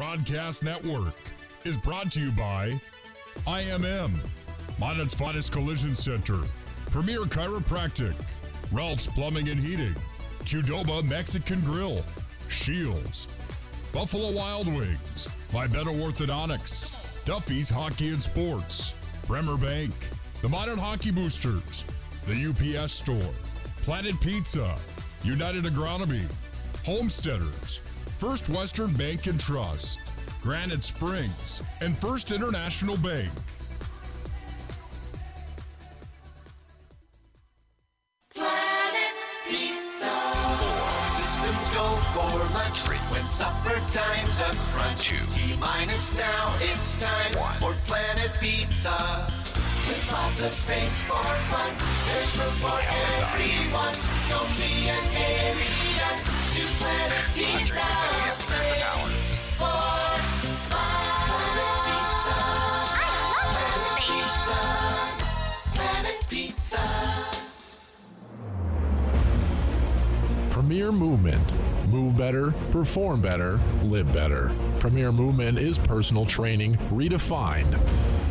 Broadcast Network is brought to you by IMM, Minot's finest collision center, Premier Chiropractic, Ralph's Plumbing and Heating, Qdoba Mexican Grill, Shields, Buffalo Wild Wings, Vibeto Orthodontics, Duffy's Hockey and Sports, Bremer Bank, the Minot Hockey Boosters, the UPS Store, Planet Pizza, United Agronomy, Homesteaders, First Western Bank and Trust, Granite Springs, and First International Bank. Planet Pizza. Systems go for lunch. When supper time's a crunch. T-minus now, it's time for Planet Pizza. With lots of space for fun, there's room for everyone. Don't be an alien to Planet Pizza. Space for Planet Pizza. Planet Pizza. Premier Movement. Move better, perform better, live better. Premier Movement is personal training redefined.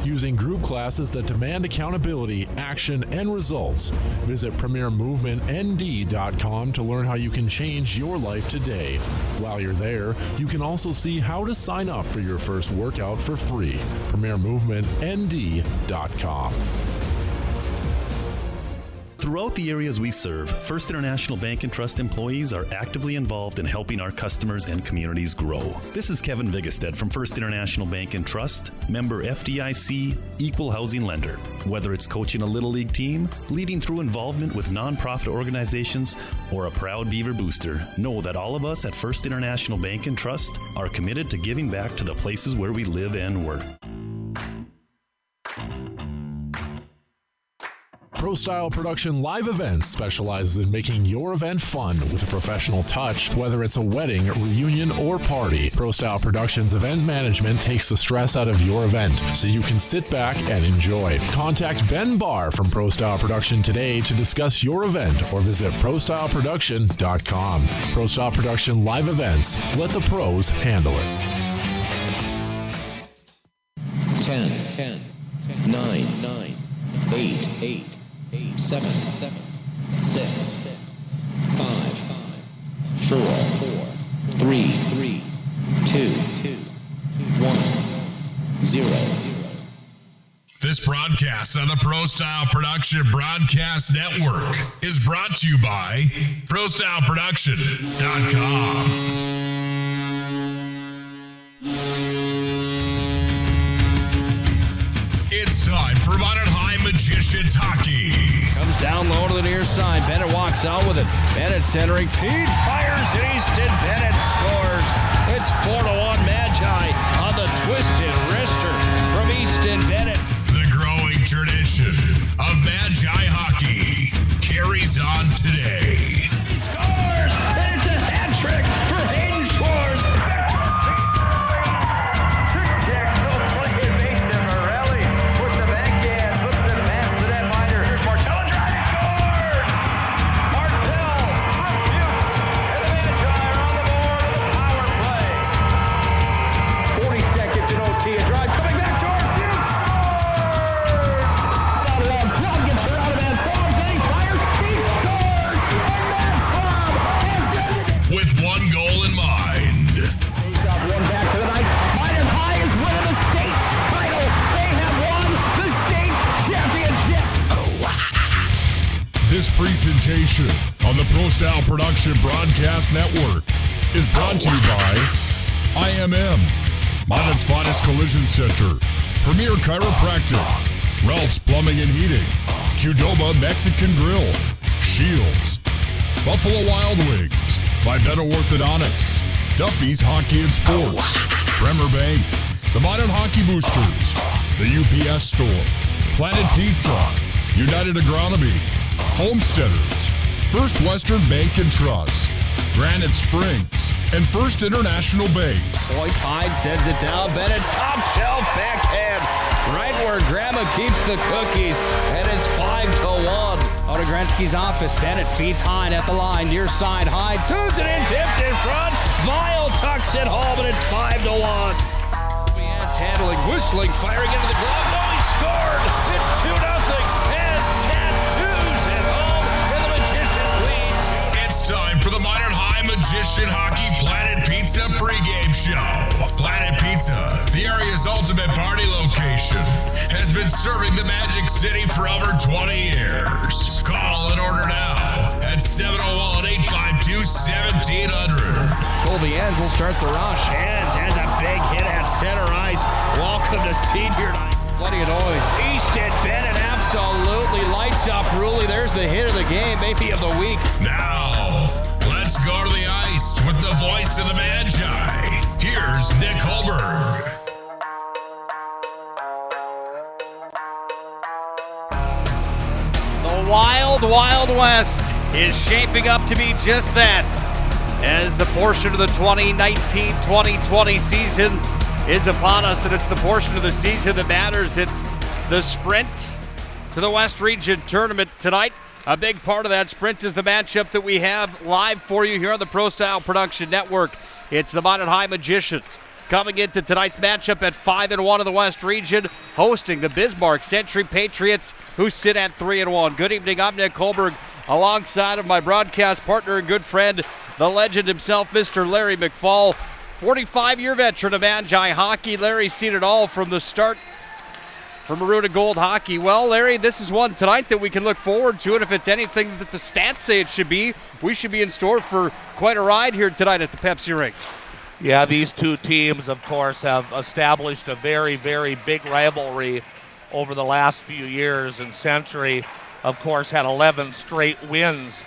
Using group classes that demand accountability, action, and results. Visit PremierMovementND.com to learn how you can change your life today. While you're there, you can also see how to sign up for your first workout for free. PremierMovementND.com. Throughout the areas we serve, First International Bank and Trust employees are actively involved in helping our customers and communities grow. This is Kevin Vigestead from First International Bank and Trust, member FDIC, equal housing lender. Whether it's coaching a Little League team, leading through involvement with nonprofit organizations, or a proud Beaver booster, know that all of us at First International Bank and Trust are committed to giving back to the places where we live and work. Pro Style Production Live Events specializes in making your event fun with a professional touch, whether it's a wedding, reunion, or party. Pro Style Productions Event Management takes the stress out of your event so you can sit back and enjoy. Contact Ben Barr from Pro Style Production today to discuss your event or visit ProStyleProduction.com. Pro Style Production Live Events. Let the pros handle it. 10, 9, 8, 7, 6, 5, 4, 3, 2, 1, 0. This broadcast on the Pro Style Production Broadcast Network is brought to you by ProStyleProduction.com. It's time for Minot High Magicians Hockey. Comes down low to the near side. Bennett walks out with it. Bennett centering. Feed fires it. Easton Bennett scores. It's 4-1 Magi on the twisted wrister from Easton Bennett. The growing tradition of Magi hockey carries on today. He scores, and it's a hat trick for Hayden Schwartz. Tic-tac-toe play. Mason Morelli with the backhand slips it past the netminder. Here's Martell driving, scores. Martell, Fuchs, and the Magi are on the board of the power play. 40 seconds in OT. A drive coming back toward Fuchs. Scores. Out of that, Flom gets her out of that. Flom, then he fires. He scores. And that Flom has done it. With one goal in mind. Face off one back to the Knights. Minot High is winning the state title. They have won the state championship. This presentation on the Pro Style Production Broadcast Network is brought to you by IMM, Minot's finest collision center, Premier Chiropractic, Ralph's Plumbing and Heating, Qdoba Mexican Grill, Shields, Buffalo Wild Wings, Vibeto Orthodontics, Duffy's Hockey and Sports, Bremer Bank, the Minot Hockey Boosters, the UPS Store, Planet Pizza, United Agronomy, Homesteaders, First Western Bank and Trust, Granite Springs, and First International Bank. Point Hyde sends it down. Bennett, top shelf backhand. Right where Grandma keeps the cookies. And it's 5-1. Out of Gretzky's office, Bennett feeds Hyde at the line. Near side, Hyde shoots it in, tipped in front. Vile tucks it home, and it's 5-1. Rattling, whistling, firing into the glove. No, he scored! It's 2-0. Heads, tattoos at home, and the Magicians lead 2-0. It's time for the Minot High Magician Hockey Planet Pizza pregame show. Planet Pizza, the area's ultimate party location, has been serving the Magic City for over 20 years. Call and order now at 701-852-1700. Colby Enns will start the rush. Enns has a big hit at center ice. Welcome to senior night. Plenty of noise. Easton Bennett absolutely lights up Rulli. There's the hit of the game, maybe of the week. Now, let's go to the ice with the voice of the Magi. Here's Nick Holberg. The Wild Wild West is shaping up to be just that, as the portion of the 2019-2020 season is upon us, and it's the portion of the season that matters. It's the sprint to the West Region Tournament tonight. A big part of that sprint is the matchup that we have live for you here on the Pro Style Production Network. It's the Minot High Magicians coming into tonight's matchup at 5-1 in the West Region, hosting the Bismarck Century Patriots, who sit at 3-1. Good evening, I'm Nick Holberg, alongside of my broadcast partner and good friend, the legend himself, Mr. Larry McFall, 45-year veteran of Magi hockey. Larry's seen it all from the start for Maroon and Gold hockey. Well, Larry, this is one tonight that we can look forward to, and if it's anything that the stats say it should be, we should be in store for quite a ride here tonight at the Pepsi Rink. Yeah, these two teams, of course, have established a very, very big rivalry over the last few years, and Century, of course, had 11 straight wins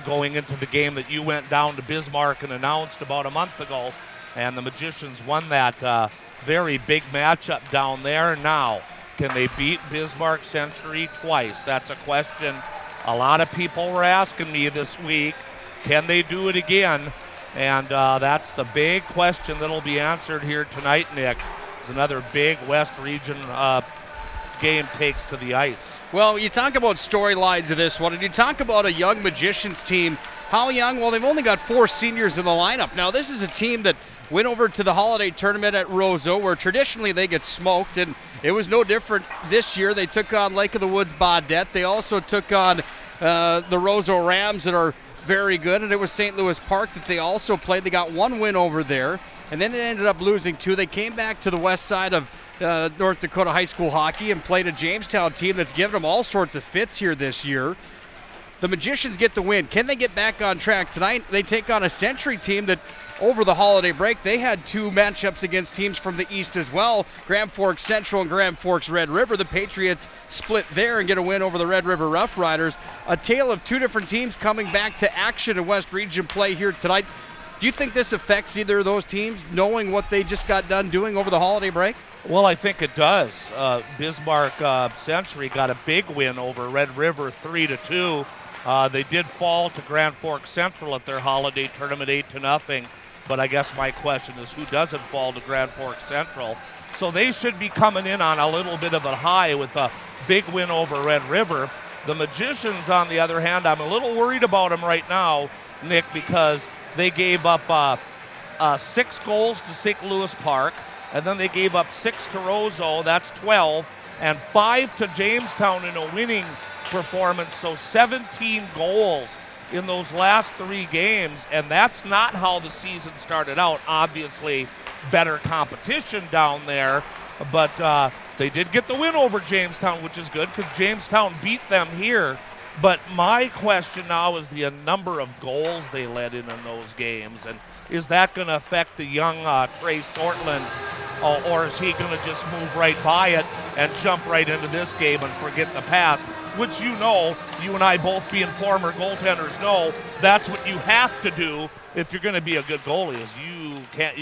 going into the game that you went down to Bismarck and announced about a month ago, and the Magicians won that very big matchup down there. Now, can they beat Bismarck Century twice? That's a question a lot of people were asking me this week. Can they do it again? And that's the big question that'll be answered here tonight, Nick. As another big West Region game takes to the ice. Well, you talk about storylines of this one, and you talk about a young Magicians team. How young? Well, they've only got 4 seniors in the lineup. Now, this is a team that went over to the holiday tournament at Roseau, where traditionally they get smoked, and it was no different this year. They took on Lake of the Woods Baudette. They also took on the Roseau Rams that are very good, and it was St. Louis Park that they also played. They got 1 win over there, and then they ended up losing 2. They came back to the west side of North Dakota high school hockey and played a Jamestown team that's given them all sorts of fits here this year. The Magicians get the win. Can they get back on track tonight? They take on a Century team that over the holiday break, they had 2 matchups against teams from the east as well, Grand Forks Central and Grand Forks Red River. The Patriots split there and get a win over the Red River Rough Riders. A tale of 2 different teams coming back to action in West Region play here tonight. Do you think this affects either of those teams, knowing what they just got done doing over the holiday break? Well, I think it does. Bismarck Century got a big win over Red River 3-2. They did fall to Grand Forks Central at their holiday tournament 8-0. But I guess my question is, who doesn't fall to Grand Forks Central? So they should be coming in on a little bit of a high with a big win over Red River. The Magicians, on the other hand, I'm a little worried about them right now, Nick, because they gave up 6 goals to St. Louis Park, and then they gave up 6 to Roseau, that's 12, and 5 to Jamestown in a winning performance, so 17 goals in those last 3 games, and that's not how the season started out. Obviously, better competition down there, but they did get the win over Jamestown, which is good because Jamestown beat them here. But my question now is the number of goals they let in those games, and is that going to affect the young Trey Sortland, or is he going to just move right by it and jump right into this game and forget the past? Which you know, you and I both being former goaltenders know, that's what you have to do if you're going to be a good goalie. Is you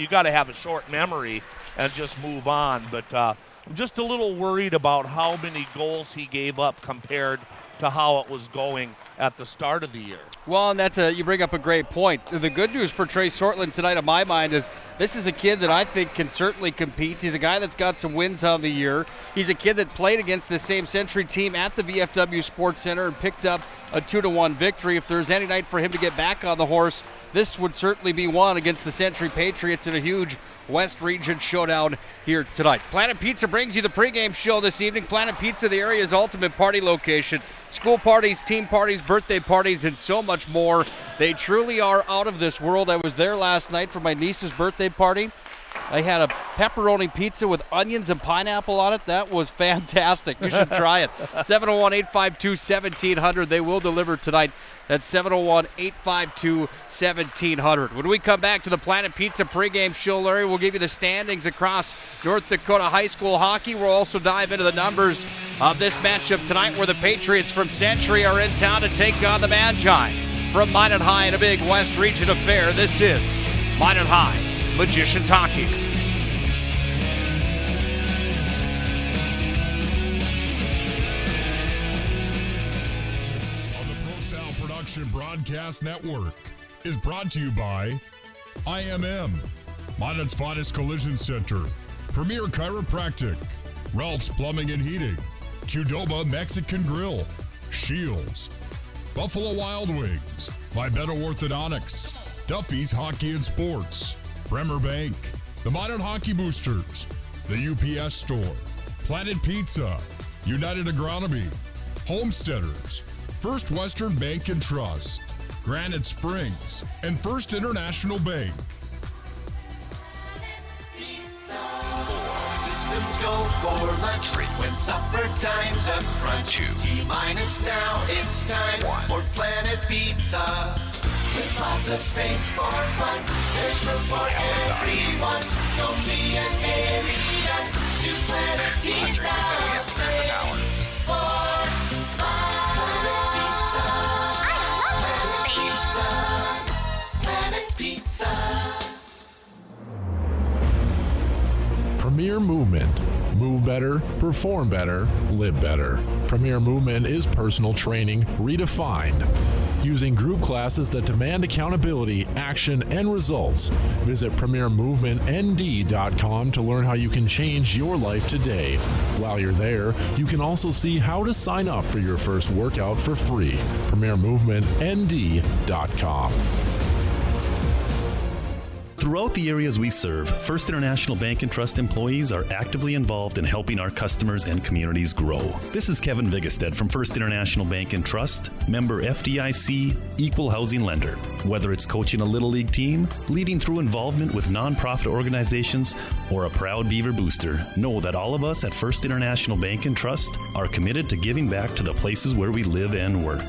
got to have a short memory and just move on. But I'm just a little worried about how many goals he gave up compared to how it was going at the start of the year. Well, and you bring up a great point. The good news for Trey Sortland tonight, in my mind, is this is a kid that I think can certainly compete. He's a guy that's got some wins on the year. He's a kid that played against the same Century team at the VFW Sports Center and picked up a 2-1 victory. If there's any night for him to get back on the horse this would certainly be one against the Century Patriots in a huge West Region showdown here tonight. Planet Pizza brings you the pregame show this evening. Planet Pizza, the area's ultimate party location. School parties, team parties, birthday parties, and so much more. They truly are out of this world. I was there last night for my niece's birthday party. I had a pepperoni pizza with onions and pineapple on it. That was fantastic. You should try it. 701-852-1700. They will deliver tonight. That's 701-852-1700. When we come back to the Planet Pizza pregame show, Larry, we'll give you the standings across North Dakota high school hockey. We'll also dive into the numbers of this matchup tonight, where the Patriots from Century are in town to take on the Magi from Minot High in a big West Region affair. This is Minot High Magicians Hockey. On the Pro Style Production Broadcast Network is brought to you by IMM, Minot's finest collision center, Premier Chiropractic, Ralph's Plumbing and Heating, Qdoba Mexican Grill, Shields, Buffalo Wild Wings, Vibeto Orthodontics, Duffy's Hockey and Sports, Bremer Bank, the Minot Hockey Boosters, the UPS Store, Planet Pizza, United Agronomy, Homesteaders, First Western Bank and Trust, Granite Springs, and First International Bank. Systems go for lunch when supper time's a crunch. T-minus now, it's time for Planet Pizza. With lots of space for fun, there's room for everyone. Don't be an alien to Planet Pizza. Space for Planet Pizza. Premier Movement. Move better, perform better, live better. Premier Movement is personal training redefined. Using group classes that demand accountability, action, and results. Visit PremierMovementND.com to learn how you can change your life today. While you're there, you can also see how to sign up for your first workout for free. PremierMovementND.com. Throughout the areas we serve, First International Bank and Trust employees are actively involved in helping our customers and communities grow. This is Kevin Vigestad from First International Bank and Trust, member FDIC, equal housing lender. Whether it's coaching a Little League team, leading through involvement with nonprofit organizations, or a proud Beaver booster, know that all of us at First International Bank and Trust are committed to giving back to the places where we live and work.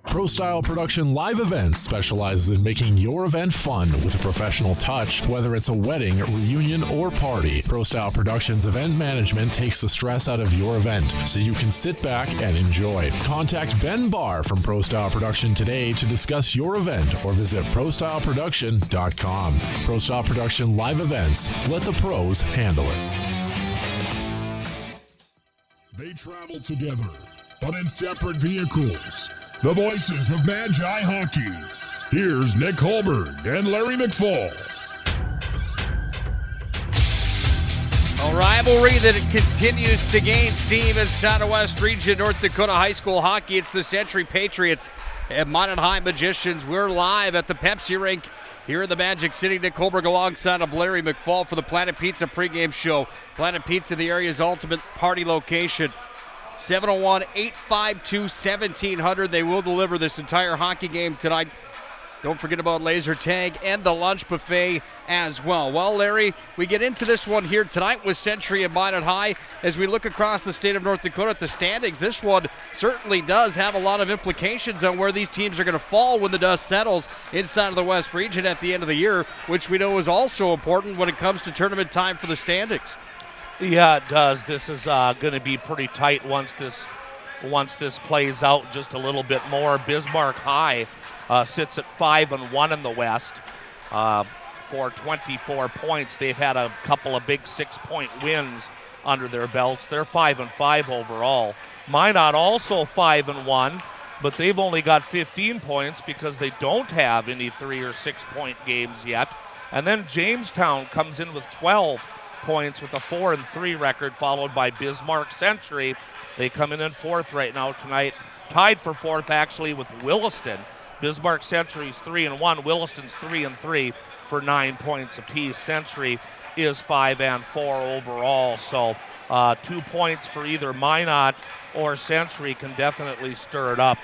Pro Style Production Live Events specializes in making your event fun with a professional touch, whether it's a wedding, reunion, or party. Pro Style Productions Event Management takes the stress out of your event so you can sit back and enjoy. Contact Ben Barr from Pro Style Production today to discuss your event or visit ProStyleProduction.com. Pro Style Production Live Events. Let the pros handle it. They travel together, but in separate vehicles. The voices of Magi Hockey. Here's Nick Holberg and Larry McFall. A rivalry that continues to gain steam inside of West Region North Dakota high school hockey. It's the Century Patriots and Minot High Magicians. We're live at the Pepsi Rink here in the Magic City. Nick Holberg alongside of Larry McFall for the Planet Pizza pregame show. Planet Pizza, the area's ultimate party location. 701-852-1700. They will deliver this entire hockey game tonight. Don't forget about laser tag and the lunch buffet as well. Well, Larry, we get into this one here tonight with Century and Minot High. As we look across the state of North Dakota at the standings, this one certainly does have a lot of implications on where these teams are going to fall when the dust settles inside of the West Region at the end of the year, which we know is also important when it comes to tournament time for the standings. Yeah, it does. This is going to be pretty tight once this plays out just a little bit more. Bismarck High sits at 5-1 in the West for 24 points. They've had a couple of big 6-point wins under their belts. They're 5-5 overall. Minot also 5-1, but they've only got 15 points because they don't have any 3 or 6 point games yet. And then Jamestown comes in with 12 points with a 4-3 record, followed by Bismarck Century. They come in fourth right now tonight tied for fourth actually with Williston. Bismarck Century's 3-1, Williston's 3-3 for 9 points apiece. Century is 5-4 overall, so 2 points for either Minot or Century can definitely stir it up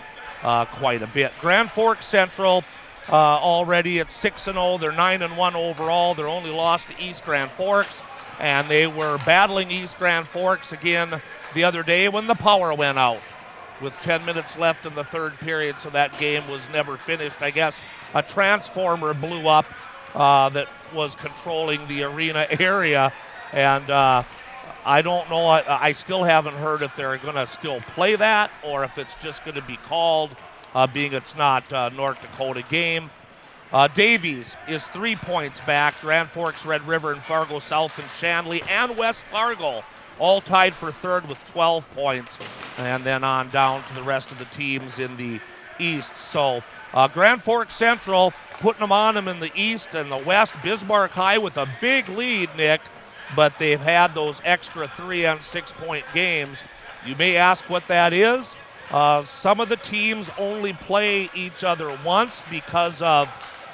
quite a bit. Grand Forks Central already at 6-0. They're 9-1 overall. Their only loss to East Grand Forks, and they were battling East Grand Forks again the other day when the power went out with 10 minutes left in the third period, so that game was never finished. I guess a transformer blew up that was controlling the arena area, and I don't know. I still haven't heard if they're going to still play that or if it's just going to be called, being it's not North Dakota game. Davies is 3 points back. Grand Forks, Red River, and Fargo South, and Shanley, and West Fargo all tied for third with 12 points, and then on down to the rest of the teams in the East. So Grand Forks Central putting them on them in the East and the West. Bismarck High with a big lead, Nick, but they've had those extra 3 and 6 point games. You may ask what that is. Some of the teams only play each other once because of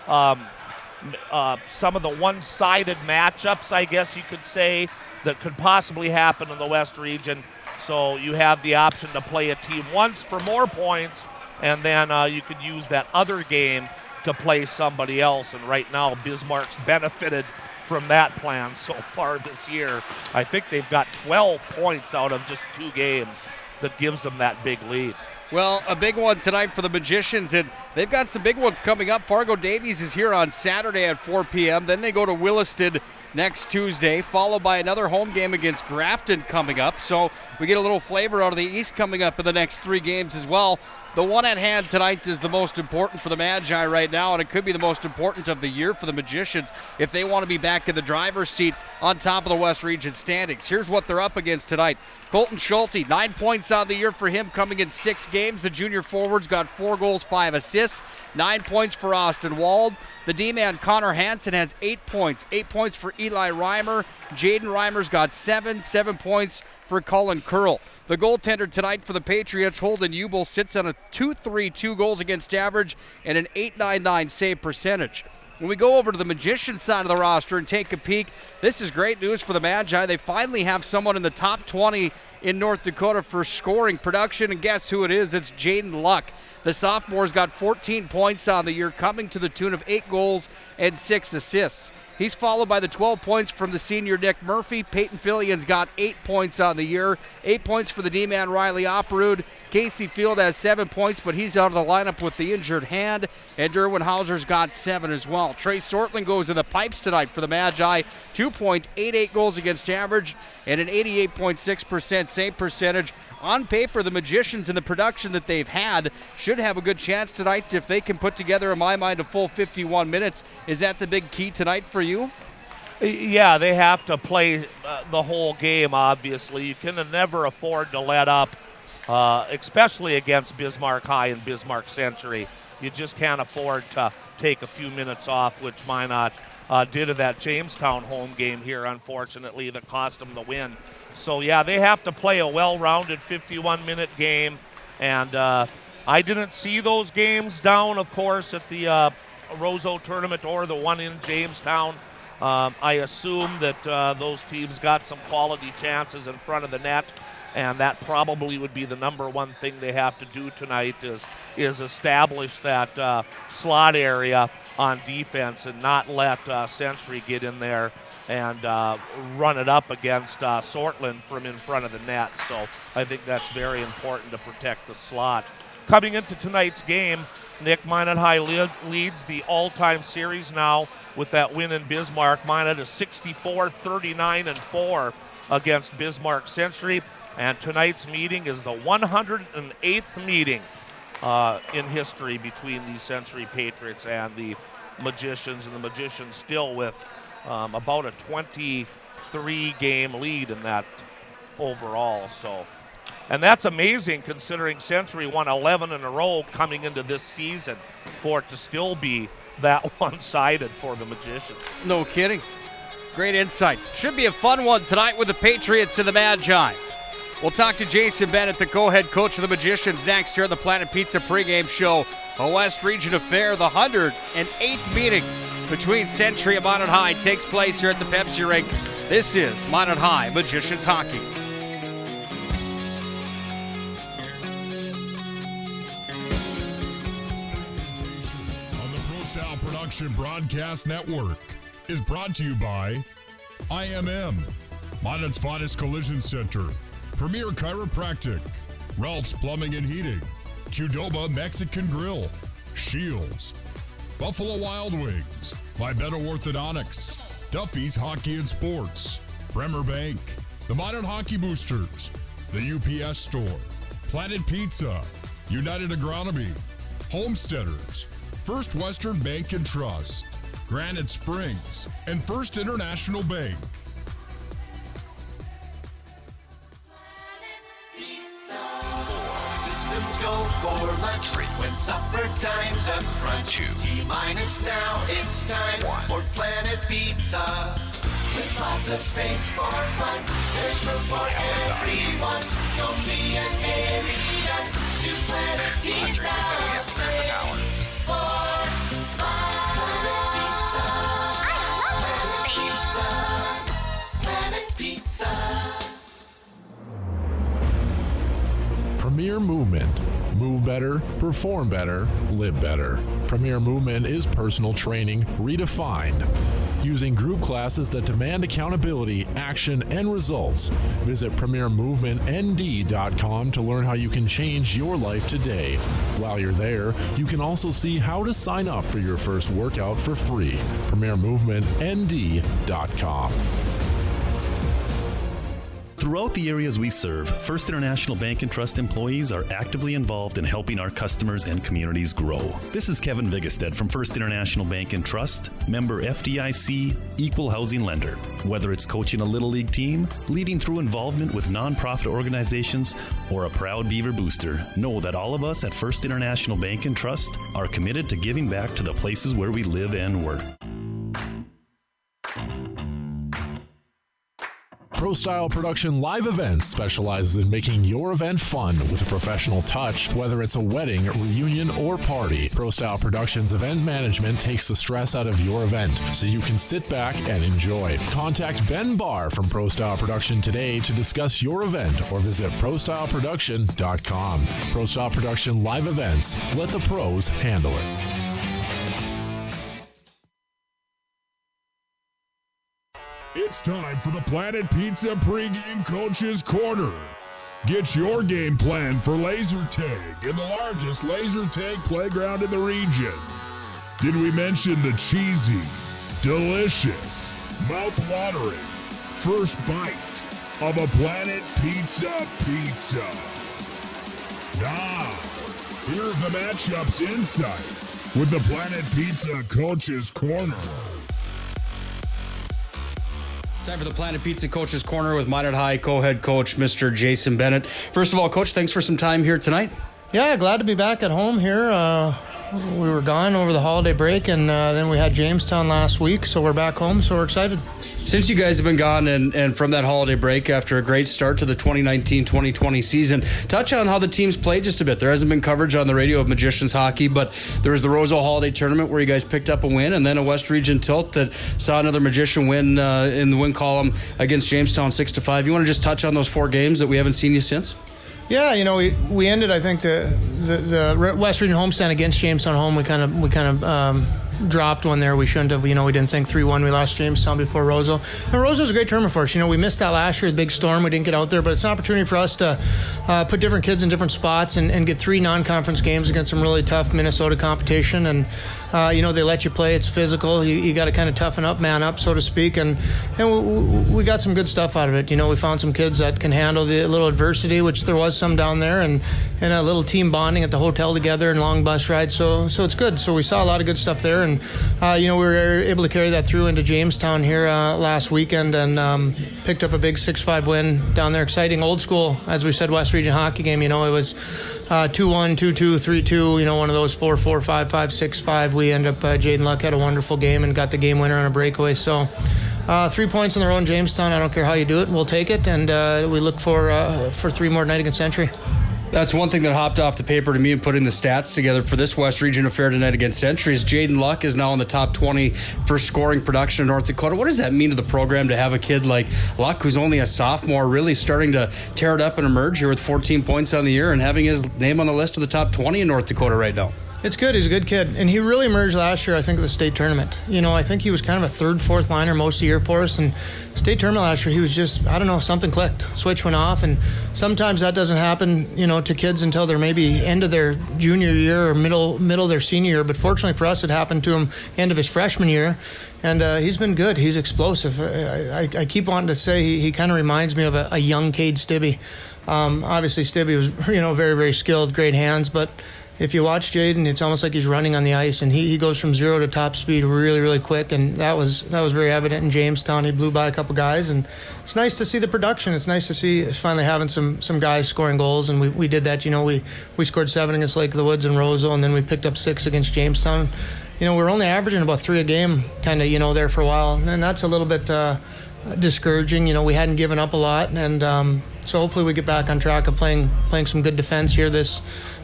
some of the one-sided matchups, I guess you could say, that could possibly happen in the West region. So you have the option to play a team once for more points, and then you could use that other game to play somebody else. And right now, Bismarck's benefited from that plan so far this year. I think they've got 12 points out of just 2 games that gives them that big lead. Well, a big one tonight for the Magicians, and they've got some big ones coming up. Fargo Davies is here on Saturday at 4 p.m. Then they go to Williston next Tuesday, followed by another home game against Grafton coming up. So we get a little flavor out of the East coming up in the next 3 games as well. The one at hand tonight is the most important for the Magi right now, and it could be the most important of the year for the Magicians if they want to be back in the driver's seat on top of the West Region standings. Here's what they're up against tonight. Colton Schulte, 9 points on the year for him coming in 6 games. The junior forward's got 4 goals, 5 assists, 9 points for Austin Wald. The D-man Connor Hansen has 8 points. 8 points for Eli Reimer. Jaden Reimer's got 7 points for Colin Curl. The goaltender tonight for the Patriots, Holden Ubel, sits on a 2.32 goals against average and an 8.99 save percentage. When we go over to the Magician side of the roster and take a peek, this is great news for the Magi. They finally have someone in the top 20 in North Dakota for scoring production, and guess who it is? It's Jaden Luck. The sophomore's got 14 points on the year, coming to the tune of 8 goals and 6 assists. He's followed by the 12 points from the senior Nick Murphy. Peyton Fillion's got 8 points on the year. 8 points for the D-man Riley Opperud. Casey Field has 7 points, but he's out of the lineup with the injured hand. And Derwin Hauser's got 7 as well. Trey Sortling goes to the pipes tonight for the Magi. 2.88 goals against average and an 88.6% save percentage. On paper, the Magicians and the production that they've had should have a good chance tonight if they can put together, in my mind, a full 51 minutes. Is that the big key tonight for you? Yeah, they have to play the whole game, obviously. You can never afford to let up, especially against Bismarck High and Bismarck Century. You just can't afford to take a few minutes off, which Minot did of that Jamestown home game here, unfortunately, that cost them the win. So, yeah, they have to play a well-rounded 51-minute game, and I didn't see those games down, of course, at the Roseau tournament or the one in Jamestown. I assume that those teams got some quality chances in front of the net, and that probably would be the number one thing they have to do tonight is establish that slot area on defense and not let Century get in there and run it up against Sortland from in front of the net. So I think that's very important to protect the slot. Coming into tonight's game, Nick, Minot High leads the all-time series now with that win in Bismarck. Minot is 64-39-4 against Bismarck Century. And tonight's meeting is the 108th meeting in history between the Century Patriots and the Magicians. And the Magicians still with about a 23-game lead in that overall. So, and that's amazing considering Century won 11 in a row coming into this season for it to still be that one-sided for the Magicians. No kidding. Great insight. Should be a fun one tonight with the Patriots and the Magi. We'll talk to Jason Bennett, the co-head coach of the Magicians, next here on the Planet Pizza pregame show. A West Region affair, the 108th meeting between Century and Minot High takes place here at the Pepsi Rink. This is Minot High Magicians Hockey. On the Pro Style Production Broadcast Network is brought to you by IMM, Minot's finest collision center, Premier Chiropractic, Ralph's Plumbing and Heating, Qdoba Mexican Grill, Shields, Buffalo Wild Wings, Vibeto Orthodontics, Duffy's Hockey and Sports, Bremer Bank, the Minot Hockey Boosters, the UPS Store, Planet Pizza, United Agronomy, Homesteaders, First Western Bank and Trust, Granite Springs, and First International Bank. Systems go for lunch when supper time's a crunch. T-minus now, it's time for Planet Pizza. With lots of space for fun, there's room for everyone. Don't be an alien to Planet Pizza. Space for fun. Planet Pizza. Premier Movement. Move better, perform better, live better. Premier Movement is personal training redefined. Using group classes that demand accountability, action, and results. Visit PremierMovementND.com to learn how you can change your life today. While you're there, you can also see how to sign up for your first workout for free. PremierMovementND.com. Throughout the areas we serve, First International Bank and Trust employees are actively involved in helping our customers and communities grow. This is Kevin Vigestad from First International Bank and Trust, member FDIC, equal housing lender. Whether it's coaching a Little League team, leading through involvement with nonprofit organizations, or a proud Beaver booster, know that all of us at First International Bank and Trust are committed to giving back to the places where we live and work. Pro Style Production Live Events specializes in making your event fun with a professional touch, whether it's a wedding, reunion, or party. Pro Style Productions event management takes the stress out of your event so you can sit back and enjoy. Contact Ben Barr from Pro Style Production today to discuss your event or visit ProStyleProduction.com. Pro Style Production Live Events. Let the pros handle it. It's time for the Planet Pizza pregame Coach's Corner. Get your game plan for laser tag in the largest laser tag playground in the region. Did we mention the cheesy, delicious, mouth-watering first bite of a Planet Pizza pizza? Now, here's the matchups insight with the Planet Pizza Coach's Corner. Time for the Planet Pizza Coach's Corner with Minot High co-head coach, Mr. Jason Bennett. First of all, Coach, thanks for some time here tonight. Yeah, glad to be back at home here. We were gone over the holiday break, and then we had Jamestown last week, so we're back home, so we're excited. Since you guys have been gone and from that holiday break after a great start to the 2019-2020 season, touch on how the teams played just a bit. There hasn't been coverage on the radio of Magicians hockey, but there was the Roseau Holiday Tournament where you guys picked up a win, and then a West Region tilt that saw another Magician win in the win column against Jamestown 6-5. You want to just touch on those four games that we haven't seen you since? Yeah, you know, we ended, I think, the West Region homestand against Jamestown home. We kind of dropped one there. We shouldn't have. You know, we didn't think 3-1. We lost Jamestown before Roseau. And Roseau's a great tournament for us. You know, we missed that last year, the big storm. We didn't get out there, but it's an opportunity for us to put different kids in different spots and get 3 non-conference games against some really tough Minnesota competition. And you know, they let you play. It's physical. You got to kind of toughen up, man up, so to speak. And we got some good stuff out of it. You know, we found some kids that can handle the little adversity, which there was some down there, and a little team bonding at the hotel together and long bus rides. So it's good. So we saw a lot of good stuff there. And you know, we were able to carry that through into Jamestown here last weekend and picked up a big 6-5 win down there. Exciting old school, as we said, West Region hockey game. You know, it was 2-1, 2-2, 3-2, one of those 4-4, 5-5, 6-5. We end up, Jaden Luck had a wonderful game and got the game winner on a breakaway. So 3 points in the row in Jamestown. I don't care how you do it. We'll take it, and we look for 3 more tonight against Century. That's one thing that hopped off the paper to me in putting the stats together for this West Region affair tonight against Century is Jaden Luck is now in the top 20 for scoring production in North Dakota. What does that mean to the program to have a kid like Luck, who's only a sophomore, really starting to tear it up and emerge here with 14 points on the year and having his name on the list of the top 20 in North Dakota right now? It's good. He's a good kid. And he really emerged last year, I think, at the state tournament. I think he was kind of a third, fourth liner most of the year for us. And state tournament last year, he was just, I don't know, something clicked. Switch went off. And sometimes that doesn't happen, to kids until they're maybe end of their junior year or middle of their senior year. But fortunately for us, it happened to him end of his freshman year. And he's been good. He's explosive. I keep wanting to say he kind of reminds me of a young Cade Stibbe. Obviously, Stibbe was, very, very skilled, great hands. But if you watch Jaden, it's almost like he's running on the ice, and he goes from 0 to top speed really, really quick, and that was very evident in Jamestown. He blew by a couple guys, and it's nice to see the production. It's nice to see finally having some guys scoring goals, and we did that. We scored 7 against Lake of the Woods and Roseville, and then we picked up 6 against Jamestown. We're only averaging about 3 a game, kind of, there for a while, and that's a little bit discouraging. We hadn't given up a lot, and so hopefully we get back on track of playing some good defense here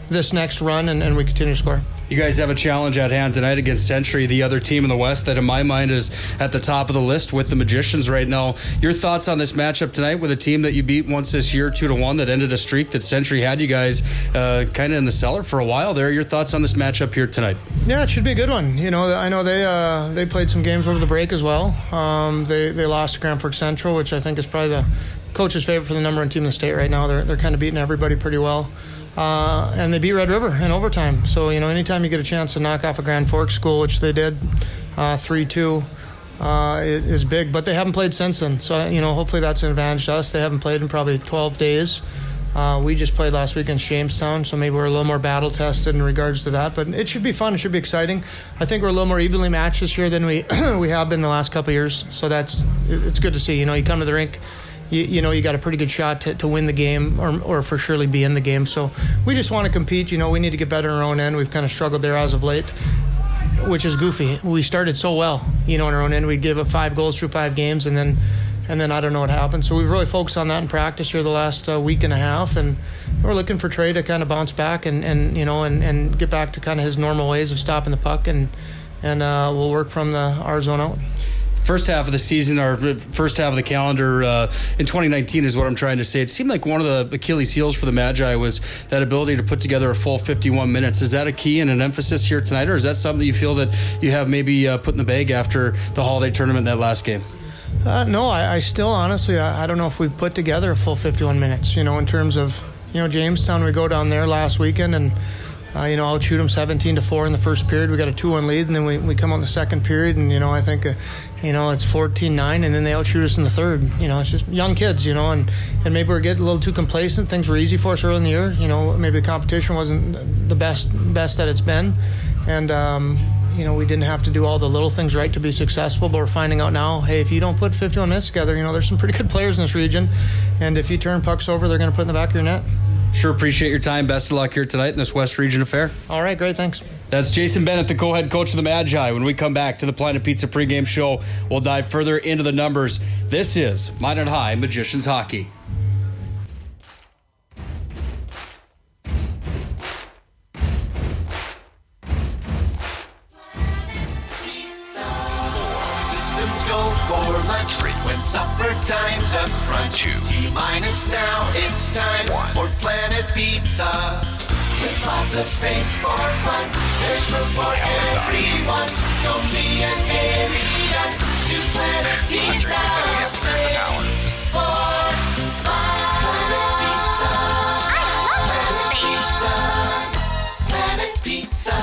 this next run, and we continue to score. You guys have a challenge at hand tonight against Century, the other team in the West that in my mind is at the top of the list with the Magicians right now. Your thoughts on this matchup tonight with a team that you beat once this year 2-1 that ended a streak that Century had you guys kind of in the cellar for a while there. Your thoughts on this matchup here tonight? Yeah, it should be a good one. I know they played some games over the break as well. They lost to Grand Forks Central, which I think is probably the coach's favorite for the number one team in the state right now. They're kind of beating everybody pretty well. And they beat Red River in overtime. So, anytime you get a chance to knock off a Grand Forks school, which they did, 3-2, is big. But they haven't played since then. So, hopefully that's an advantage to us. They haven't played in probably 12 days. We just played last week against Jamestown, so maybe we're a little more battle-tested in regards to that. But it should be fun. It should be exciting. I think we're a little more evenly matched this year than we have been the last couple of years. So it's good to see. You come to the rink, you got a pretty good shot to win the game or for surely be in the game. So we just want to compete. We need to get better in our own end. We've kind of struggled there as of late, which is goofy. We started so well, in our own end. We gave up 5 goals through 5 games, and then I don't know what happened. So we've really focused on that in practice here the last week and a half, and we're looking for Trey to kind of bounce back and get back to kind of his normal ways of stopping the puck, and we'll work from our zone out. First half of the season, or first half of the calendar in 2019 is what I'm trying to say. It seemed like one of the Achilles heels for the Magi was that ability to put together a full 51 minutes. Is that a key and an emphasis here tonight, or is that something that you feel that you have maybe put in the bag after the holiday tournament in that last game? No, I still honestly, I don't know if we've put together a full 51 minutes, in terms of, Jamestown. We go down there last weekend and outshoot them 17-4 in the first period. We got a 2-1 lead, and then we come out in the second period, and I think it's 14-9, and then they outshoot us in the third. It's just young kids, and maybe we're getting a little too complacent. Things were easy for us early in the year. Maybe the competition wasn't the best that it's been, and we didn't have to do all the little things right to be successful. But we're finding out now, hey, if you don't put 51 minutes together, there's some pretty good players in this region, and if you turn pucks over, they're going to put in the back of your net. Sure appreciate your time. Best of luck here tonight in this West Region affair. All right, great, thanks. That's Jason Bennett, the co-head coach of the Magi. When we come back to the Planet Pizza pregame show, we'll dive further into the numbers. This is Minot High Magicians Hockey. When supper time's a crunch, T-minus now, it's time for Planet Pizza. With lots of space for fun, there's room for everyone. Don't be an alien to Planet Pizza. Space for fun. Planet Pizza. Planet Pizza.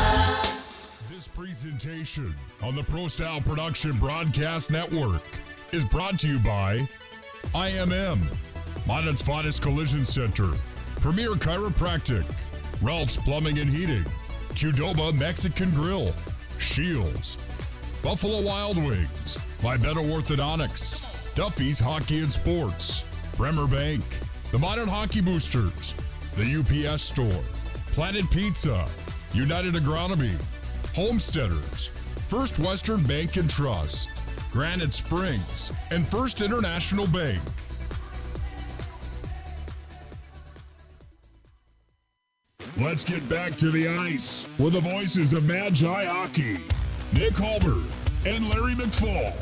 This presentation on the Pro Style Production Broadcast Network is brought to you by IMM, Minot's finest collision center, Premier Chiropractic, Ralph's Plumbing and Heating, Qdoba Mexican Grill, Shields, Buffalo Wild Wings, Vibeto Orthodontics, Duffy's Hockey and Sports, Bremer Bank, the Minot Hockey Boosters, the UPS Store, Planet Pizza, United Agronomy, Homesteaders, First Western Bank and Trust, Granite Springs, and First International Bank. Let's get back to the ice with the voices of Magi Hockey, Nick Holberg, and Larry McFall.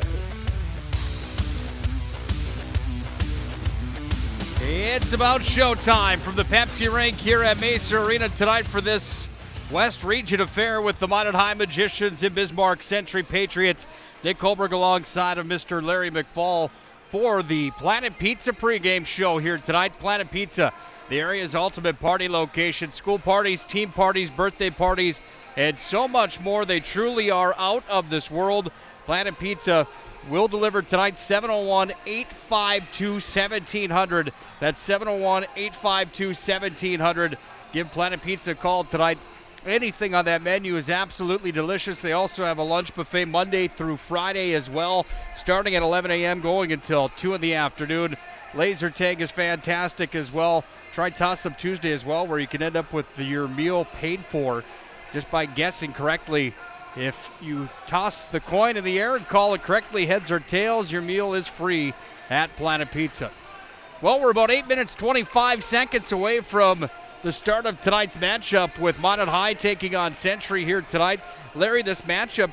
It's about showtime from the Pepsi rink here at Mesa Arena tonight for this West Region affair with the Minot High Magicians and Bismarck Century Patriots. Nick Holberg alongside of Mr. Larry McFall for the Planet Pizza pregame show here tonight. Planet Pizza, the area's ultimate party location. School parties, team parties, birthday parties, and so much more. They truly are out of this world. Planet Pizza will deliver tonight, 701-852-1700. That's 701-852-1700. Give Planet Pizza a call tonight. Anything on that menu is absolutely delicious. They also have a lunch buffet Monday through Friday as well, starting at 11 a.m., going until 2 in the afternoon. Laser tag is fantastic as well. Try Toss-Up Tuesday as well, where you can end up with your meal paid for just by guessing correctly. If you toss the coin in the air and call it correctly, heads or tails, your meal is free at Planet Pizza. Well, we're about 8 minutes, 25 seconds away from the start of tonight's matchup with Minot High taking on Century here tonight. Larry, this matchup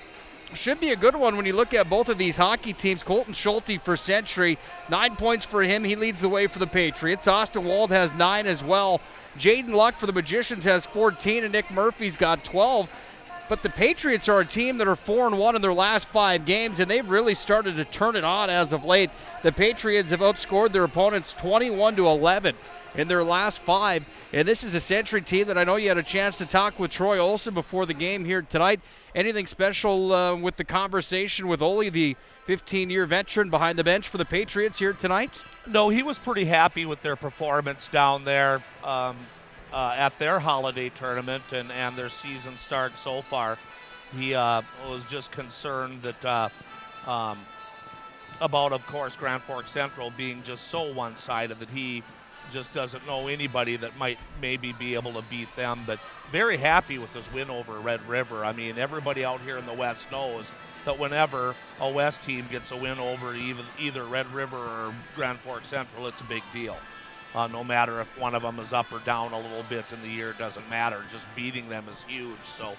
should be a good one when you look at both of these hockey teams. Colton Schulte for Century, 9 points for him. He leads the way for the Patriots. Austin Wald has 9 as well. Jaden Luck for the Magicians has 14, and Nick Murphy's got 12. But the Patriots are a team that are 4-1 in their last 5 games, and they've really started to turn it on as of late. The Patriots have outscored their opponents 21-11 in their last 5. And this is a Century team that I know you had a chance to talk with Troy Olsen before the game here tonight. Anything special with the conversation with Ole, the 15-year veteran behind the bench for the Patriots here tonight? No, he was pretty happy with their performance down there at their holiday tournament and their season start so far. He was just concerned that about, of course, Grand Forks Central being just so one-sided that he just doesn't know anybody that might maybe be able to beat them. But very happy with this win over Red River. I mean, everybody out here in the West knows that whenever a West team gets a win over either Red River or Grand Forks Central, it's a big deal. No matter if one of them is up or down a little bit in the year, it doesn't matter. Just beating them is huge. So,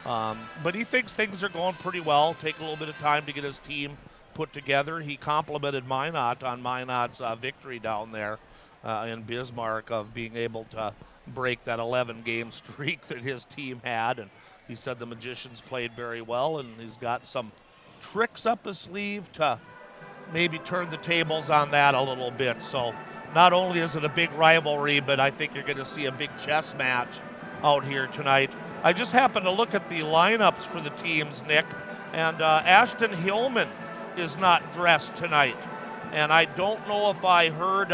but he thinks things are going pretty well. Take a little bit of time to get his team put together. He complimented Minot on Minot's victory down there in Bismarck of being able to break that 11-game streak that his team had. And he said the Magicians played very well, and he's got some tricks up his sleeve to maybe turn the tables on that a little bit. So not only is it a big rivalry, but I think you're going to see a big chess match out here tonight. I just happened to look at the lineups for the teams, Nick, and Ashton Hillman is not dressed tonight. And I don't know if I heard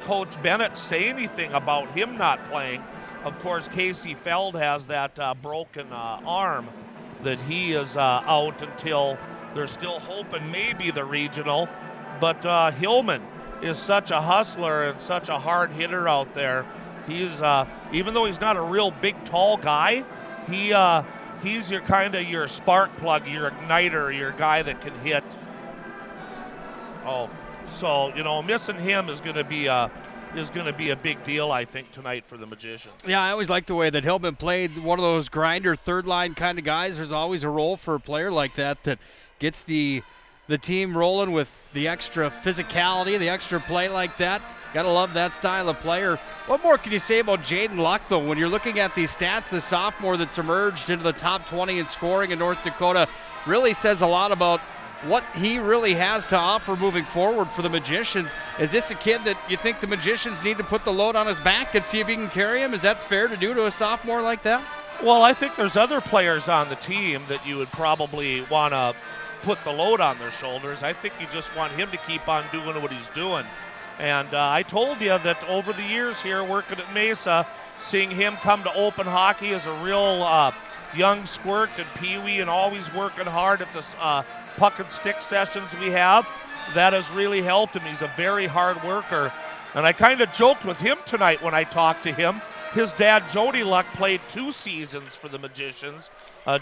Coach Bennett say anything about him not playing. Of course, Casey Feld has that broken arm that he is out until they're still hoping maybe the regional. But Hillman is such a hustler and such a hard hitter out there. He's even though he's not a real big, tall guy, he's your kind of your spark plug, your igniter, your guy that can hit. Oh, so missing him is going to be a big deal, I think, tonight for the Magicians. Yeah, I always like the way that Hillman played. One of those grinder, third-line kind of guys. There's always a role for a player like that gets the team rolling with the extra physicality, the extra play like that. Gotta love that style of player. What more can you say about Jaden Luck, though? When you're looking at these stats, the sophomore that's emerged into the top 20 in scoring in North Dakota really says a lot about what he really has to offer moving forward for the Magicians. Is this a kid that you think the Magicians need to put the load on his back and see if he can carry him? Is that fair to do to a sophomore like that? Well, I think there's other players on the team that you would probably want to put the load on their shoulders. I think you just want him to keep on doing what he's doing. And I told you that over the years here working at Mesa, seeing him come to open hockey as a real young squirt and peewee and always working hard at the puck and stick sessions we have, that has really helped him. He's a very hard worker. And I kind of joked with him tonight when I talked to him. his dad, Jody Luck, played 2 seasons for the Magicians,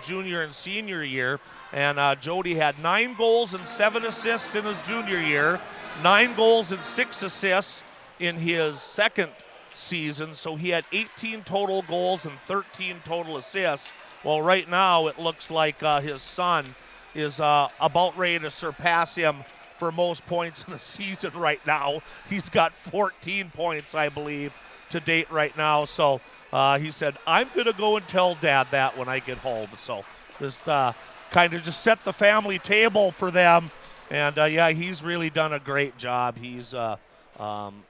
junior and senior year. And Jody had 9 goals and 7 assists in his junior year, 9 goals and 6 assists in his second season. So he had 18 total goals and 13 total assists. Well, right now it looks like his son is about ready to surpass him for most points in the season right now. He's got 14 points, I believe, to date right now. So he said, I'm going to go and tell Dad that when I get home. So just kind of just set the family table for them. And, yeah, he's really done a great job. He's a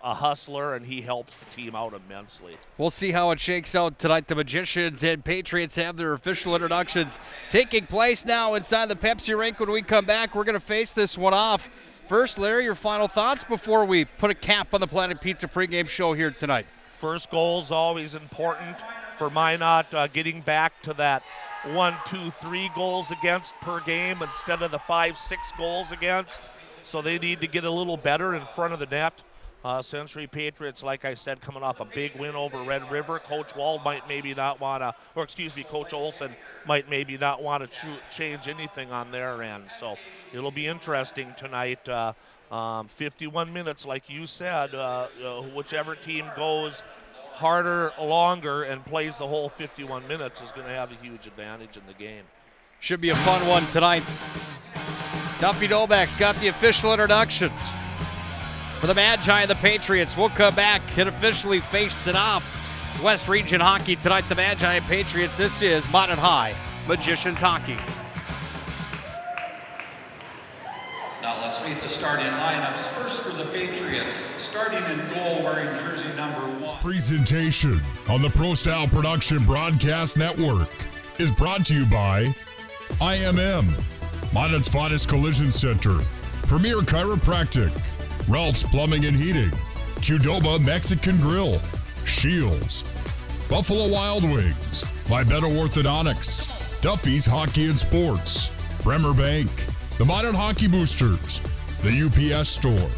hustler, and he helps the team out immensely. We'll see how it shakes out tonight. The Magicians and Patriots have their official introductions taking place now inside the Pepsi rink. When we come back, we're going to face this one off. First, Larry, your final thoughts before we put a cap on the Planet Pizza pregame show here tonight. First goal is always important for Minot, getting back to that 1, 2, 3 goals against per game instead of the 5, 6 goals against. So they need to get a little better in front of the net. Century Patriots, like I said, coming off a big win over Red River. Coach Wald might maybe not want to, or excuse me, Coach Olson might maybe not want to change anything on their end. So it'll be interesting tonight. 51 minutes, like you said, whichever team goes harder, longer, and plays the whole 51 minutes is going to have a huge advantage in the game. Should be a fun one tonight. Duffy Novak's got the official introductions for the Magi and the Patriots. We'll come back and officially face it off. West Region Hockey tonight, the Magi and Patriots. This is Minot High Magicians Hockey. Now let's meet the starting lineups. First for the Patriots, starting in goal wearing jersey number 1. Presentation on the Pro Style Production Broadcast Network is brought to you by IMM, Minot's finest collision center, Premier Chiropractic, Ralph's Plumbing and Heating, Qdoba Mexican Grill, Shields, Buffalo Wild Wings, Vibeto Orthodontics, Duffy's Hockey and Sports, Bremer Bank, the Minot Hockey Boosters, the UPS Store,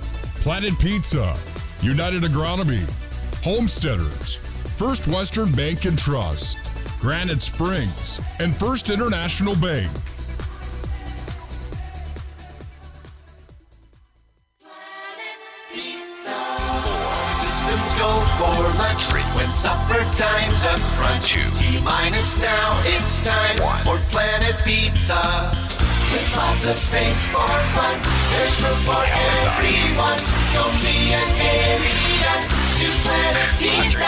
Planet Pizza, United Agronomy, Homesteaders, First Western Bank and Trust, Granite Springs, and First International Bank. Systems go for lunch when supper time's a crunch. T-minus now, it's time for Planet Pizza. With lots of space for fun, there's room for everyone. Don't be an alien to Planet Pizza.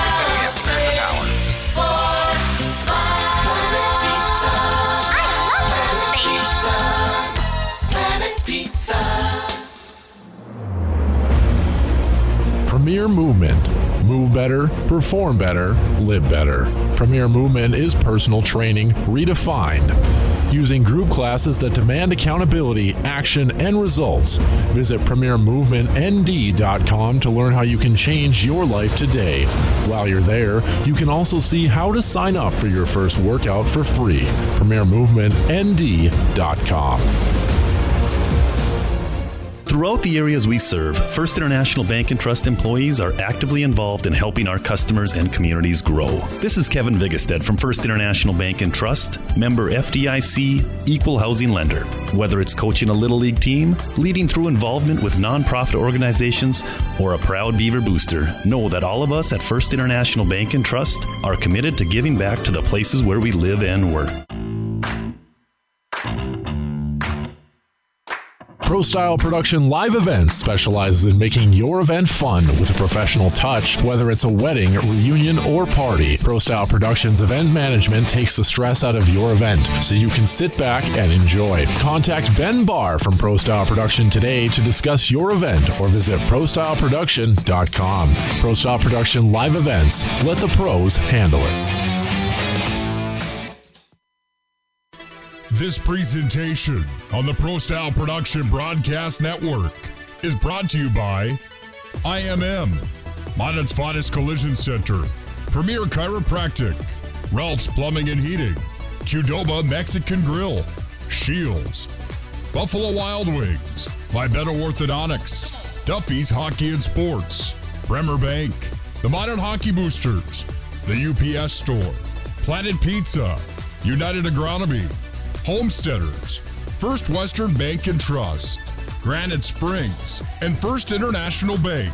Space for fun. Planet Pizza. Planet Pizza. Premier Movement. Move better, perform better, live better. Premier Movement is personal training redefined. Using group classes that demand accountability, action, and results. Visit PremierMovementND.com to learn how you can change your life today. While you're there, you can also see how to sign up for your first workout for free. PremierMovementND.com. Throughout the areas we serve, First International Bank and Trust employees are actively involved in helping our customers and communities grow. This is Kevin Vigestad from First International Bank and Trust, member FDIC, equal housing lender. Whether it's coaching a Little League team, leading through involvement with nonprofit organizations, or a proud Beaver booster, know that all of us at First International Bank and Trust are committed to giving back to the places where we live and work. Pro Style Production Live Events specializes in making your event fun with a professional touch, whether it's a wedding, reunion, or party. Pro Style Productions Event Management takes the stress out of your event so you can sit back and enjoy. Contact Ben Barr from Pro Style Production today to discuss your event or visit ProStyleProduction.com. Pro Style Production Live Events. Let the pros handle it. This presentation on the Pro Style Production Broadcast Network is brought to you by IMM, Minot's finest collision center, Premier Chiropractic, Ralph's Plumbing and Heating, Qdoba Mexican Grill, Shields, Buffalo Wild Wings, Vibeto Orthodontics, Duffy's Hockey and Sports, Bremer Bank, the Minot Hockey Boosters, The UPS Store, Planet Pizza, United Agronomy, Homesteaders, First Western Bank and Trust, Granite Springs, and First International Bank.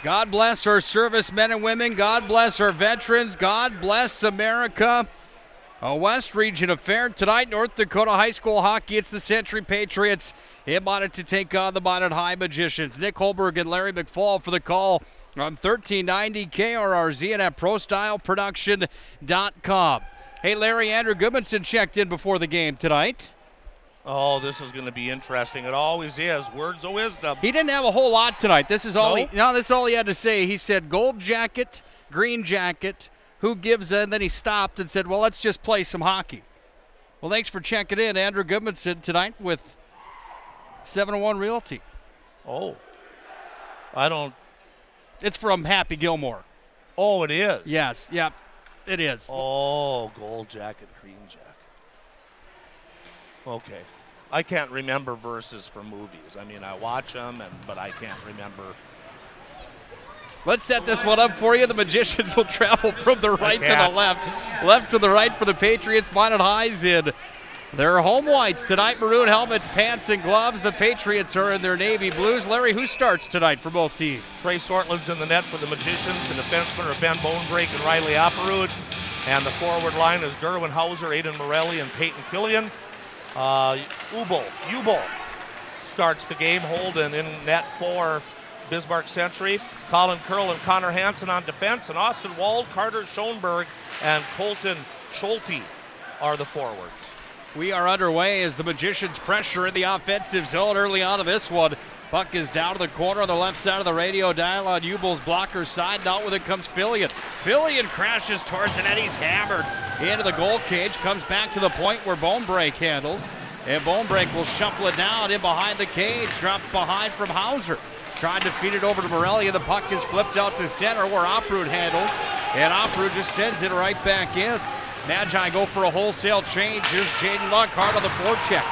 God bless our servicemen and women. God bless our veterans. God bless America. A West Region affair tonight. North Dakota High School hockey. It's the Century Patriots in Minot to take on the Minot High Magicians. Nick Holberg and Larry McFall for the call on 1390 KRRZ and at ProStyleProduction.com. Hey, Larry, Andrew Goodmanson checked in before the game tonight. Oh, this is going to be interesting. It always is. Words of wisdom. He didn't have a whole lot tonight. This is all. This is all he had to say. He said gold jacket, green jacket. Who gives in? Then he stopped and said, "Well, let's just play some hockey." Well, thanks for checking in, Andrew Goodmanson tonight with 701 Realty. Oh, I don't. It's from Happy Gilmore. Oh, it is. Yes. Yep. It is. Oh, gold jacket, green jacket. Okay. I can't remember verses from movies. I mean, I watch them, but I can't remember. Let's set this one up for you. The Magicians will travel from the right to the left. Left to the right for the Patriots. Minot High's in their home whites tonight. Maroon helmets, pants, and gloves. The Patriots are in their navy blues. Larry, who starts tonight for both teams? Trey Sortland's in the net for the Magicians. The defensemen are Ben Bonebreak and Riley Apperud. And the forward line is Derwin Hauser, Aiden Morelli, and Peyton Fillion. Ubel starts the game. Holden in net for Bismarck Century. Colin Curl and Connor Hansen on defense. And Austin Wald, Carter Schoenberg, and Colton Schulte are the forwards. We are underway as the Magicians pressure in the offensive zone early on in this one. Puck is down to the corner on the left side of the radio dial on Ubel's blocker side. Not with it comes Fillion. Fillion crashes towards the net. He's hammered into the goal cage. Comes back to the point where Bonebreak handles. And Bonebreak will shuffle it down in behind the cage. Dropped behind from Hauser. Trying to feed it over to Morelli. And the puck is flipped out to center where Apperud handles. And Apperud just sends it right back in. Magi go for a wholesale change. Here's Jaden Luck hard on the forecheck.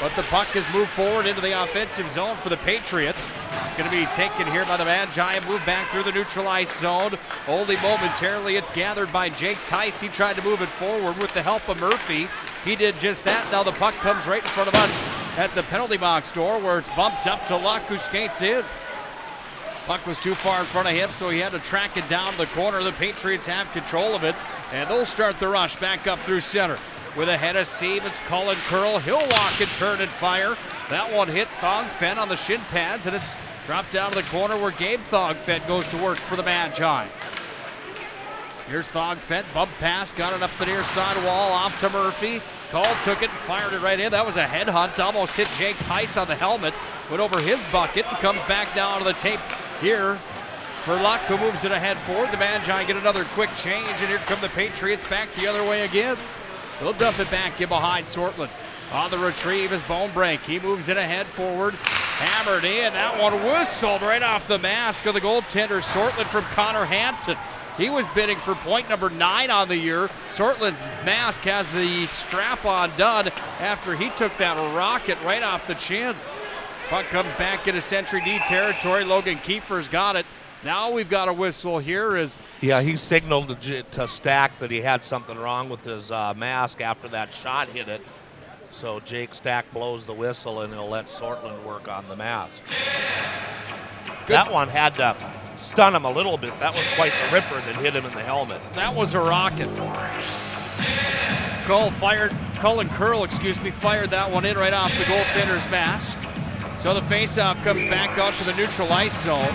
But the puck has moved forward into the offensive zone for the Patriots. It's going to be taken here by the Magi and moved back through the neutralized zone. Only momentarily it's gathered by Jake Tice. He tried to move it forward with the help of Murphy. He did just that. Now the puck comes right in front of us at the penalty box door where it's bumped up to Luck, who skates in. Puck was too far in front of him, so he had to track it down the corner. The Patriots have control of it, and they'll start the rush back up through center. With a head of steam, it's Colin Curl. He'll walk and turn and fire. That one hit Thongfen on the shin pads, and it's dropped down to the corner where Gabe Thongfen goes to work for the Magi. Here's Thongfen, bump pass, got it up the near side wall, off to Murphy. Call took it and fired it right in. That was a headhunt, almost hit Jake Tice on the helmet. Went over his bucket and comes back down to the tape here for Luck, who moves it ahead forward. The Magi get another quick change, and here come the Patriots back the other way again. They'll dump it back in behind Sortland. On the retrieve is Bonebreak. He moves it ahead forward. Hammered in. That one whistled right off the mask of the goaltender Sortland from Connor Hansen. He was bidding for point number 9 on the year. Sortland's mask has the strap on done after he took that rocket right off the chin. Puck comes back into Century D territory. Logan Kiefer's got it. Now we've got a whistle here. Yeah, he signaled to Stack that he had something wrong with his mask after that shot hit it. So Jake Stack blows the whistle, and he'll let Sortland work on the mask. Good. That one had to stun him a little bit. That was quite the ripper that hit him in the helmet. That was a rocket. Cullen Curl, fired that one in right off the goaltender's mask. So the faceoff comes back out to the neutral ice zone.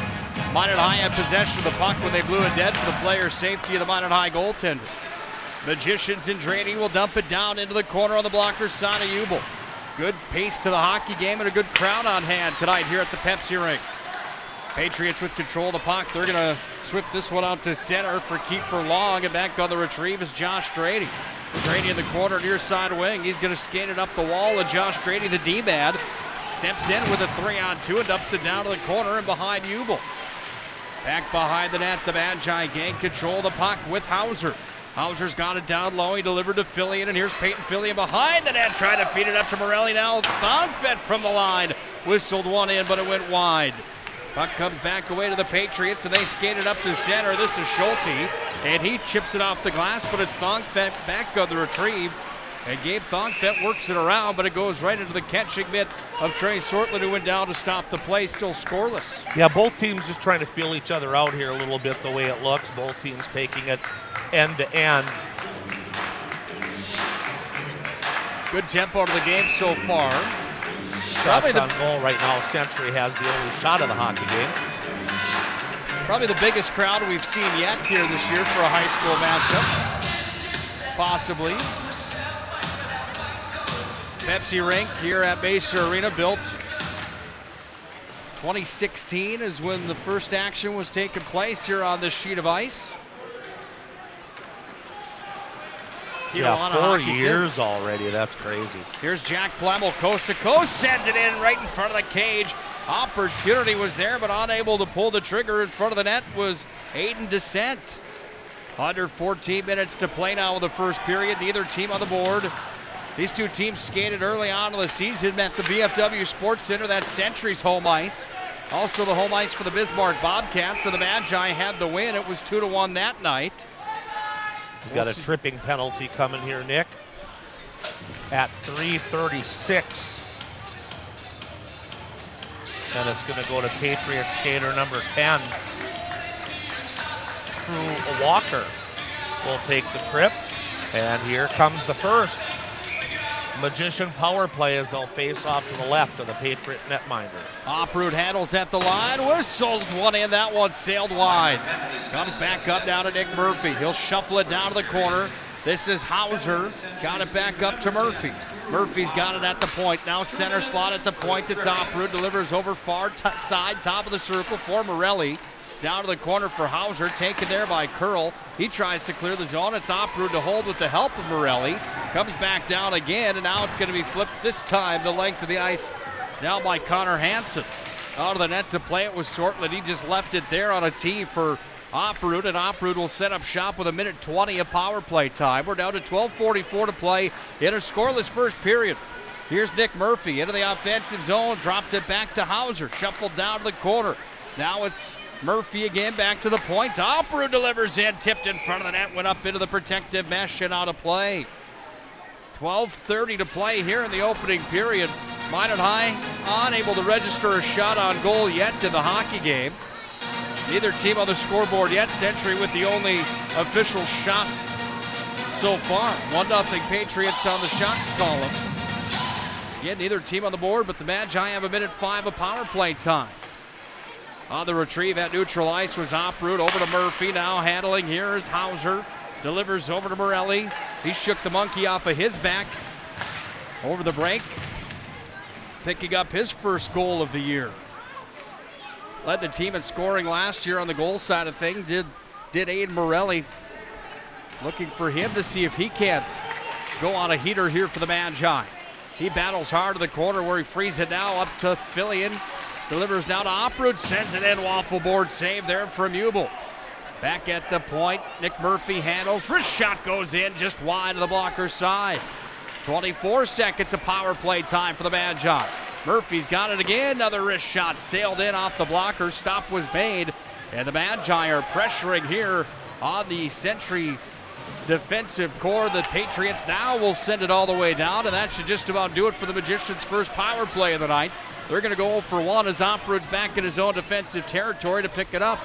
Minot High had possession of the puck when they blew it dead for the player's safety of the Minot High goaltender. Magicians and Draney will dump it down into the corner on the blocker's side of Ubel. Good pace to the hockey game and a good crowd on hand tonight here at the Pepsi Rink. Patriots with control of the puck. They're going to swip this one out to center for Kiefer Long, and back on the retrieve is Josh Draney. Draney in the corner near side wing. He's going to skate it up the wall, and Josh Draney, the D-man, steps in with a 3-on-2 and dumps it down to the corner and behind Ubel. Back behind the net, the Magi gain control of the puck with Hauser. Hauser's got it down low. He delivered to Fillion, and here's Peyton Fillion behind the net, trying to feed it up to Morelli now. Thongfett from the line. Whistled one in, but it went wide. Puck comes back away to the Patriots, and they skate it up to center. This is Schulte, and he chips it off the glass, but it's Thongfett back on the retrieve. And Gabe Thongfett works it around, but it goes right into the catching mitt of Trey Sortland, who went down to stop the play, still scoreless. Yeah, both teams just trying to feel each other out here a little bit the way it looks. Both teams taking it end to end. Good tempo to the game so far. Probably on goal right now. Century has the only shot of the hockey game. Probably the biggest crowd we've seen yet here this year for a high school matchup. Possibly. Pepsi Rink here at Baser Arena, built 2016 is when the first action was taking place here on this sheet of ice. Yeah, 4 years already. That's crazy. Here's Jack Plemmel, coast to coast, sends it in right in front of the cage. Opportunity was there, but unable to pull the trigger in front of the net was Aiden Descent. Under 14 minutes to play now in the first period. Neither team on the board. These two teams skated early on in the season at the VFW Sports Center. That's Century's home ice. Also the home ice for the Bismarck Bobcats. So the Magi had the win. It was 2-1 that night. We've got a tripping penalty coming here, Nick, at 3:36. And it's going to go to Patriots skater number 10. Drew Walker will take the trip. And here comes the first. Magician power play as they'll face off to the left of the Patriot netminder. Oproot handles at the line, whistles one in, that one sailed wide. Comes back up now to Nick Murphy. He'll shuffle it down to the corner. This is Hauser, got it back up to Murphy. Murphy's got it at the point. Now center slot at the point. It's Oproot, delivers over far side, top of the circle for Morelli. Down to the corner for Hauser, taken there by Curl. He tries to clear the zone. It's Oproot to hold with the help of Morelli. Comes back down again, and now it's going to be flipped this time the length of the ice down by Connor Hansen. Out of the net to play it was Sortland. He just left it there on a tee for Oproot, and Oproot will set up shop with 1:20 of power play time. We're down to 12:44 to play in a scoreless first period. Here's Nick Murphy into the offensive zone, dropped it back to Hauser, shuffled down to the corner. Now it's Murphy again back to the point. Oproot delivers in, tipped in front of the net, went up into the protective mesh and out of play. 12:30 to play here in the opening period. Minot High unable to register a shot on goal yet in the hockey game. Neither team on the scoreboard yet. Century with the only official shot so far. 1-0 Patriots on the shot column. Again, neither team on the board, but the Magi have 1:05 of power play time. On the retrieve at neutral ice was Oproot, over to Murphy. Now handling here is Hauser. Delivers over to Morelli. He shook the monkey off of his back over the break. Picking up his first goal of the year. Led the team in scoring last year on the goal side of things. Did Aiden Morelli. Looking for him to see if he can't go on a heater here for the Magi. He battles hard to the corner where he frees it now up to Fillion. Delivers now to Oproot, sends it in, waffle board save there from Ubel. Back at the point, Nick Murphy handles, wrist shot goes in just wide of the blocker's side. 24 seconds of power play time for the Magi. Murphy's got it again, another wrist shot sailed in off the blocker, stop was made And the Magi are pressuring here on the Century defensive core. The Patriots now will send it all the way down, and that should just about do it for the Magicians' first power play of the night. They're going to go 0 for 1 as Oproud's back in his own defensive territory to pick it up.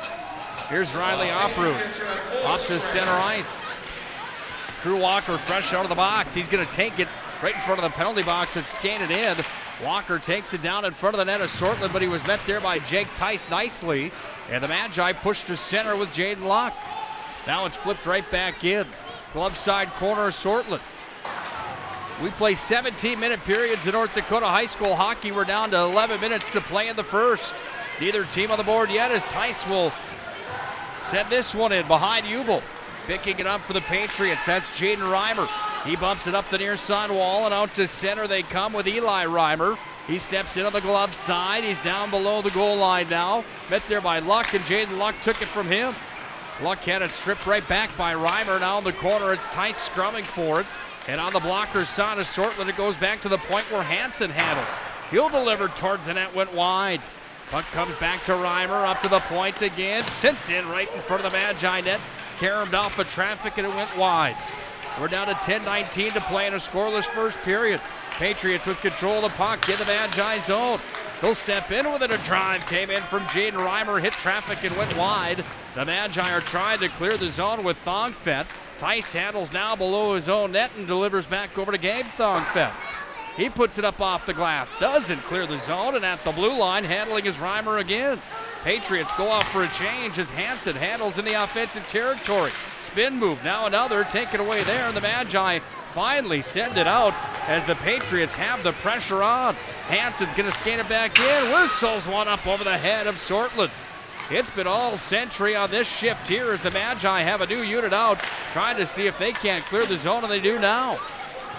Here's Riley Oproud off to center ice. Drew Walker fresh out of the box. He's going to take it right in front of the penalty box and scan it in. Walker takes it down in front of the net of Sortland, but he was met there by Jake Tice nicely. And the Magi push to center with Jaden Locke. Now it's flipped right back in. Glove side corner of Sortland. We play 17-minute periods in North Dakota high school hockey. We're down to 11 minutes to play in the first. Neither team on the board yet as Tice will send this one in behind Ubel. Picking it up for the Patriots, that's Jaden Reimer. He bumps it up the near side wall and out to center they come with Eli Reimer. He steps into the glove side. He's down below the goal line now. Met there by Luck, and Jaden Luck took it from him. Luck had it stripped right back by Reimer. Now in the corner, it's Tice scrumming for it. And on the blocker's side of Sortland, it goes back to the point where Hansen handles. He'll deliver towards the net, went wide. Puck comes back to Reimer, up to the point again. Sent in right in front of the Magi net. Caromed off the traffic and it went wide. We're down to 10-19 to play in a scoreless first period. Patriots with control of the puck in the Magi zone. He'll step in with it. A drive came in from Jaden Reimer, hit traffic and went wide. The Magi are trying to clear the zone with Thongfett. Tice handles now below his own net and delivers back over to Gabe Thongfett. He puts it up off the glass, doesn't clear the zone, and at the blue line, handling is Reimer again. Patriots go out for a change as Hansen handles in the offensive territory. Spin move, now another, taken away there, and the Magi finally send it out as the Patriots have the pressure on. Hansen's going to scan it back in, whistles one up over the head of Sortland. It's been all Century on this shift here as the Magi have a new unit out, trying to see if they can't clear the zone, and they do now.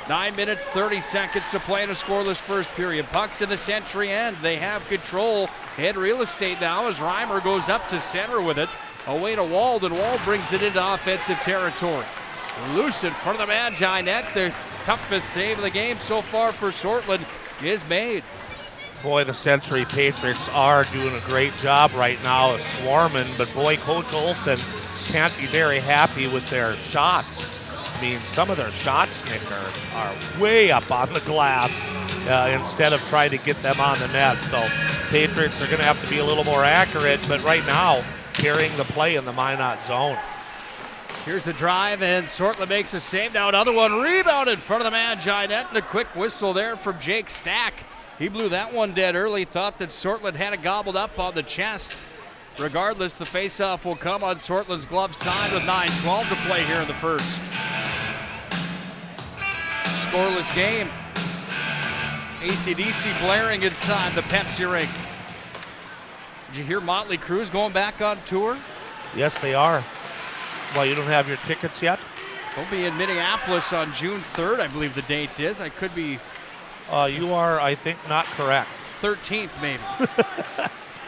9 minutes, 30 seconds to play in a scoreless first period. Puck's in the Century end. They have control and real estate now as Reimer goes up to center with it. Away to Wald, and Wald brings it into offensive territory. Loose in front of the Magi net. The toughest save of the game so far for Sortland is made. Boy, the Century Patriots are doing a great job right now of swarming, but boy, Coach Olsen can't be very happy with their shots. I mean, some of their shots, Nick, are way up on the glass instead of trying to get them on the net. So Patriots are going to have to be a little more accurate, but right now, carrying the play in the Minot zone. Here's a drive, and Sortland makes a save. Now another one, rebound in front of the Magi net, and a quick whistle there from Jake Stack. He blew that one dead early, thought that Sortland had it gobbled up on the chest. Regardless, the faceoff will come on Sortland's glove side with 9:12 to play here in the first. Scoreless game. AC/DC blaring inside the Pepsi rink. Did you hear Motley Crue's going back on tour? Yes, they are. Well, you don't have your tickets yet? They'll be in Minneapolis on June 3rd, I believe the date is. I could be... You are, I think, not correct. 13th, maybe.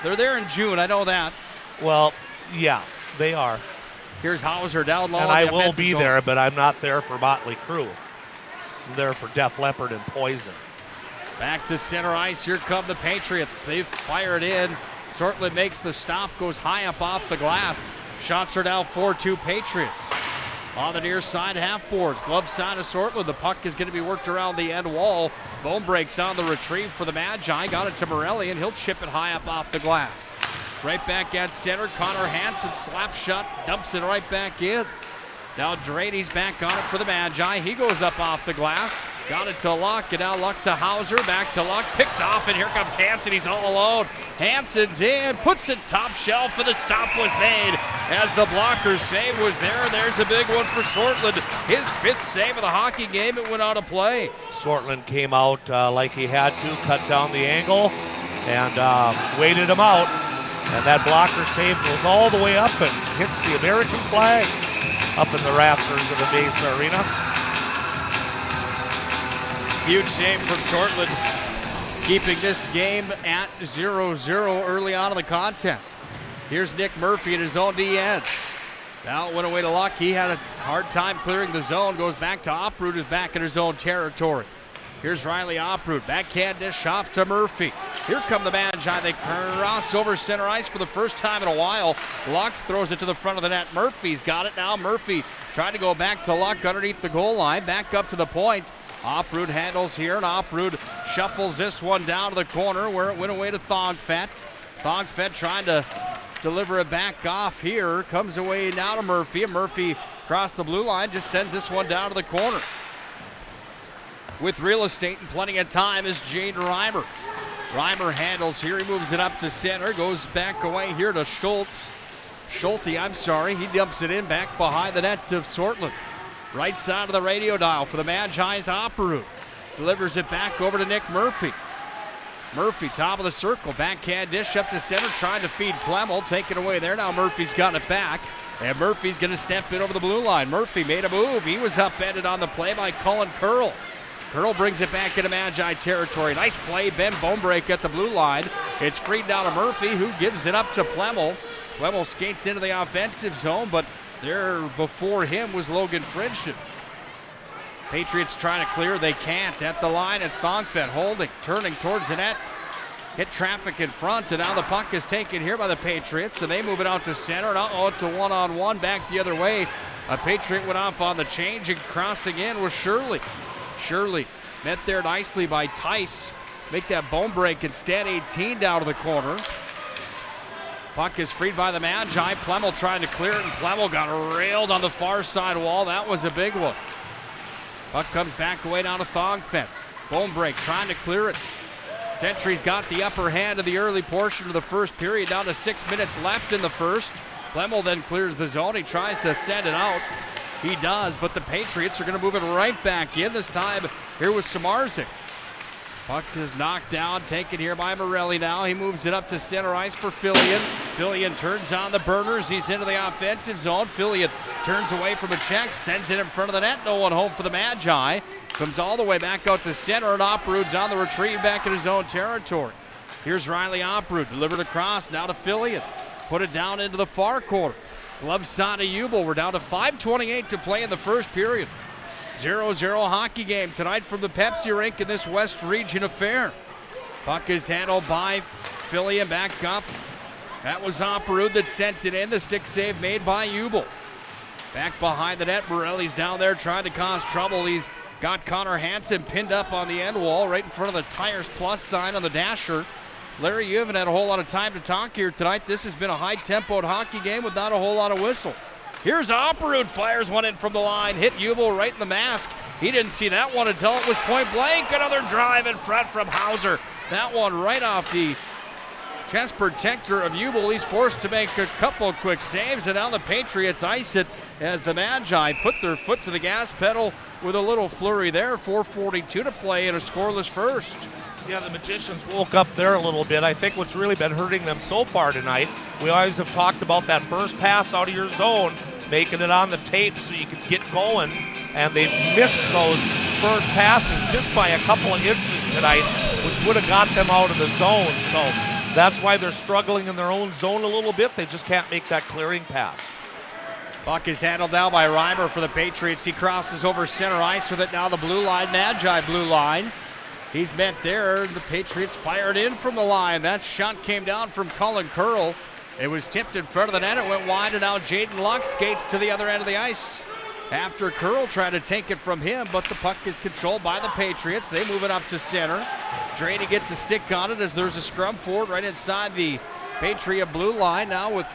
They're there in June, I know that. Well, yeah, they are. Here's Hauser down low. And I will be there, but I'm not there for Motley Crue. I'm there for Def Leppard and Poison. Back to center ice. Here come the Patriots. They've fired in. Sortland makes the stop, goes high up off the glass. Shots are now 4-2 Patriots. On the near side, half boards. Glove side of Sortland. The puck is going to be worked around the end wall. Bone breaks on the retrieve for the Magi. Got it to Morelli, and he'll chip it high up off the glass. Right back at center. Connor Hansen slap shot, dumps it right back in. Now Drady's back on it for the Magi. He goes up off the glass. Got it to Luck, and now Luck to Hauser. Back to Luck, picked off, and here comes Hansen. He's all alone. Hansen's in, puts it top shelf, and the stop was made as the blocker's save was there. There's a big one for Sortland. His 5th save of the hockey game. It went out of play. Sortland came out like he had to, cut down the angle, and waited him out. And that blocker save goes all the way up and hits the American flag up in the rafters of the Mesa Arena. Huge save from Sortland, keeping this game at 0-0 early on in the contest. Here's Nick Murphy in his own D end. Now it went away to Luck. He had a hard time clearing the zone. Goes back to Oproud, who's back in his own territory. Here's Riley Oproud. Backhand dish off to Murphy. Here come the Magi. They cross over center ice for the first time in a while. Luck throws it to the front of the net. Murphy's got it now. Murphy trying to go back to Luck underneath the goal line. Back up to the point. Oprud handles here, and Oprud shuffles this one down to the corner where it went away to Thongfett. Thongfett trying to deliver it back off here. Comes away now to Murphy. And Murphy across the blue line just sends this one down to the corner. With real estate and plenty of time is Jaden Reimer. Reimer handles here. He moves it up to center. Goes back away here to Schulte, he dumps it in back behind the net to Sortland. Right side of the radio dial for the Magi's Operud. Delivers it back over to Nick Murphy. Murphy, top of the circle. Backhand dish up to center, trying to feed Plemmel. Take it away there. Now Murphy's got it back. And Murphy's going to step in over the blue line. Murphy made a move. He was upended on the play by Cullen Curl. Curl brings it back into Magi territory. Nice play. Ben Bonebreak at the blue line. It's freed down to Murphy, who gives it up to Plemmel. Plemmel skates into the offensive zone, but there before him was Logan Fridgeton. Patriots trying to clear. They can't. At the line, it's Thongfett holding, turning towards the net. Hit traffic in front, and now the puck is taken here by the Patriots, so they move it out to center. And it's a one-on-one back the other way. A Patriot went off on the change, and crossing in was Shirley. Shirley met there nicely by Tice. Make that bone break instead. 18 down to the corner. Puck is freed by the Magi. Plemmel trying to clear it, and Plemmel got railed on the far side wall. That was a big one. Puck comes back away down to Thongfett. Bone break trying to clear it. Sentry's got the upper hand of the early portion of the first period, down to 6 minutes left in the first. Plemmel then clears the zone. He tries to send it out. He does, but the Patriots are going to move it right back in. This time, here was Samarzik. Puck is knocked down, taken here by Morelli now. He moves it up to center ice for Fillion. Fillion turns on the burners. He's into the offensive zone. Fillion turns away from a check, sends it in front of the net. No one home for the Magi. Comes all the way back out to center, and Oprud's on the retrieve back in his own territory. Here's Riley Oprud, delivered across, now to Fillion. Put it down into the far corner. Glove side to Ubel. We're down to 5:28 to play in the first period. 0-0 hockey game tonight from the Pepsi rink in this West Region affair. Puck is handled by Fillion, back up. That was Operud that sent it in. The stick save made by Ubel. Back behind the net, Morelli's down there trying to cause trouble. He's got Connor Hansen pinned up on the end wall right in front of the Tires Plus sign on the dasher. Larry, you haven't had a whole lot of time to talk here tonight. This has been a high-tempoed hockey game with not a whole lot of whistles. Here's Operud, fires one in from the line, hit Ubel right in the mask. He didn't see that one until it was point blank. Another drive in front from Hauser. That one right off the chest protector of Ubel. He's forced to make a couple quick saves, and now the Patriots ice it as the Magi put their foot to the gas pedal with a little flurry there. 4:42 to play in a scoreless first. Yeah, the Magicians woke up there a little bit. I think what's really been hurting them so far tonight, we always have talked about that first pass out of your zone, making it on the tape so you can get going, and they've missed those first passes just by a couple of inches tonight, which would have got them out of the zone. So that's why they're struggling in their own zone a little bit. They just can't make that clearing pass. Puck is handled now by Reimer for the Patriots. He crosses over center ice with it now, the blue line, Magi blue line. He's met there. The Patriots fired in from the line. That shot came down from Cullen Curl. It was tipped in front of the net. It went wide, and now Jaden Luck skates to the other end of the ice. After Curl tried to take it from him, but the puck is controlled by the Patriots. They move it up to center. Draney gets a stick on it as there's a scrum for it right inside the Patriot blue line. Now with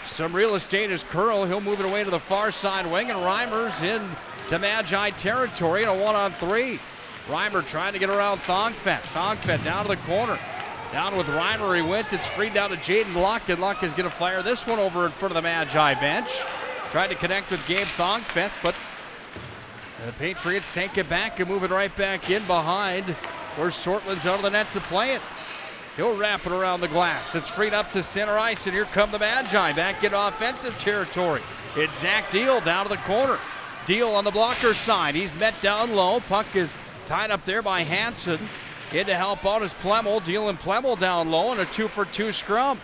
some real estate is Curl. He'll move it away to the far side wing, and Reimer's in to Magi territory in a 1-on-3. Reimer trying to get around Thongfett. Thongfett down to the corner. Down with Reimer he went. It's free down to Jaden Luck, and Luck is going to fire this one over in front of the Magi bench. Tried to connect with Gabe Thongfett, but the Patriots take it back and move it right back in behind where Sortland's out of the net to play it. He'll wrap it around the glass. It's freed up to center ice, and here come the Magi back in offensive territory. It's Zach Deal down to the corner. Deal on the blocker side. He's met down low. Puck is tied up there by Hansen. In to help out is Plemmel. Deal and Plemmel down low in a 2-for-2 scrum.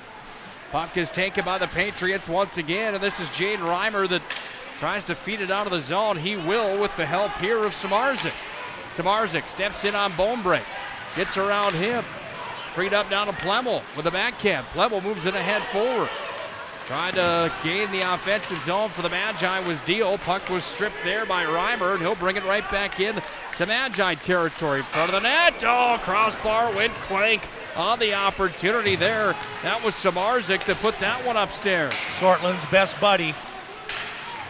Puck is taken by the Patriots once again, and this is Jaden Reimer that tries to feed it out of the zone. He will with the help here of Samarzik. Samarzik steps in on Bonebreak. Gets around him. Freed up down to Plemmel with a backhand. Plemmel moves it ahead forward. Trying to gain the offensive zone for the Magi was Dio. Puck was stripped there by Reimer, and he'll bring it right back in to Magi territory. In front of the net. Oh, crossbar went Quake on the opportunity there. That was Samarzik to put that one upstairs. Sortland's best buddy.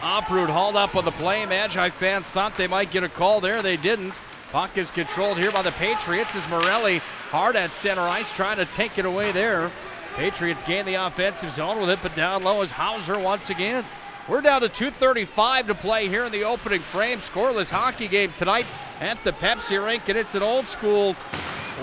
Oprud hauled up on the play. Magi fans thought they might get a call there. They didn't. Puck is controlled here by the Patriots as Morelli hard at center ice trying to take it away there. Patriots gain the offensive zone with it, but down low is Hauser once again. We're down to 2:35 to play here in the opening frame. Scoreless hockey game tonight at the Pepsi rink, and it's an old school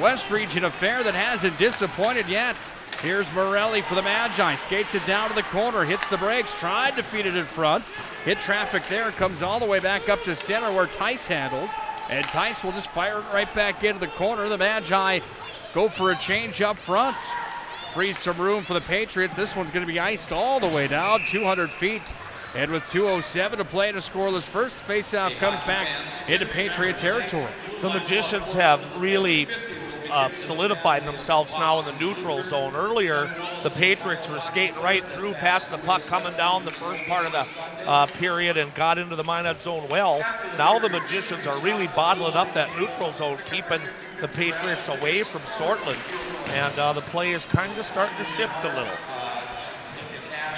West Region affair that hasn't disappointed yet. Here's Morelli for the Magi. Skates it down to the corner, hits the brakes, tried to feed it in front. Hit traffic there, comes all the way back up to center where Tice handles. And Tice will just fire it right back into the corner. The Magi go for a change up front. Frees some room for the Patriots. This one's going to be iced all the way down, 200 feet. And with 2:07 to play in a scoreless first, faceoff comes back into Patriot territory. The Magicians have really solidified themselves now in the neutral zone. Earlier, the Patriots were skating right through past the puck coming down the first part of the period and got into the Minot zone well. Now the Magicians are really bottling up that neutral zone, keeping the Patriots away from Sortland. And the play is kind of starting to shift a little.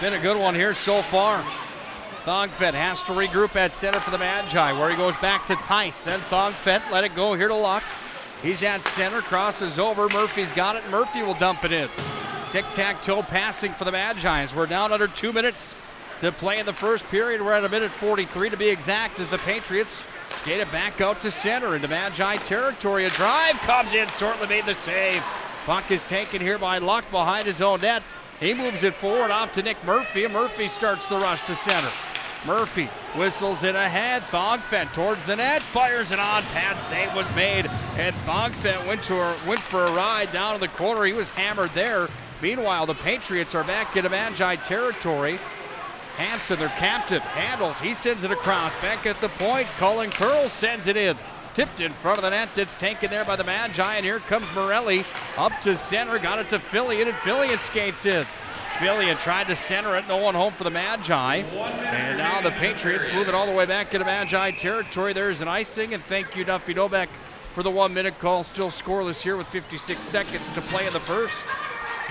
Been a good one here so far. Thongfett has to regroup at center for the Magi, where he goes back to Tice. Then Thongfett let it go here to Luck. He's at center, crosses over. Murphy's got it. Murphy will dump it in. Tic-tac-toe passing for the Magi. We're down under 2 minutes to play in the first period. We're at a minute 43 to be exact as the Patriots skate it back out to center into Magi territory. A drive comes in. Sortland made the save. Puck is taken here by Luck behind his own net. He moves it forward off to Nick Murphy, and Murphy starts the rush to center. Murphy whistles it ahead. Thongfett towards the net, fires it on. Pad save was made, and Thongfett went for a ride down to the corner. He was hammered there. Meanwhile, the Patriots are back into Magi territory. Hanson, their captain, handles. He sends it across. Back at the point, Cullen Curl sends it in. Tipped in front of the net. It's taken there by the Magi, and here comes Morelli up to center. Got it to Fillion, and Fillion skates in. Fillion tried to center it. No one home for the Magi. And now the Patriots move it all the way back into Magi territory. There's an icing, and thank you, Duffy Novak, for the 1 minute call. Still scoreless here with 56 seconds to play in the first.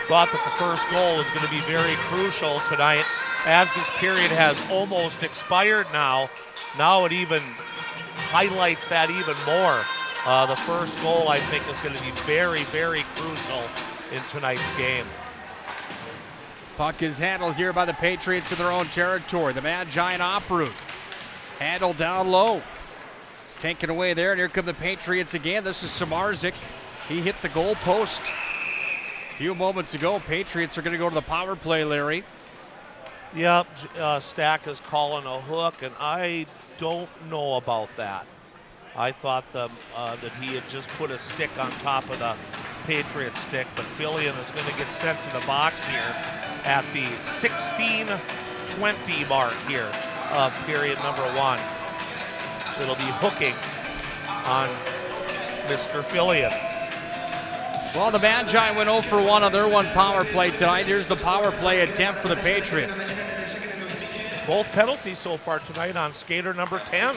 Thought that the first goal was going to be very crucial tonight. As this period has almost expired now it even highlights that even more. The first goal, I think, is going to be very, very crucial in tonight's game. Puck is handled here by the Patriots in their own territory. The Magi and Oprud. Handled down low. It's taken away there, and here come the Patriots again. This is Samarzik. He hit the goal post a few moments ago. Patriots are going to go to the power play, Larry. Yep, Stack is calling a hook, and I don't know about that. I thought that he had just put a stick on top of the Patriot stick, but Fillion is going to get sent to the box here at the 16:20 mark here of period number 1. It'll be hooking on Mr. Fillion. Well, the Magi went 0 for 1 on their one power play tonight. Here's the power play attempt for the Patriots. Both penalties so far tonight on skater number 10.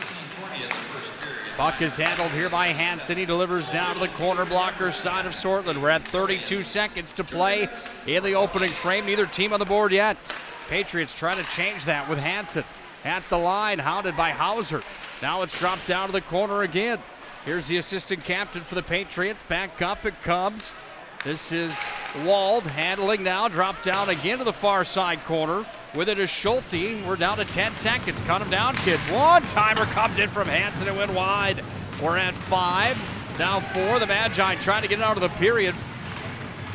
Puck is handled here by Hanson. He delivers down to the corner blocker side of Sortland. We're at 32 seconds to play in the opening frame. Neither team on the board yet. Patriots trying to change that with Hanson at the line, hounded by Hauser. Now it's dropped down to the corner again. Here's the assistant captain for the Patriots. Back up it comes. This is Wald handling now. Drop down again to the far side corner. With it is Schulte. We're down to 10 seconds. Cut him down, kids. One-timer comes in from Hanson and went wide. We're at 5. Now 4. The Magi trying to get out of the period.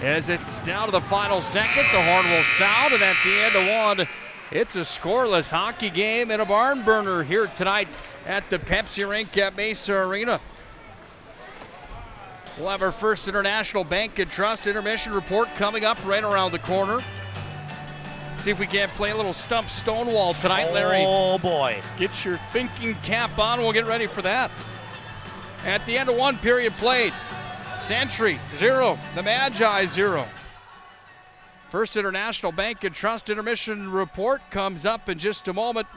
As it's down to the final second, the horn will sound. And at the end of 1, it's a scoreless hockey game and a barn burner here tonight at the Pepsi rink at Mesa Arena. We'll have our first International Bank and Trust intermission report coming up right around the corner. See if we can't play a little stump Stonewall tonight, Larry. Oh, boy. Get your thinking cap on. We'll get ready for that. At the end of 1 period played, Century 0, the Magi 0. First International Bank and Trust intermission report comes up in just a moment.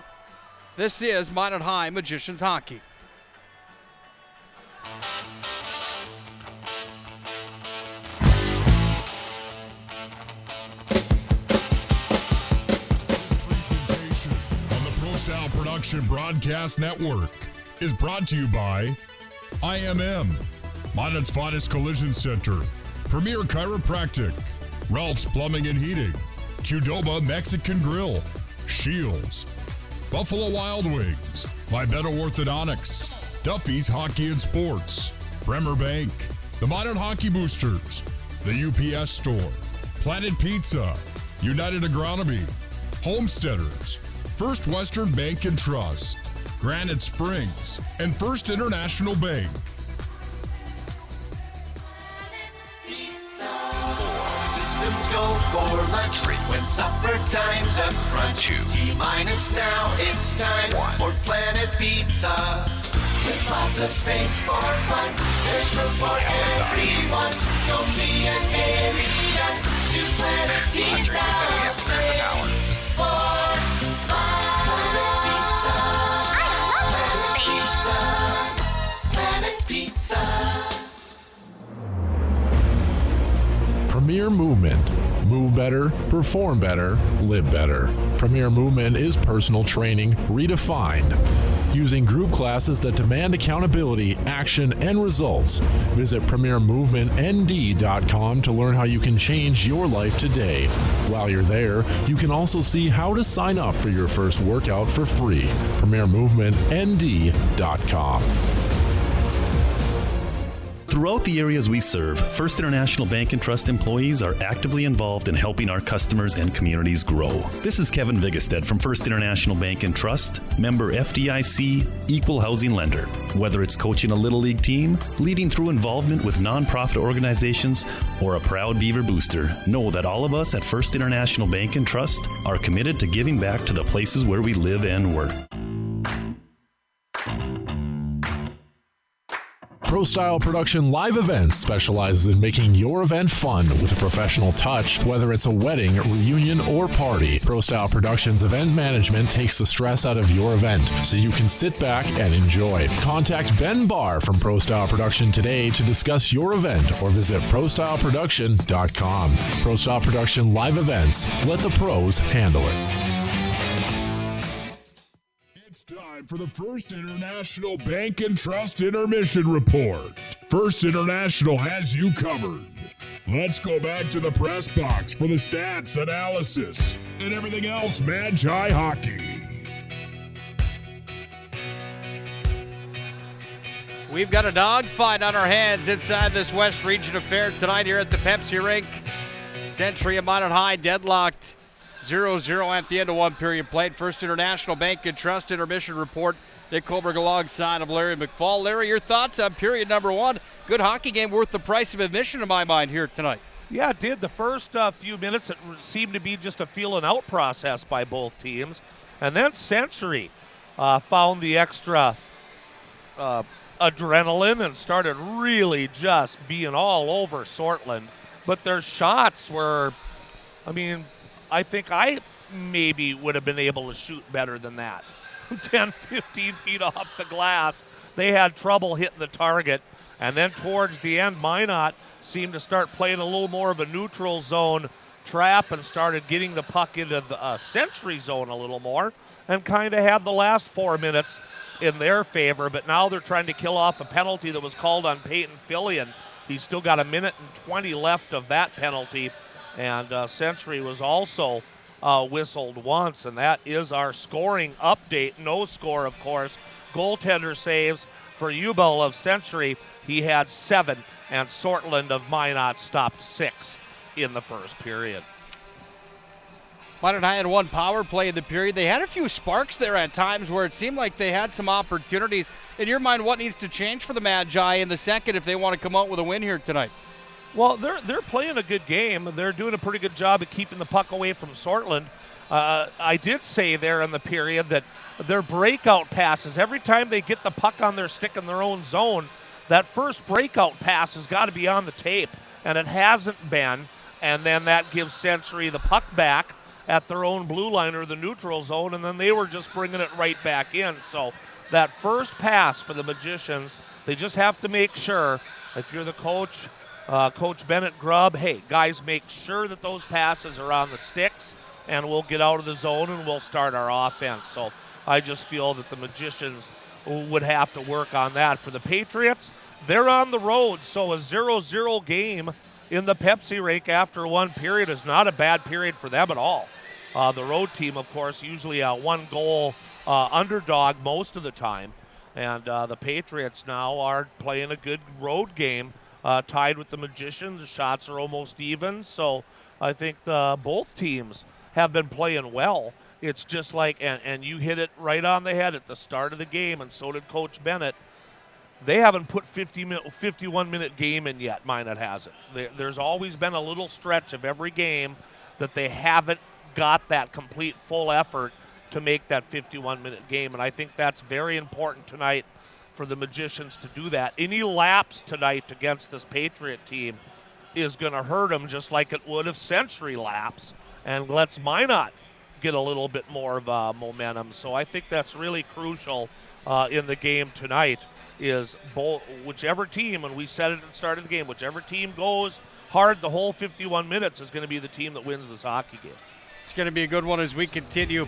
This is Minot High Magicians Hockey. Presentation on the Pro Style Production Broadcast Network is brought to you by IMM, Minot's finest collision center, Premier Chiropractic, Ralph's Plumbing and Heating, Qdoba Mexican Grill, Shields, Buffalo Wild Wings, Vibeto Orthodontics, Duffy's Hockey and Sports, Bremer Bank, the Minot Hockey Boosters, the UPS Store, Planet Pizza, United Agronomy, Homesteaders, First Western Bank and Trust, Granite Springs, and First International Bank. Systems go for lunch when supper time's a crunch. T-minus now, it's time for Planet Pizza. With lots of space for fun, there's room for everyone. Don't be an alien to Planet Pizza. Space for Planet Pizza. Premier Movement. Move better, perform better, live better. Premier Movement is personal training redefined. Using group classes that demand accountability, action, and results. Visit PremierMovementND.com to learn how you can change your life today. While you're there, you can also see how to sign up for your first workout for free. PremierMovementND.com. Throughout the areas we serve, First International Bank and Trust employees are actively involved in helping our customers and communities grow. This is Kevin Vigestad from First International Bank and Trust, member FDIC, equal housing lender. Whether it's coaching a Little League team, leading through involvement with nonprofit organizations, or a proud Beaver booster, know that all of us at First International Bank and Trust are committed to giving back to the places where we live and work. Pro Style Production Live Events specializes in making your event fun with a professional touch, whether it's a wedding, reunion, or party. Pro Style Productions event management takes the stress out of your event so you can sit back and enjoy. Contact Ben Barr from Pro Style Production today to discuss your event or visit ProStyleProduction.com. Pro Style Production Live Events. Let the pros handle it. It's time for the First International Bank and Trust Intermission Report. First International has you covered. Let's go back to the press box for the stats, analysis, and everything else Magi hockey. We've got a dogfight on our hands inside this West Region affair tonight here at the Pepsi Rink. Century and Minot High deadlocked 0-0 at the end of one period played. First International Bank and Trust intermission report. Dick Colberg alongside of Larry McFall. Larry, your thoughts on period number one? Good hockey game worth the price of admission in my mind here tonight. Yeah, it did. The first few minutes, it seemed to be just a feeling out process by both teams. And then Century found the extra adrenaline and started really just being all over Sortland. But their shots were, I think I maybe would have been able to shoot better than that. 10, 15 feet off the glass. They had trouble hitting the target. And then towards the end, Minot seemed to start playing a little more of a neutral zone trap and started getting the puck into the Century zone a little more and kind of had the last 4 minutes in their favor. But now they're trying to kill off a penalty that was called on Peyton Fillion. He's still got 1 minute and 20 left of that penalty. And Century was also whistled once, and that is our scoring update. No score, of course. Goaltender saves for Ubel of Century. He had 7, and Sortland of Minot stopped 6 in the first period. Minot High had one power play in the period. They had a few sparks there at times where it seemed like they had some opportunities. In your mind, what needs to change for the Magi in the second if they want to come out with a win here tonight? Well, they're playing a good game. They're doing a pretty good job at keeping the puck away from Sortland. I did say there in the period that their breakout passes, every time they get the puck on their stick in their own zone, that first breakout pass has got to be on the tape, and it hasn't been. And then that gives Century the puck back at their own blue line or the neutral zone, and then they were just bringing it right back in. So that first pass for the Magicians, they just have to make sure, if you're the coach, Coach Bennett Grubb, hey, guys, make sure that those passes are on the sticks, and we'll get out of the zone and we'll start our offense. So I just feel that the Magicians would have to work on that. For the Patriots, they're on the road, so a 0-0 game in the Pepsi rink after one period is not a bad period for them at all. The road team, of course, usually a one-goal underdog most of the time. And the Patriots now are playing a good road game, tied with the Magicians. The shots are almost even. So I think both teams have been playing well. It's just like, and you hit it right on the head at the start of the game, and so did Coach Bennett. They haven't put 51-minute game in yet. Minot hasn't. There's always been a little stretch of every game that they haven't got that complete full effort to make that 51-minute game, and I think that's very important tonight for the Magicians to do that. Any lapse tonight against this Patriot team is going to hurt them, just like it would if Century lapse and lets Minot get a little bit more of momentum. So I think that's really crucial in the game tonight, is whichever team, and we said it at the start of the game, whichever team goes hard the whole 51 minutes is going to be the team that wins this hockey game. It's going to be a good one as we continue.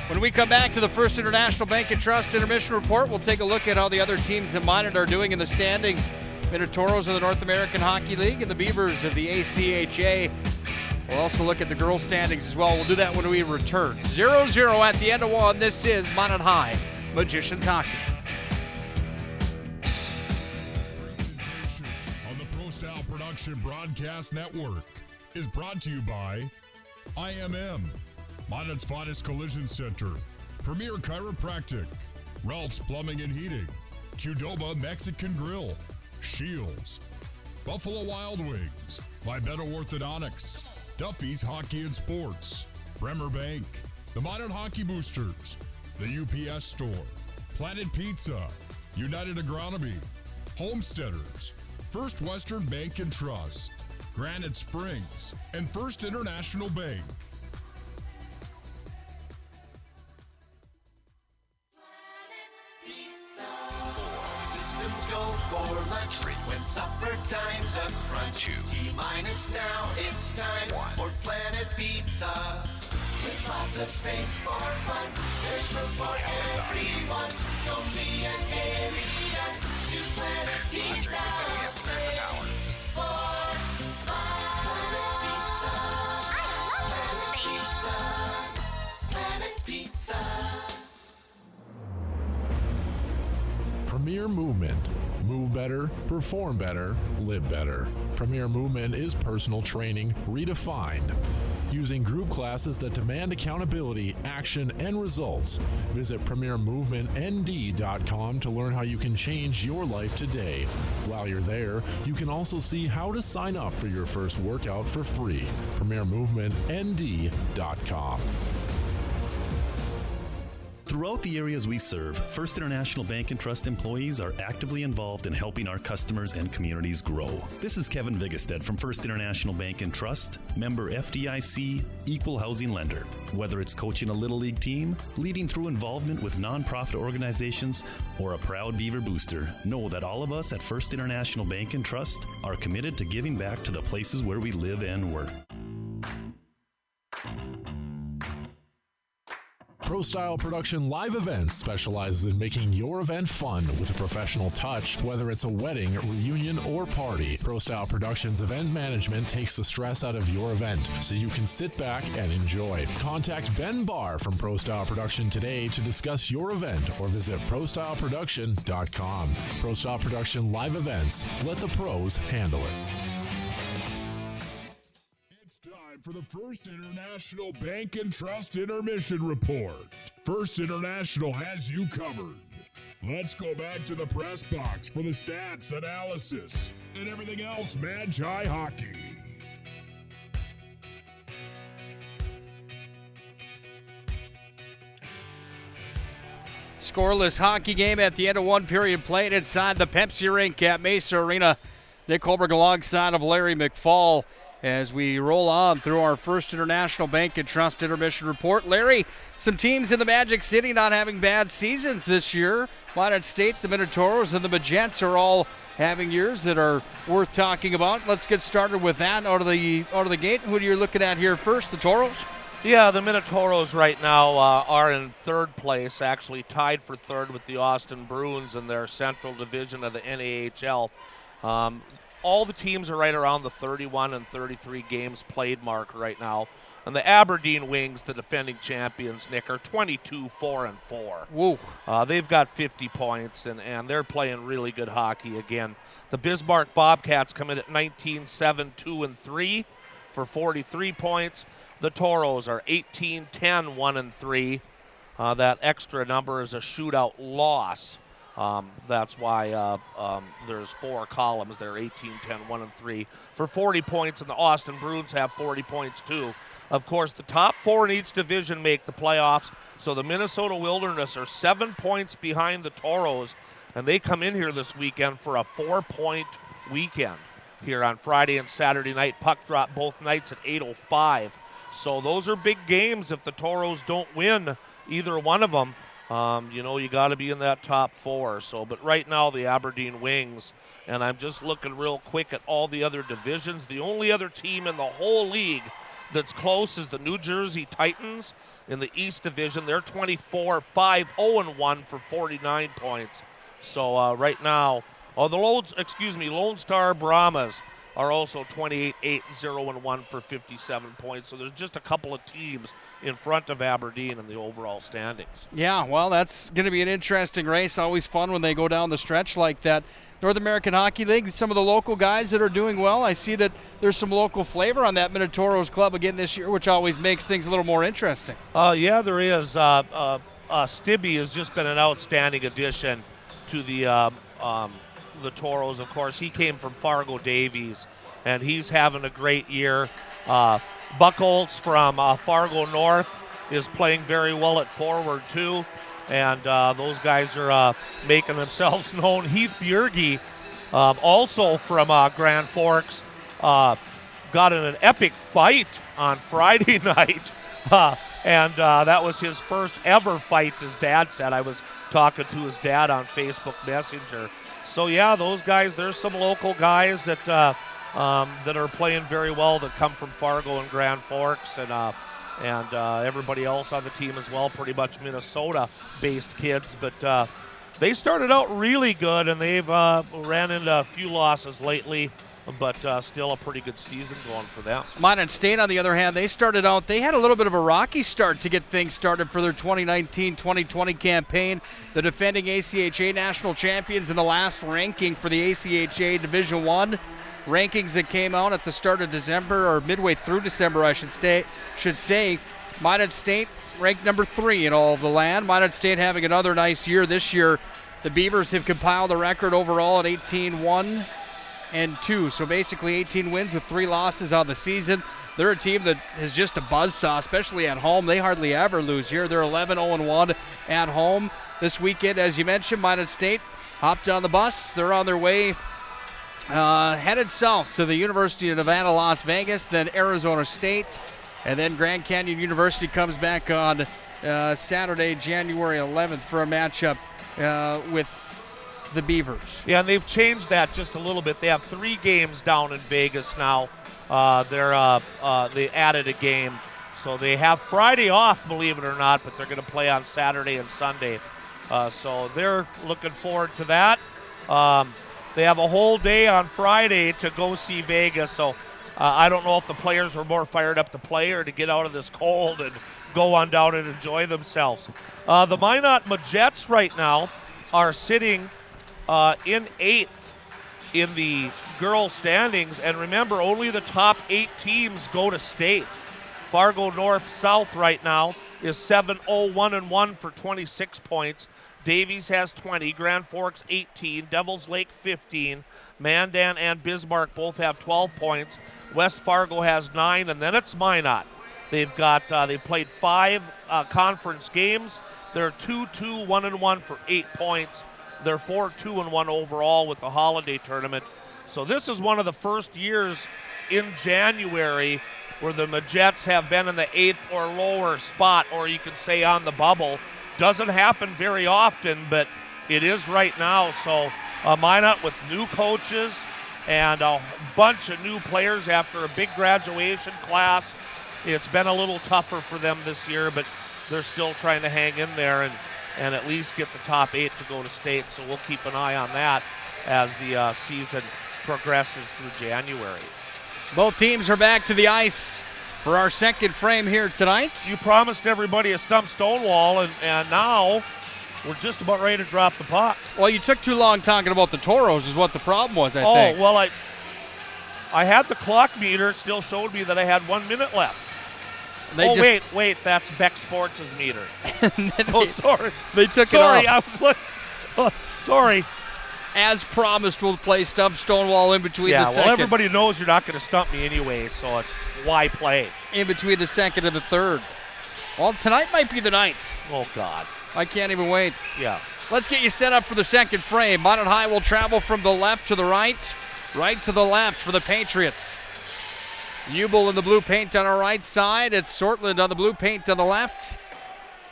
When we come back to the First International Bank and Trust Intermission Report, we'll take a look at how the other teams in Minot are doing in the standings. Minotauros of the North American Hockey League and the Beavers of the ACHA. We'll also look at the girls' standings as well. We'll do that when we return. 0-0 at the end of one. This is Minot High Magicians Hockey. On the Pro Style Production Broadcast Network is brought to you by IMM, Minot's finest collision center, Premier Chiropractic, Ralph's Plumbing and Heating, Qdoba Mexican Grill, Shields, Buffalo Wild Wings, Vibeto Orthodontics, Duffy's Hockey and Sports, Bremer Bank, the Minot Hockey Boosters, the UPS Store, Planet Pizza, United Agronomy, Homesteaders, First Western Bank and Trust, Granite Springs, and First International Bank. Systems go for luxury when supper time's a crunch. T-minus now, it's time for Planet Pizza. With lots of space for fun, there's room for everyone. Don't be an alien to Planet Pizza. Space for Planet Pizza. Planet Pizza. Premier Movement. Move better, perform better, live better. Premier Movement is personal training redefined. Using group classes that demand accountability, action, and results. Visit PremierMovementND.com to learn how you can change your life today. While you're there, you can also see how to sign up for your first workout for free. PremierMovementND.com. Throughout the areas we serve, First International Bank and Trust employees are actively involved in helping our customers and communities grow. This is Kevin Vigestad from First International Bank and Trust, member FDIC, equal housing lender. Whether it's coaching a Little League team, leading through involvement with nonprofit organizations, or a proud Beaver booster, know that all of us at First International Bank and Trust are committed to giving back to the places where we live and work. Pro Style Production Live Events specializes in making your event fun with a professional touch, whether it's a wedding, reunion, or party. Pro Style Productions event management takes the stress out of your event so you can sit back and enjoy. Contact Ben Barr from Pro Style Production today to discuss your event or visit ProStyleProduction.com. Pro Style Production Live Events. Let the pros handle it. Time for the First International Bank and Trust Intermission Report. First International has you covered. Let's go back to the press box for the stats, analysis, and everything else Magi hockey. Scoreless hockey game at the end of one period played inside the Pepsi rink at Mesa Arena. Nick Holberg alongside of Larry McFall as we roll on through our first International Bank and Trust intermission report. Larry, some teams in the Magic City not having bad seasons this year. Minot State, the Minotauros, and the Magents are all having years that are worth talking about. Let's get started with that out of the gate. Who are you looking at here first? The Toros? Yeah, the Minotauros right now are in third place, actually tied for third with the Austin Bruins in their Central Division of the NAHL. All the teams are right around the 31 and 33 games played mark right now. And the Aberdeen Wings, the defending champions, Nick, are 22-4-4. Whoa. They've got 50 points, and they're playing really good hockey again. The Bismarck Bobcats come in at 19-7-2-3 for 43 points. The Toros are 18-10-1-3. That extra number is a shootout loss. That's why there's four columns there, 18-10-1-3 for 40 points, and the Austin Bruins have 40 points too. Of course, the top four in each division make the playoffs, so the Minnesota Wilderness are 7 points behind the Toros, and they come in here this weekend for a 4-point weekend here on Friday and Saturday night. Puck drop both nights at 8:05. So those are big games if the Toros don't win either one of them. You got to be in that top four. But right now the Aberdeen Wings, and I'm just looking real quick at all the other divisions. The only other team in the whole league that's close is the New Jersey Titans in the East Division. They're 24-5-0-1 for 49 points. So right now, the Lone Star Brahmas are also 28-8-0-1 for 57 points. So there's just a couple of teams in front of Aberdeen in the overall standings. Yeah, well, that's going to be an interesting race. Always fun when they go down the stretch like that. North American Hockey League, some of the local guys that are doing well. I see that there's some local flavor on that Minotauros club again this year, which always makes things a little more interesting. Yeah, there is. Stibbe has just been an outstanding addition to the Toros. Of course, he came from Fargo Davies, and he's having a great year. Buckholz from Fargo North is playing very well at forward too, and those guys are making themselves known. Heath Bjerge, also from Grand Forks, got in an epic fight on Friday night, and that was his first ever fight, his dad said. I was talking to his dad on Facebook Messenger. So yeah, those guys, there's some local guys that are playing very well that come from Fargo and Grand Forks, and everybody else on the team as well, pretty much Minnesota-based kids. But they started out really good, and they've ran into a few losses lately, but still a pretty good season going for them. Minot State, on the other hand, they had a little bit of a rocky start to get things started for their 2019-2020 campaign. The defending ACHA national champions in the last ranking for the ACHA Division I. Rankings that came out at the start of December, or midway through December, I should say. Minot State ranked number 3 in all of the land. Minot State having another nice year this year. The Beavers have compiled a record overall at 18-1-2, so basically 18 wins with 3 losses on the season. They're a team that is just a buzzsaw, especially at home. They hardly ever lose here. They're 11-0-1 at home. This weekend, as you mentioned, Minot State hopped on the bus. They're on their way headed south to the University of Nevada, Las Vegas, then Arizona State, and then Grand Canyon University comes back on Saturday, January 11th for a matchup with the Beavers. Yeah, and they've changed that just a little bit. They have 3 games down in Vegas now. They added a game. So they have Friday off, believe it or not, but they're going to play on Saturday and Sunday. So they're looking forward to that. They have a whole day on Friday to go see Vegas, so I don't know if the players were more fired up to play or to get out of this cold and go on down and enjoy themselves. The Minot Magets right now are sitting in 8th in the girls' standings, and remember, only the top 8 teams go to state. Fargo North-South right now is 7-0-1-1 for 26 points. Davies has 20, Grand Forks 18, Devils Lake 15, Mandan and Bismarck both have 12 points. West Fargo has 9, and then it's Minot. They've played 5 conference games, They're 2-2, 1-1 for 8 points. They're 4-2-1 overall with the holiday tournament. So this is one of the first years in January where the Majets have been in the 8th or lower spot, or you could say on the bubble. Doesn't happen very often, but it is right now. So Minot with new coaches and a bunch of new players after a big graduation class. It's been a little tougher for them this year, but they're still trying to hang in there and at least get the top 8 to go to state. So we'll keep an eye on that as the season progresses through January. Both teams are back to the ice for our second frame here tonight. You promised everybody a stump Stonewall, and now we're just about ready to drop the puck. Well, you took too long talking about the Toros is what the problem was, I think. Oh, well, I had the clock meter. It still showed me that I had 1 minute left. Wait, that's Beck Sports' meter. Sorry. They took sorry, it off. I was like, sorry. As promised, we'll play stump Stonewall in between the second. Well, everybody knows you're not going to stump me anyway, so it's why play? In between the second and the third. Well, tonight might be the night. Oh, God. I can't even wait. Yeah. Let's get you set up for the second frame. Minot High will travel from the left to the right to the left for the Patriots. Ubel in the blue paint on our right side. It's Sortland on the blue paint on the left.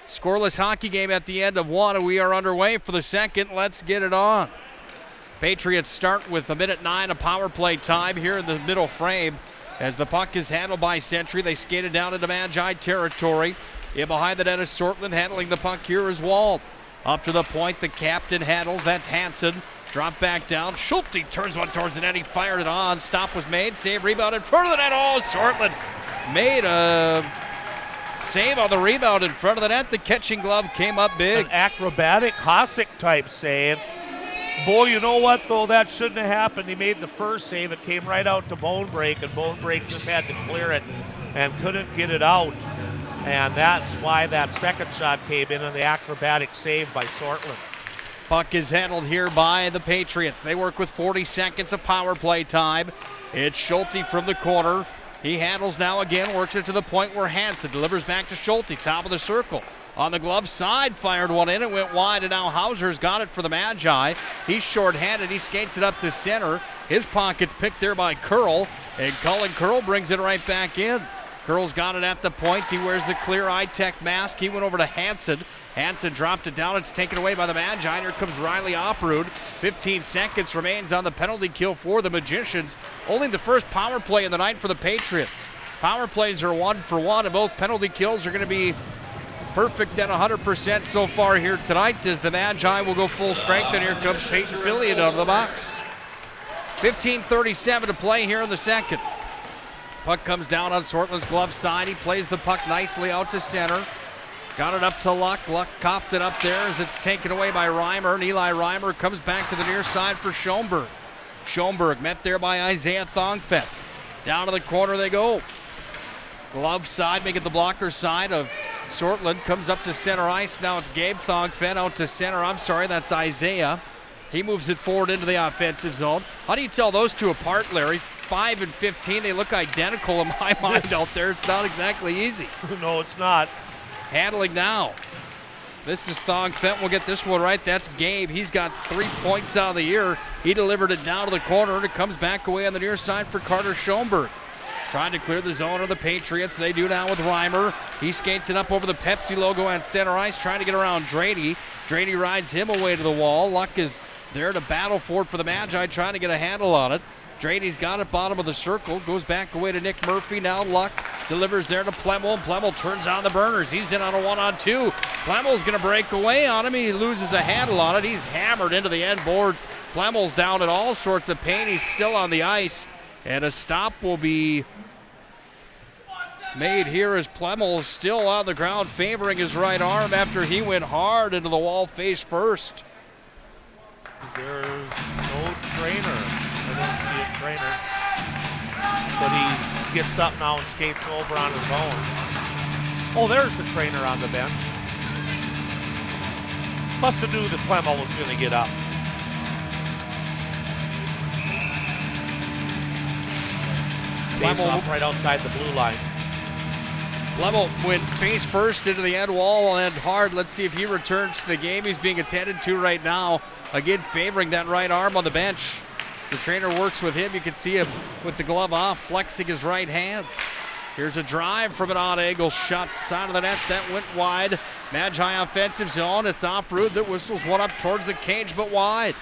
Scoreless hockey game at the end of one, and we are underway for the second. Let's get it on. Patriots start with 1:09 of power play time here in the middle frame. As the puck is handled by Sentry, they skated down into Magi territory. In behind the net is Sortland, handling the puck here is Wald. Up to the point, the captain handles, that's Hansen. Drop back down, Schulte turns one towards the net, he fired it on. Stop was made, save, rebound in front of the net. Oh, Sortland made a save on the rebound in front of the net. The catching glove came up big. An acrobatic Hossack type save. Boy, you know what, though? That shouldn't have happened. He made the first save. It came right out to Bonebreak, and Bonebreak just had to clear it and couldn't get it out. And that's why that second shot came in, and the acrobatic save by Sortland. Puck is handled here by the Patriots. They work with 40 seconds of power play time. It's Schulte from the corner. He handles now again, works it to the point where Hansen delivers back to Schulte, top of the circle. On the glove side, fired one in, it went wide, and now Hauser's got it for the Magi. He's short-handed, he skates it up to center. His pocket's picked there by Curl, and Cullen Curl brings it right back in. Curl's got it at the point, he wears the clear eye-tech mask. He went over to Hansen. Hansen dropped it down, it's taken away by the Magi. Here comes Riley Oprud. 15 seconds remains on the penalty kill for the Magicians. Only the first power play of the night for the Patriots. Power plays are 1 for 1, and both penalty kills are going to be perfect at 100% so far here tonight as the Magi will go full strength, and here comes Peyton Fillion out of the box. 15:37 to play here in the second. Puck comes down on Sortland's glove side. He plays the puck nicely out to center. Got it up to Luck. Luck coughed it up there as it's taken away by Reimer. And Eli Reimer comes back to the near side for Schoenberg. Schoenberg met there by Isaiah Thongfett. Down to the corner they go. Glove side, make it the blocker side of Sortland. Comes up to center ice. Now it's Gabe Thongfett out to center. I'm sorry, that's Isaiah. He moves it forward into the offensive zone. How do you tell those two apart, Larry? 5 and 15, they look identical in my mind out there. It's not exactly easy. No, it's not. Handling now. This is Thongfett. We'll get this one right. That's Gabe. He's got 3 points out of the year. He delivered it down to the corner, and it comes back away on the near side for Carter Schoenberg. Trying to clear the zone of the Patriots. They do now with Reimer. He skates it up over the Pepsi logo on center ice, trying to get around Drady. Drady rides him away to the wall. Luck is there to battle for it for the Magi, trying to get a handle on it. Drady's got it bottom of the circle. Goes back away to Nick Murphy. Now Luck delivers there to Plemmel. Plemmel turns on the burners. He's in on a 1-on-2. Plemmel's going to break away on him. He loses a handle on it. He's hammered into the end boards. Plemmel's down in all sorts of pain. He's still on the ice. And a stop will be made here as Plemmel is still on the ground, favoring his right arm after he went hard into the wall face first. There's no trainer. I don't see a trainer. But he gets up now and skates over on his own. Oh, there's the trainer on the bench. Must have knew that Plemmel was going to get up. Face off right outside the blue line. Level went face first into the end wall and hard. Let's see if he returns to the game. He's being attended to right now. Again, favoring that right arm on the bench. The trainer works with him. You can see him with the glove off, flexing his right hand. Here's a drive from an odd angle shot, side of the net. That went wide. Magi offensive zone. It's off route. That whistles one up towards the cage, but wide.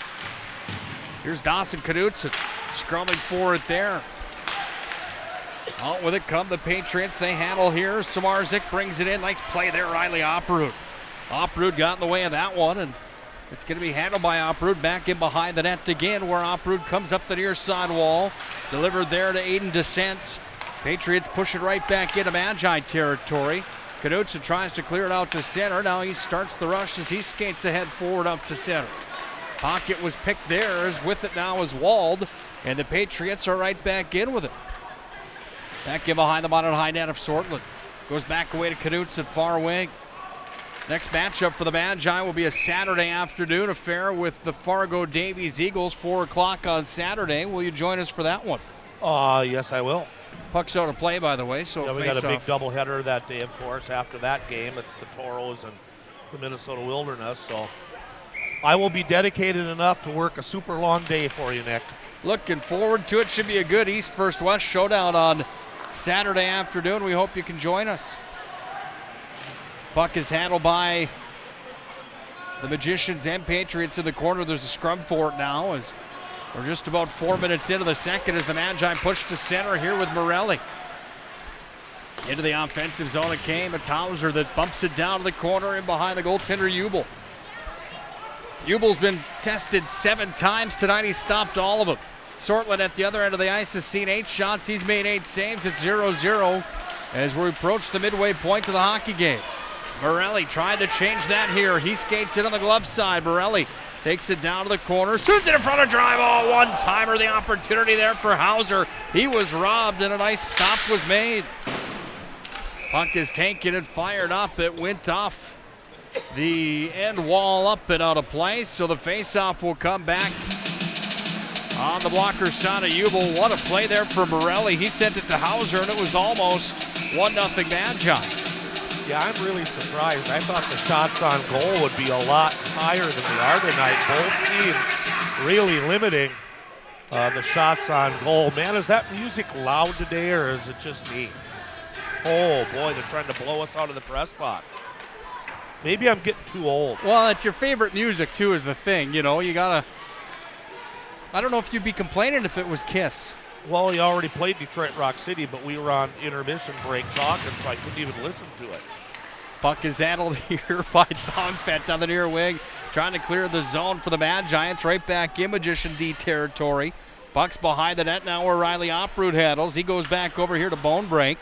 Here's Dawson Knudsen scrumming for it there. Out with it come the Patriots. They handle here. Samarzik brings it in. Nice play there, Riley Oprud. Oprud got in the way of that one, and it's going to be handled by Oprud. Back in behind the net again, where Oprud comes up the near side wall. Delivered there to Aiden Descent. Patriots push it right back into Magi territory. Knudsen tries to clear it out to center. Now he starts the rush as he skates ahead forward up to center. Pocket was picked there. As with it now is Wald, and the Patriots are right back in with it. Back in behind the bottom high net of Sortland. Goes back away to Knudsen, far wing. Next matchup for the Magi will be a Saturday afternoon affair with the Fargo Davies Eagles, 4 o'clock on Saturday. Will you join us for that one? Yes, I will. Puck's out of play, by the way. So yeah, we got a big doubleheader that day, of course. After that game, it's the Toros and the Minnesota Wilderness. So I will be dedicated enough to work a super long day for you, Nick. Looking forward to it. Should be a good East versus West showdown on Saturday afternoon. We hope you can join us. Puck is handled by the Magicians and Patriots in the corner. There's a scrum for it now as we're just about 4 minutes into the second as the Magi push to center here with Morelli. Into the offensive zone it came. It's Hauser that bumps it down to the corner and behind the goaltender Jubel. Jubel's been tested 7 times tonight. He's stopped all of them. Sortland at the other end of the ice has seen 8 shots. He's made 8 saves. It's 0-0 as we approach the midway point of the hockey game. Morelli tried to change that here. He skates it on the glove side. Morelli takes it down to the corner. Shoots it in front of drive. Oh, one-timer. The opportunity there for Hauser. He was robbed and a nice stop was made. Puck is taken and fired up. It went off the end wall up and out of play. So the faceoff will come back on the blocker side of Jubel. What a play there for Morelli. He sent it to Hauser and it was almost 1-0 Magi. Yeah, I'm really surprised. I thought the shots on goal would be a lot higher than they are tonight. Both teams really limiting the shots on goal. Man, is that music loud today or is it just me? Oh boy, they're trying to blow us out of the press box. Maybe I'm getting too old. Well, it's your favorite music too is the thing. You know, you gotta, I don't know if you'd be complaining if it was Kiss. Well, he already played Detroit Rock City, but we were on intermission break talking, so I couldn't even listen to it. Puck is handled here by Thongfett on the near wing, trying to clear the zone for the Mad Giants. Right back in Magician D territory. Puck's behind the net now where Riley Oprud handles. He goes back over here to Bone Break.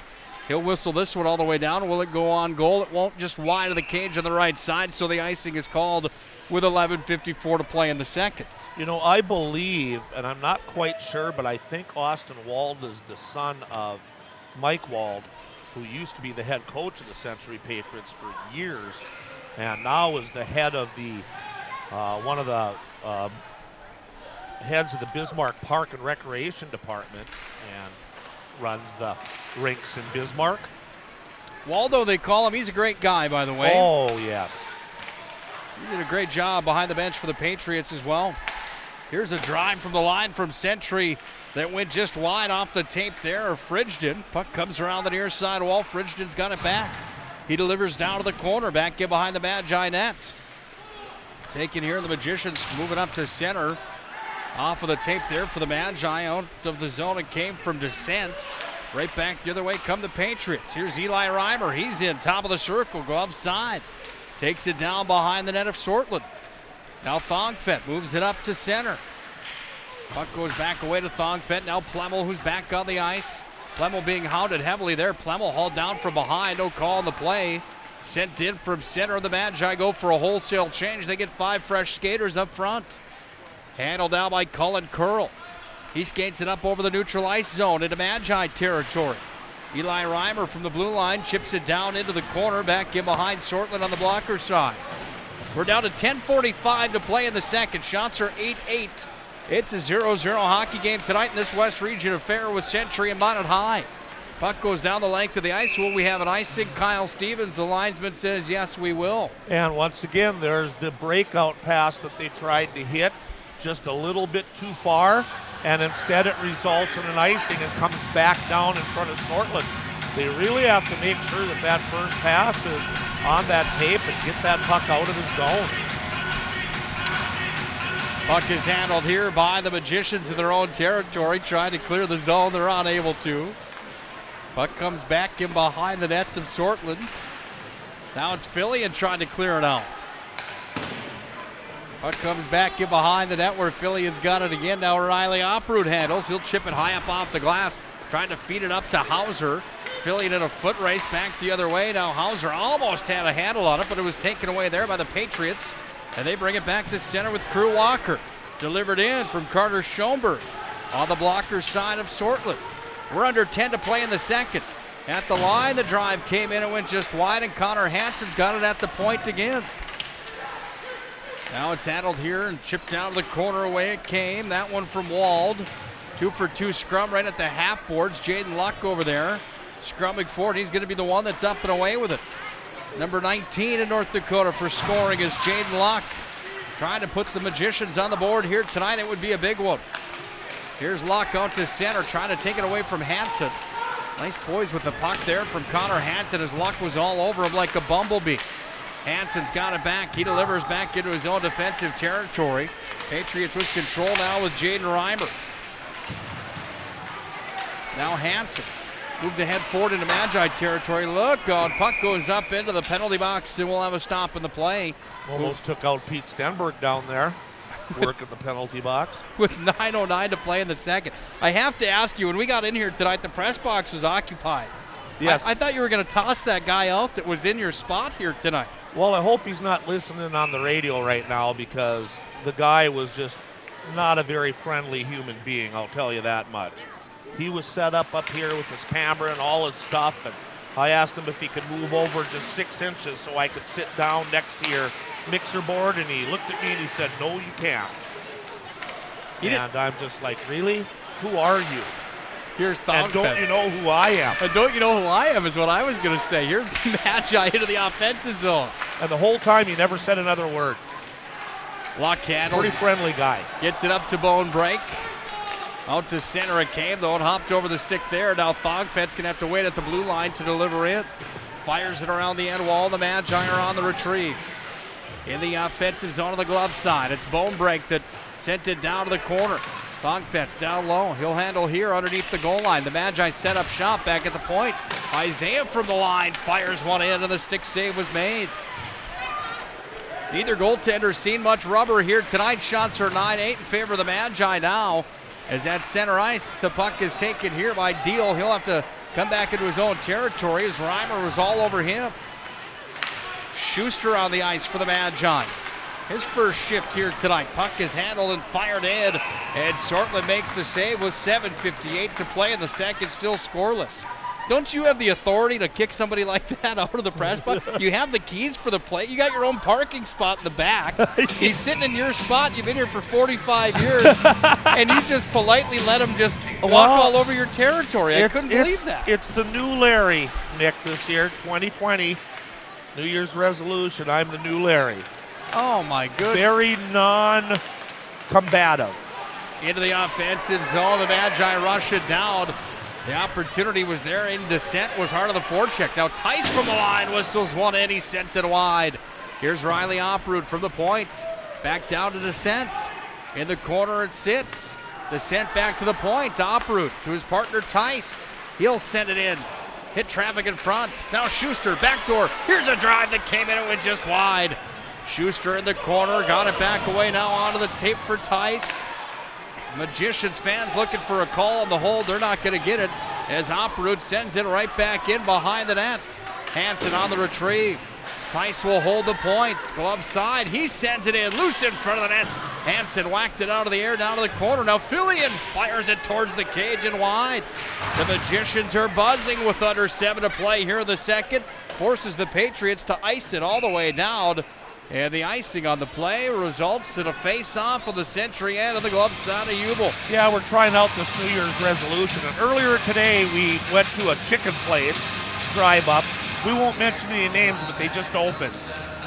He'll whistle this one all the way down. Will it go on goal? It won't, just wide of the cage on the right side, so the icing is called with 11:54 to play in the second. You know, I believe, and I'm not quite sure, but I think Austin Wald is the son of Mike Wald, who used to be the head coach of the Century Patriots for years, and now is the head of the one of the heads of the Bismarck Park and Recreation Department, and runs the rinks in Bismarck. Waldo, they call him. He's a great guy, by the way. Oh, yes. He did a great job behind the bench for the Patriots as well. Here's a drive from the line from Century that went just wide off the tape there of Fridgen. Puck comes around the near side wall. Fridgen's got it back. He delivers down to the corner, back in behind the Magi net. Taken here, the Magicians moving up to center. Off of the tape there for the Magi. Out of the zone it came from Descent. Right back the other way come the Patriots. Here's Eli Reimer. He's in top of the circle, glove side. Takes it down behind the net of Sortland. Now Thongfett moves it up to center. Puck goes back away to Thongfett. Now Plemmel, who's back on the ice. Plemmel being hounded heavily there. Plemmel hauled down from behind. No call on the play. Sent in from center. The Magi go for a wholesale change. They get 5 fresh skaters up front. Handled now by Cullen Curl. He skates it up over the neutral ice zone into Magi territory. Eli Reimer from the blue line chips it down into the corner, back in behind Sortland on the blocker side. We're down to 10:45 to play in the second. Shots are 8-8. It's a 0-0 hockey game tonight in this West Region affair with Century and Minot High. Puck goes down the length of the ice. Will we have an icing? Kyle Stevens, the linesman, says yes, we will. And once again, there's the breakout pass that they tried to hit just a little bit too far, and instead it results in an icing and comes back down in front of Sortland. They really have to make sure that that first pass is on that tape and get that puck out of the zone. Puck is handled here by the Magicians in their own territory, trying to clear the zone. They're unable to. Puck comes back in behind the net of Sortland. Now it's Fillion trying to clear it out. Puck comes back in behind the net where Fillion's got it again. Now Riley Oproot handles. He'll chip it high up off the glass, trying to feed it up to Hauser. Fillion in a foot race back the other way. Now Hauser almost had a handle on it, but it was taken away there by the Patriots. And they bring it back to center with Crew Walker. Delivered in from Carter Schoenberg on the blocker side of Sortland. We're under 10 to play in the second. At the line, the drive came in and went just wide, and Connor Hansen's got it at the point again. Now it's handled here and chipped down to the corner away it came. That one from Wald. 2-for-2 scrum right at the half boards. Jaden Luck over there. Scrumming forward. He's going to be the one that's up and away with it. Number 19 in North Dakota for scoring is Jaden Luck. Trying to put the Magicians on the board here tonight. It would be a big one. Here's Luck out to center, trying to take it away from Hansen. Nice poise with the puck there from Connor Hansen as Luck was all over him like a bumblebee. Hansen's got it back. He delivers back into his own defensive territory. Patriots with control now with Jaden Reimer. Now Hansen moved ahead forward into Magi territory. Look out, puck goes up into the penalty box and we'll have a stop in the play. Almost took out Pete Stenberg down there, working the penalty box. With 9:09 to play in the second. I have to ask you, when we got in here tonight, the press box was occupied. Yes. I thought you were going to toss that guy out that was in your spot here tonight. Well, I hope he's not listening on the radio right now, because the guy was just not a very friendly human being, I'll tell you that much. He was set up here with his camera and all his stuff, and I asked him if he could move over just 6 inches so I could sit down next to your mixer board, and he looked at me and he said, "No, you can't." And I'm just like, really? Who are you? Here's And don't you know who I am? And don't you know who I am is what I was going to say. Here's Magi into the offensive zone. And the whole time he never said another word. Luck handles. Pretty friendly guy. Gets it up to Bone Break. Out to center it came, though, and hopped over the stick there. Now Thogfet's going to have to wait at the blue line to deliver it. Fires it around the end wall. The Magi are on the retrieve. In the offensive zone of the glove side, it's Bone Break that sent it down to the corner. Thogfet's down low. He'll handle here underneath the goal line. The Magi set up shop back at the point. Isaiah from the line fires one in, and the stick save was made. Neither goaltender's seen much rubber here tonight. Shots are 9-8 in favor of the Magi now. As at center ice, the puck is taken here by Deal. He'll have to come back into his own territory as Reimer was all over him. Schuster on the ice for the Magi. His first shift here tonight. Puck is handled and fired in. And Sortland makes the save with 7:58 to play in the second, still scoreless. Don't you have the authority to kick somebody like that out of the press box? You have the keys for the play. You got your own parking spot in the back. He's sitting in your spot. You've been here for 45 years. And you just politely let him just walk all over your territory. I couldn't believe that. It's the new Larry, Nick, this year, 2020. New Year's resolution, I'm the new Larry. Oh, my goodness. Very non-combative. Into the offensive zone. The Magi rush it down. The opportunity was there. In descent was hard on the forecheck. Now Tice from the line whistles one in. He sent it wide. Here's Riley Oproot from the point. Back down to descent. In the corner it sits. Descent back to the point. Oproot to his partner Tice. He'll send it in. Hit traffic in front. Now Schuster, backdoor. Here's a drive that came in and went just wide. Schuster in the corner. Got it back away now onto the tape for Tice. Magicians fans looking for a call on the hold. They're not going to get it as Oproot sends it right back in behind the net. Hansen on the retrieve. Tice will hold the point. Glove side. He sends it in. Loose in front of the net. Hansen whacked it out of the air down to the corner. Now Fillion fires it towards the cage and wide. The Magicians are buzzing with under 7 to play here in the second. Forces the Patriots to ice it all the way down And the icing on the play results in a face-off on the Century end of the glove side of Jubel. Yeah, we're trying out this New Year's resolution. And earlier today, we went to a chicken place, drive up. We won't mention any names, but they just opened.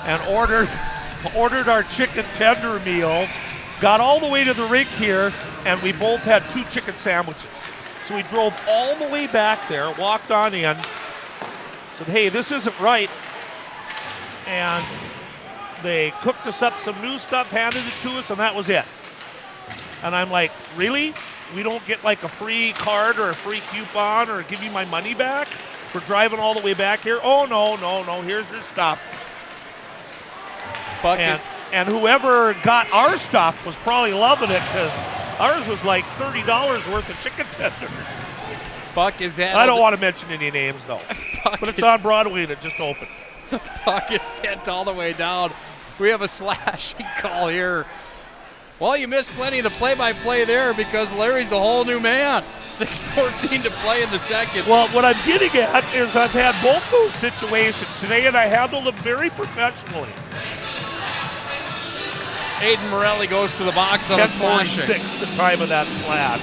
And ordered our chicken tender meals, got all the way to the rink here, and we both had 2 chicken sandwiches. So we drove all the way back there, walked on in, said, hey, this isn't right. And they cooked us up some new stuff, handed it to us, and that was it. And I'm like, really? We don't get like a free card or a free coupon or give you my money back for driving all the way back here? Oh, no, here's your stuff. And whoever got our stuff was probably loving it because ours was like $30 worth of chicken tenders. Buck is at. I don't want to mention any names, though. But it's on Broadway and it just opened. Puck is sent all the way down. We have a slashing call here. Well, you missed plenty of the play-by-play there because Larry's a whole new man. 6:14 to play in the second. Well, what I'm getting at is I've had both those situations today, and I handled them very professionally. Aiden Morelli goes to the box on a slashing. 10:46 the time of that slash.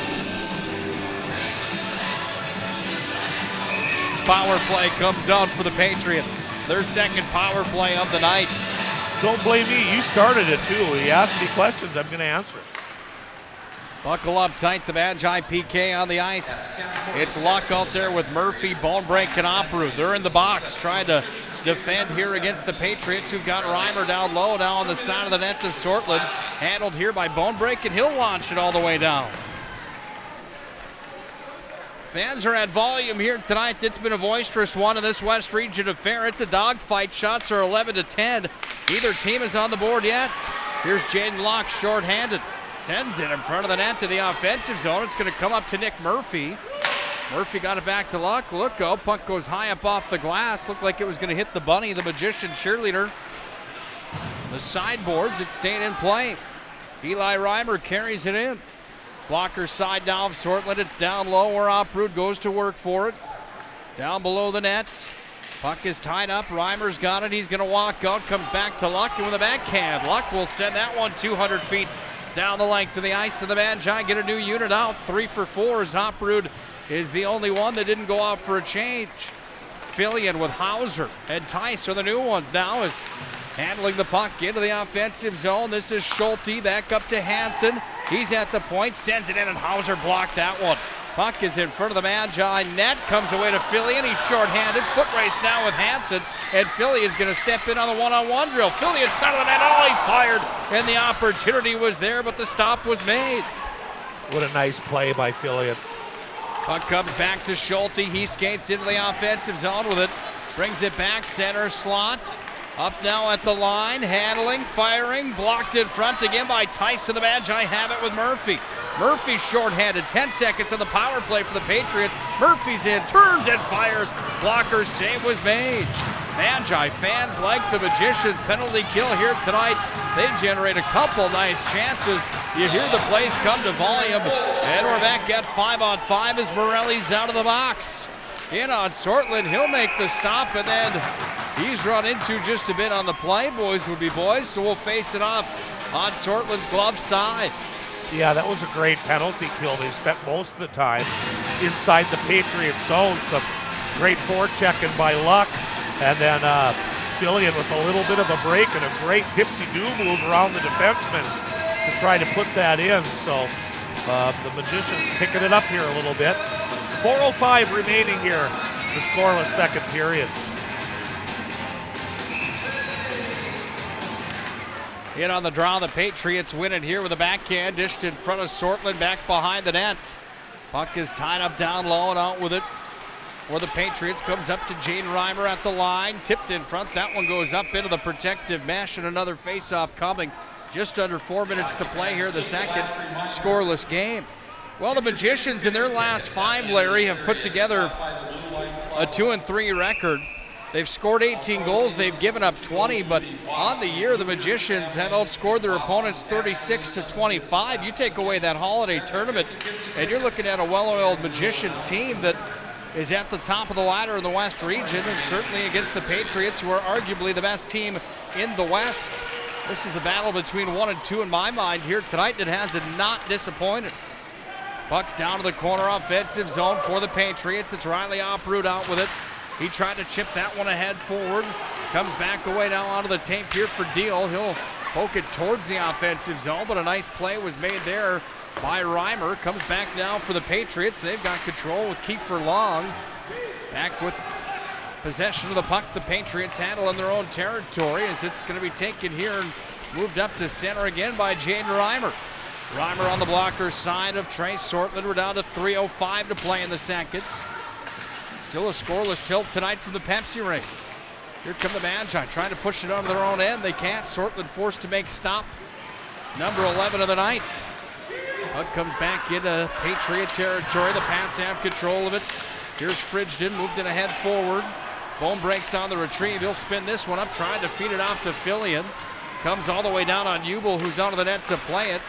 Power play comes out for the Patriots. Their second power play of the night. Don't blame me. You started it, too. You asked me questions. I'm going to answer it. Buckle up tight. The Magi PK on the ice. It's Luck out there with Murphy, Bonebrake, and Opru. They're in the box trying to defend here against the Patriots, who've got Reimer down low now on the side of the net to Sortland. Handled here by Bonebrake, and he'll launch it all the way down. Fans are at volume here tonight. It's been a boisterous one in this West Region affair. It's a dogfight. Shots are 11-10. Neither team is on the board yet. Here's Jaden Locke shorthanded. Sends it in front of the net to the offensive zone. It's going to come up to Nick Murphy. Murphy got it back to Luck. Look, puck goes high up off the glass. Looked like it was going to hit the bunny, the magician cheerleader. The sideboards, it stayed in play. Eli Reimer carries it in. Blocker side now of Sortland. It's down low where Oprud goes to work for it. Down below the net. Puck is tied up. Reimer's got it. He's going to walk out. Comes back to Luck and with a backhand. Luck will send that one 200 feet down the length of the ice. And the Magi get a new unit out. 3 for 4 as Oprud is the only one that didn't go out for a change. Fillion with Hauser and Tice are the new ones now as handling the puck into the offensive zone. This is Schulte back up to Hansen. He's at the point, sends it in, and Hauser blocked that one. Puck is in front of the Magi net, comes away to Fillion. He's shorthanded. Foot race now with Hansen, and Philly is going to step in on the one-on-one drill. Fillion side of the net. Oh, he fired, and the opportunity was there, but the stop was made. What a nice play by Fillion. Puck comes back to Schulte. He skates into the offensive zone with it. Brings it back, center slot. Up now at the line, handling, firing, blocked in front again by Tyson. The Magi have it with Murphy. Murphy shorthanded, 10 seconds on the power play for the Patriots. Murphy's in, turns and fires. Blocker's save was made. Magi fans like the Magicians' penalty kill here tonight. They generate a couple nice chances. You hear the place come to volume. And we're back at 5-on-5 as Morelli's out of the box. In on Sortland, he'll make the stop, and then he's run into just a bit on the play. Boys will be boys, so we'll face it off on Sortland's glove side. Yeah, that was a great penalty kill. They spent most of the time inside the Patriot zone. Some great forechecking by Luck, and then Fillion with a little bit of a break and a great dipsy-do move around the defenseman to try to put that in. So the Magicians picking it up here a little bit. 4:05 remaining here, the scoreless second period. In on the draw, the Patriots win it here with a backhand, dished in front of Sortland, back behind the net. Puck is tied up down low and out with it for the Patriots. Comes up to Jane Reimer at the line, tipped in front. That one goes up into the protective mesh, and another face-off coming. Just under 4 minutes to play here, the second scoreless game. Well, the Magicians in their last 5, Larry, have put together a 2-3 record. They've scored 18 goals, they've given up 20, but on the year, the Magicians have outscored their opponents 36-25. You take away that holiday tournament, and you're looking at a well-oiled Magicians team that is at the top of the ladder in the West region, and certainly against the Patriots, who are arguably the best team in the West. This is a battle between 1 and 2 in my mind here tonight. It has not disappointed. Puck's down to the corner offensive zone for the Patriots. It's Riley Oprud out with it. He tried to chip that one ahead forward. Comes back away now onto the tape here for Deal. He'll poke it towards the offensive zone, but a nice play was made there by Reimer. Comes back now for the Patriots. They've got control with Kiefer Long. Back with possession of the puck. The Patriots handle in their own territory as it's going to be taken here and moved up to center again by Jaden Reimer. Reimer on the blocker side of Trey Sortland. We're down to 3:05 to play in the second. Still a scoreless tilt tonight from the Pepsi Ring. Here come the Magi trying to push it onto their own end. They can't. Sortland forced to make stop. Number 11 of the night. Puck comes back into Patriot territory. The Pats have control of it. Here's Fridgton, moved it ahead forward. Bone breaks on the retrieve. He'll spin this one up, trying to feed it off to Fillion. Comes all the way down on Ubel, who's out of the net to play it.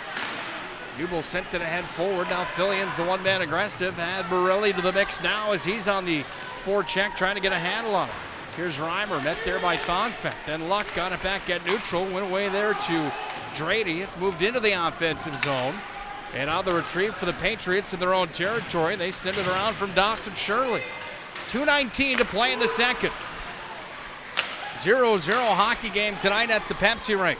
Ubel sent it ahead forward. Now Fillion's the one-man aggressive. Add Borelli to the mix now as he's on the forecheck trying to get a handle on it. Here's Reimer, met there by Thongfett. Then Luck got it back at neutral. Went away there to Drady. It's moved into the offensive zone. And on the retrieve for the Patriots in their own territory. They send it around from Dawson Shirley. 2:19 to play in the second. 0-0 hockey game tonight at the Pepsi Rink.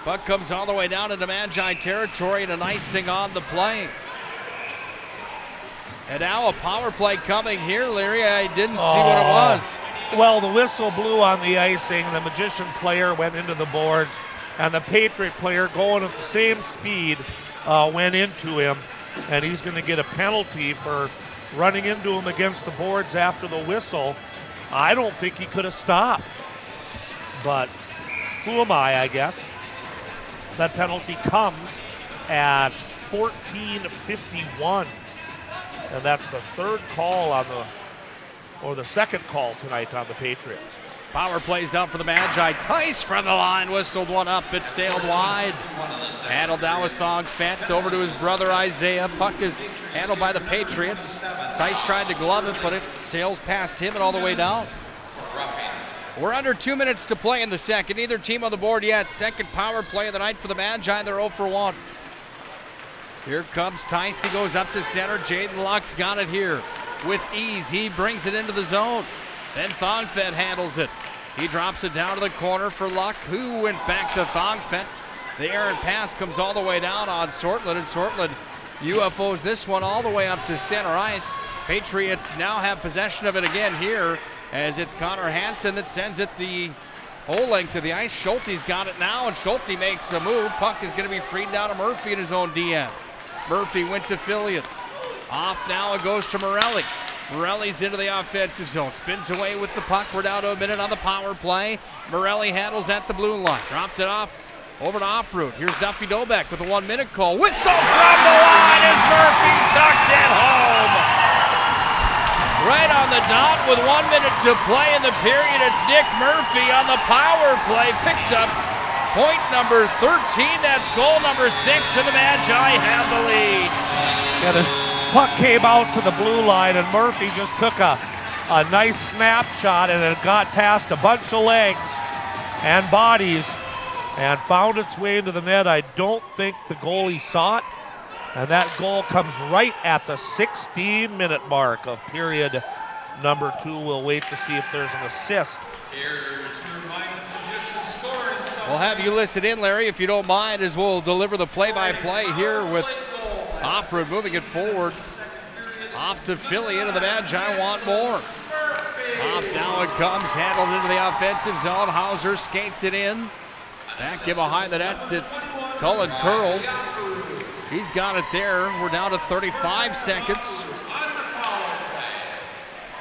Puck comes all the way down into Magi territory and an icing on the play. And now a power play coming here, Larry. I didn't see what it was. Well, the whistle blew on the icing. The Magician player went into the boards, and the Patriot player going at the same speed went into him, and he's going to get a penalty for running into him against the boards after the whistle. I don't think he could have stopped, but who am I guess. That penalty comes at 14:51, and that's the third call on the second call tonight on the Patriots. Power plays out for the Magi. Tice from the line, whistled one up. It sailed wide. Handled down with Thongfett over to his brother Isaiah. Puck is handled by the Patriots. Tice tried to glove it, but it sails past him and all the way down. We're under 2 minutes to play in the second. Neither team on the board yet. Second power play of the night for the Magi. They're 0 for 1. Here comes Tice. He goes up to center. Jaden Luck's got it here with ease. He brings it into the zone. Then Thongfett handles it. He drops it down to the corner for Luck, who went back to Thongfett. The errant pass comes all the way down on Sortland, and Sortland UFOs this one all the way up to center ice. Patriots now have possession of it again here, as it's Connor Hansen that sends it the whole length of the ice. Schulte's got it now, and Schulte makes a move. Puck is going to be freed down to Murphy in his own DM. Murphy went to Fillion. Off now, it goes to Morelli. Morelli's into the offensive zone. Spins away with the puck. We're down to a minute on the power play. Morelli handles at the blue line. Dropped it off over to Oprud. Here's Duffy Dobeck with a 1 minute call. Whistle from the line as Murphy tucked it home. Right on the dot with 1 minute to play in the period. It's Nick Murphy on the power play. Picks up point number 13. That's goal number 6, and the Magi have the lead. Yeah, the puck came out to the blue line, and Murphy just took a nice snapshot, and it got past a bunch of legs and bodies and found its way into the net. I don't think the goalie saw it, and that goal comes right at the 16-minute mark of period number 2. We'll wait to see if there's an assist. Here's your Minot Magician scoring summary. We'll have you listen in, Larry, if you don't mind, as we'll deliver the play-by-play here with Oprud moving it forward. Off to Philly, into the Magi want more. Off now it comes, handled into the offensive zone. Hauser skates it in. Back in behind the net, it's Cullen Curl. He's got it there. We're down to 35 seconds.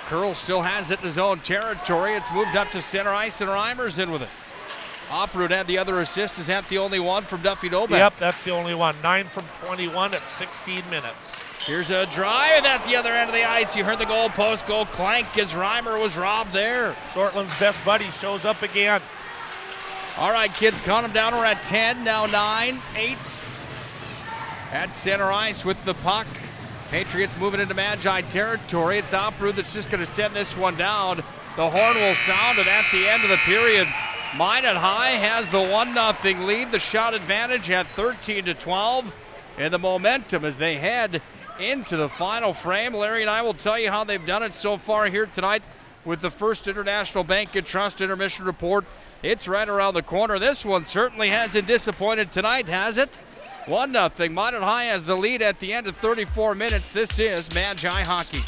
Curl still has it in his own territory. It's moved up to center ice, and Reimer's in with it. Oprud had the other assist. Is that the only one from Duffy Dobeck? Yep, that's the only one. 9 from 21 at 16 minutes. Here's a drive at the other end of the ice. You heard the goalpost go clank as Reimer was robbed there. Sortland's best buddy shows up again. All right, kids, count them down. We're at 10, now 9, 8. At center ice with the puck. Patriots moving into Magi territory. It's Opru that's just going to send this one down. The horn will sound, and at the end of the period, Minot High has the 1-0 lead. The shot advantage at 13-12, and the momentum as they head into the final frame. Larry and I will tell you how they've done it so far here tonight with the First International Bank and Trust intermission report. It's right around the corner. This one certainly hasn't disappointed tonight, has it? 1-0. Minot High has the lead at the end of 34 minutes. This is Magi Hockey.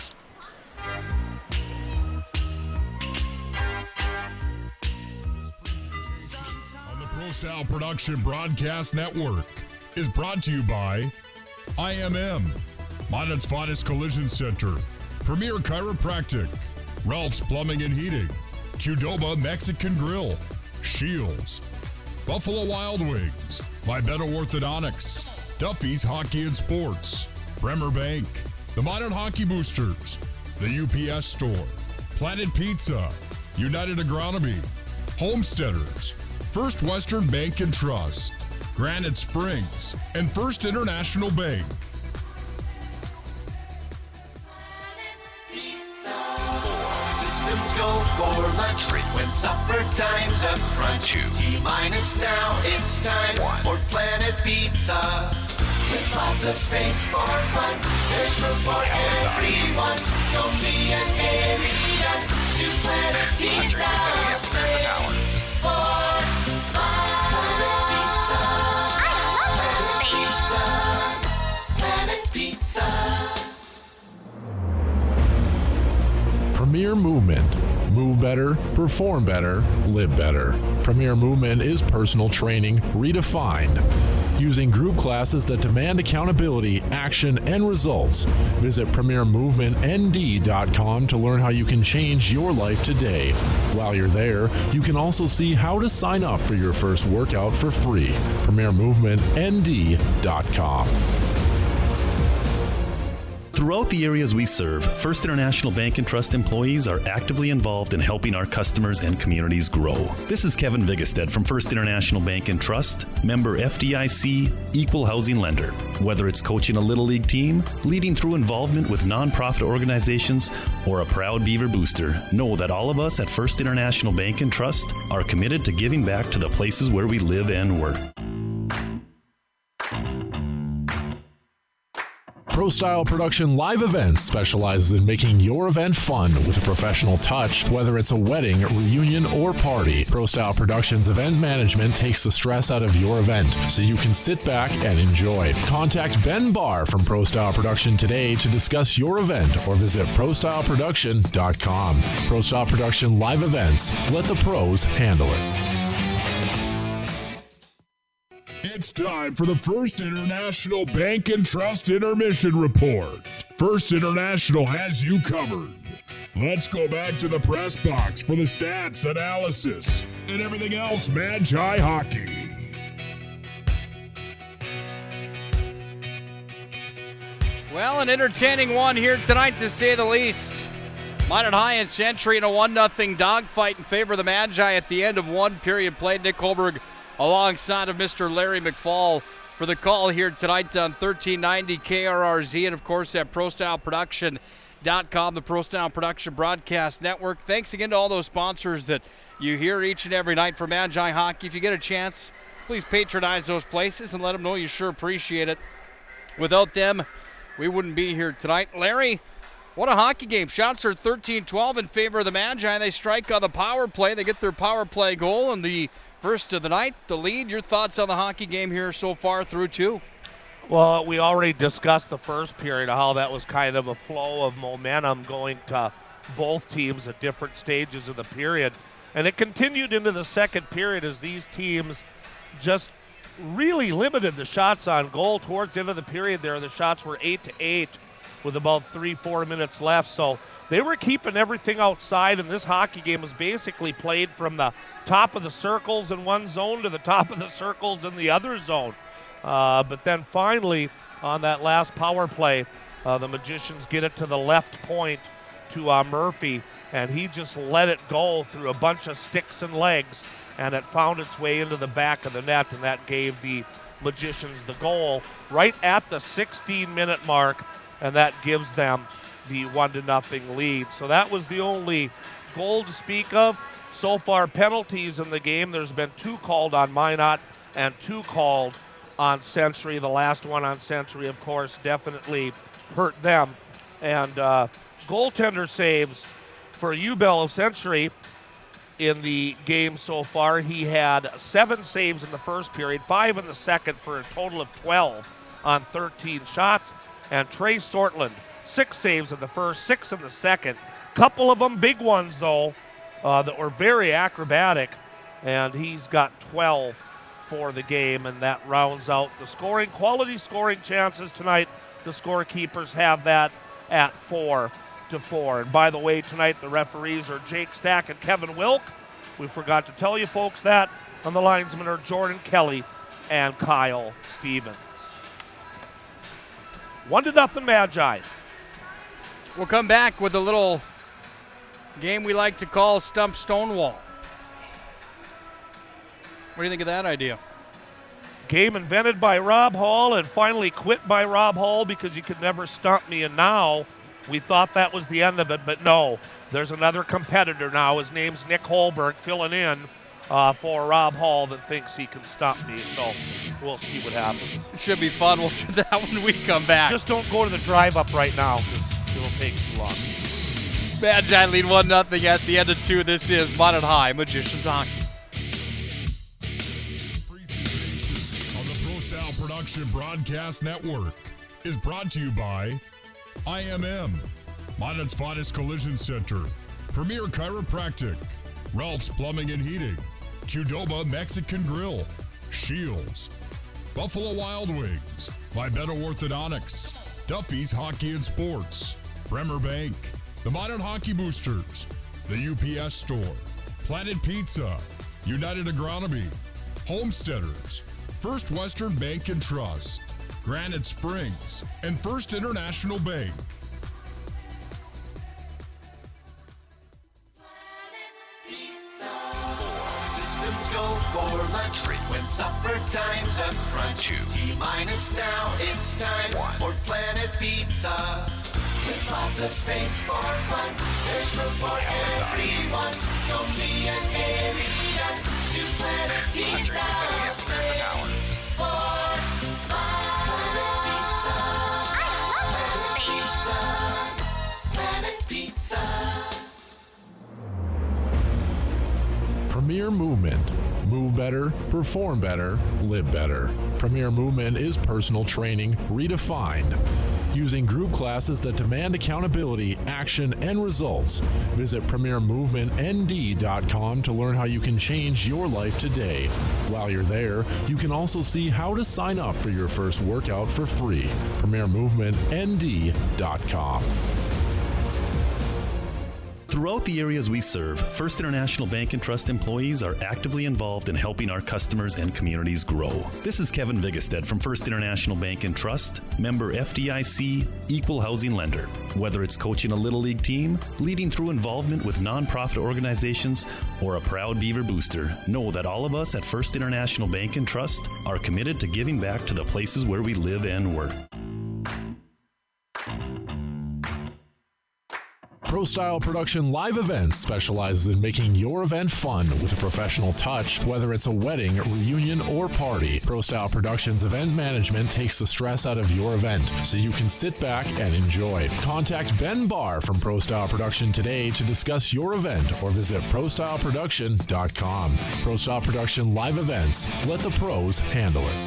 On the Pro Style Production Broadcast Network is brought to you by IMM, Minot's finest collision center, Premier Chiropractic, Ralph's Plumbing and Heating, Qdoba Mexican Grill, Shields, Buffalo Wild Wings, Vibeto Orthodontics, Duffy's Hockey and Sports, Bremer Bank, the Minot Hockey Boosters, the UPS Store, Planet Pizza, United Agronomy, Homesteaders, First Western Bank and Trust, Granite Springs, and First International Bank. Systems go for lunch when supper time's a crunch. T-minus now, it's time for Planet Pizza. With lots of space for fun, there's room for everyone. Don't be an alien to Planet Pizza. Space for fun. Planet Pizza. Planet Pizza. Premier Movement. Move better, perform better, live better. Premier Movement is personal training redefined. Using group classes that demand accountability, action, and results. Visit PremierMovementND.com to learn how you can change your life today. While you're there, you can also see how to sign up for your first workout for free. PremierMovementND.com. Throughout the areas we serve, First International Bank and Trust employees are actively involved in helping our customers and communities grow. This is Kevin Vigestad from First International Bank and Trust, member FDIC, equal housing lender. Whether it's coaching a Little League team, leading through involvement with nonprofit organizations, or a proud Beaver booster, know that all of us at First International Bank and Trust are committed to giving back to the places where we live and work. Pro Style Production Live Events specializes in making your event fun with a professional touch, whether it's a wedding, reunion, or party. Pro Style Productions Event Management takes the stress out of your event so you can sit back and enjoy. Contact Ben Barr from Pro Style Production today to discuss your event or visit ProStyleProduction.com. Pro Style Production Live Events. Let the pros handle it. It's time for the First International Bank and Trust Intermission Report. First International has you covered. Let's go back to the press box for the stats, analysis, and everything else Magi Hockey. Well, an entertaining one here tonight, to say the least. Minot High and Century in a 1-0 dogfight in favor of the Magi at the end of one period played. Nick Holberg alongside of Mr. Larry McFall for the call here tonight on 1390 KRRZ and, of course, at ProStyleProduction.com, the Pro Style Production Broadcast Network. Thanks again to all those sponsors that you hear each and every night for Magi Hockey. If you get a chance, please patronize those places and let them know you sure appreciate it. Without them, we wouldn't be here tonight. Larry, what a hockey game. Shots are 13-12 in favor of the Magi. They strike on the power play. They get their power play goal, and the first of the night, the lead. Your thoughts on the hockey game here so far through two? Well, we already discussed the first period, how that was kind of a flow of momentum going to both teams at different stages of the period. And it continued into the second period as these teams just really limited the shots on goal. Towards the end of the period there, the shots were 8-8 with about 3-4 minutes left. So they were keeping everything outside, and this hockey game was basically played from the top of the circles in one zone to the top of the circles in the other zone. But then finally, on that last power play, the Magicians get it to the left point to Murphy, and he just let it go through a bunch of sticks and legs, and it found its way into the back of the net, and that gave the Magicians the goal right at the 16-minute mark. and that gives them the 1-0 lead. So that was the only goal to speak of. So far, penalties in the game. There's been 2 called on Minot and 2 called on Century. The last one on Century, of course, definitely hurt them. And goaltender saves for Ubel of Century in the game so far. He had 7 saves in the first period, 5 in the second, for a total of 12 on 13 shots. And Trey Sortland, 6 saves in the first, 6 in the second. Couple of them big ones, though, that were very acrobatic. And he's got 12 for the game, and that rounds out the scoring. Quality scoring chances tonight. The scorekeepers have that at 4-4. And by the way, tonight the referees are Jake Stack and Kevin Wilk. We forgot to tell you folks that. And the linesmen are Jordan Kelly and Kyle Stevens. 1-0 Magi. We'll come back with a little game we like to call Stump Stonewall. What do you think of that idea? Game invented by Rob Hall and finally quit by Rob Hall because you could never stump me, and now we thought that was the end of it, but no. There's another competitor now. His name's Nick Holberg, filling in for Rob Hall, that thinks he can stump me, so we'll see what happens. It should be fun. We'll do that when we come back. Just don't go to the drive-up right now because it'll take too long. Magi lead 1-0 at the end of 2. This is Minot High Magicians Hockey. Presentation on the Pro Style Production Broadcast Network is brought to you by IMM, Minot's finest collision center, Premier Chiropractic, Ralph's Plumbing and Heating, Qdoba Mexican Grill, Shields, Buffalo Wild Wings, Vibeto Orthodontics, Duffy's Hockey and Sports, Bremer Bank, the Minot Hockey Boosters, the UPS Store, Planet Pizza, United Agronomy, Homesteaders, First Western Bank and Trust, Granite Springs, and First International Bank. Systems go for lunch when supper time's a crunch. T-minus now, it's time for Planet Pizza. With lots of space for fun, there's room for everyone. Don't be an alien to Planet Pizza. Space for Planet Pizza. Planet Pizza. Premier Movement. Move better, perform better, live better. Premier Movement is personal training redefined. Using group classes that demand accountability, action, and results. Visit PremierMovementND.com to learn how you can change your life today. While you're there, you can also see how to sign up for your first workout for free. PremierMovementND.com. Throughout the areas we serve, First International Bank and Trust employees are actively involved in helping our customers and communities grow. This is Kevin Vigestad from First International Bank and Trust, member FDIC, equal housing lender. Whether it's coaching a Little League team, leading through involvement with nonprofit organizations, or a proud Beaver booster, know that all of us at First International Bank and Trust are committed to giving back to the places where we live and work. Pro Style Production Live Events specializes in making your event fun with a professional touch, whether it's a wedding, reunion, or party. Pro Style Productions event management takes the stress out of your event so you can sit back and enjoy. Contact Ben Barr from Pro Style Production today to discuss your event or visit ProStyleProduction.com. Pro Style Production Live Events. Let the pros handle it.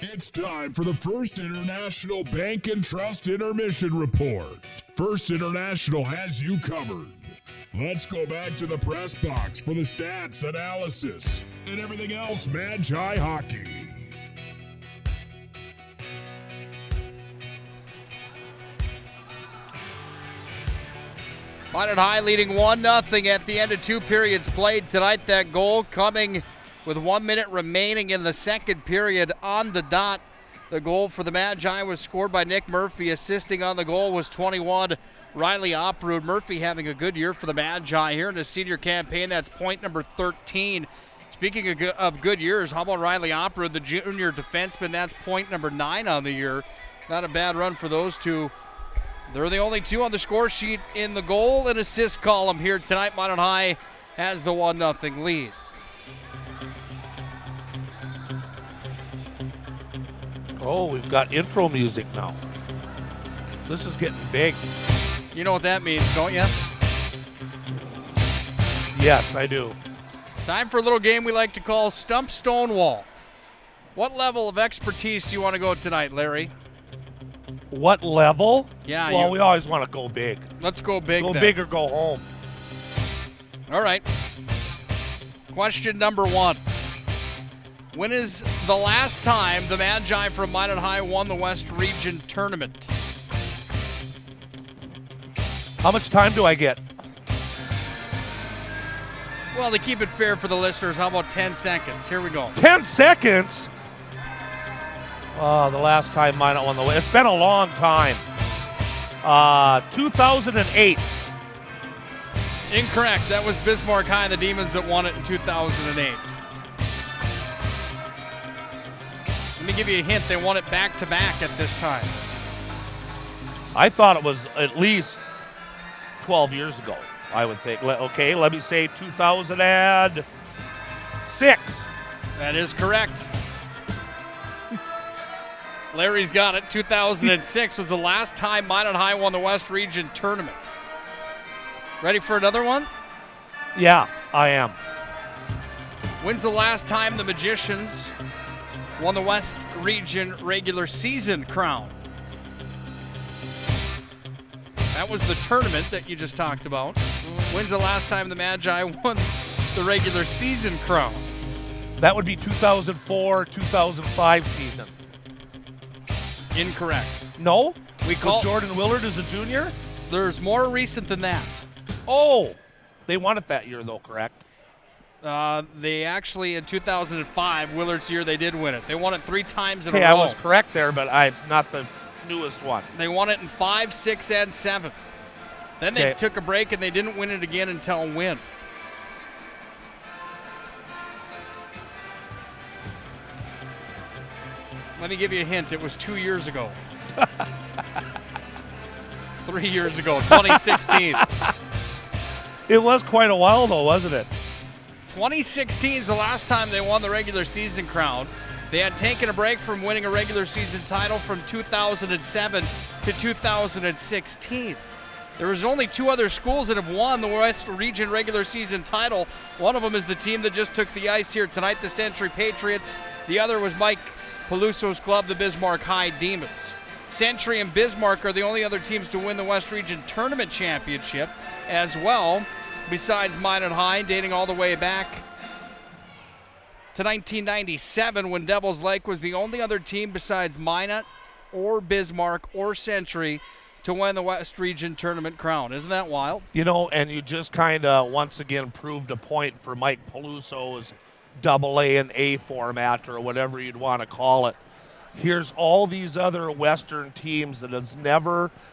It's time for the First International Bank and Trust Intermission Report. First International has you covered. Let's go back to the press box for the stats, analysis, and everything else Magi hockey. Minot High leading 1-0 at the end of 2 periods played tonight. That goal coming with 1 minute remaining in the second period on the dot. The goal for the Magi was scored by Nick Murphy. Assisting on the goal was 21, Riley Oprud. Murphy having a good year for the Magi here in his senior campaign. That's point number 13. speaking of good years, how about Riley Opera, the junior defenseman? That's point number 9 on the year. Not a bad run for those two. They're the only two on the score sheet in the goal and assist column here tonight. Minot High has the 1-0 lead. Oh, we've got intro music now. This is getting big. You know what that means, don't you? Yes, I do. Time for a little game we like to call Stump Stonewall. What level of expertise do you want to go tonight, Larry? What level? Yeah. Well, we always want to go big. Let's go big Go then. big or go home. All right. Question number 1. When is the last time the Magi from Minot High won the West Region Tournament? How much time do I get? Well, to keep it fair for the listeners, how about 10 seconds? Here we go. 10 seconds? The last time Minot won the West. It's been a long time. 2008. Incorrect. That was Bismarck High and the Demons that won it in 2008. Let me give you a hint. They won it back-to-back at this time. I thought it was at least 12 years ago, I would think. Okay, let me say 2006. That is correct. Larry's got it. 2006 was the last time Minot High won the West Region Tournament. Ready for another one? Yeah, I am. When's the last time the Magicians won the West Region regular season crown? That was the tournament that you just talked about. When's the last time the Magi won the regular season crown? That would be 2004-2005 season. Incorrect. No? We call Jordan Willard as a junior? There's more recent than that. Oh, they won it that year though, correct? They actually, in 2005, Willard's year, they did win it. They won it 3 times in a row. Okay, I was correct there, but I'm not the newest one. They won it in 5, 6, and 7. Then they took a break and they didn't win it again until win. Let me give you a hint. It was 2 years ago. 3 years ago, 2016. It was quite a while though, wasn't it? 2016 is the last time they won the regular season crown. They had taken a break from winning a regular season title from 2007 to 2016. There was only 2 other schools that have won the West Region regular season title. One of them is the team that just took the ice here tonight, the Century Patriots. The other was Mike Peluso's club, the Bismarck High Demons. Century and Bismarck are the only other teams to win the West Region Tournament Championship as well, besides Minot High, dating all the way back to 1997 when Devils Lake was the only other team besides Minot or Bismarck or Century to win the West Region Tournament crown. Isn't that wild? You know, and you just kind of once again proved a point for Mike Peluso's AA and A format or whatever you'd want to call it. Here's all these other Western teams that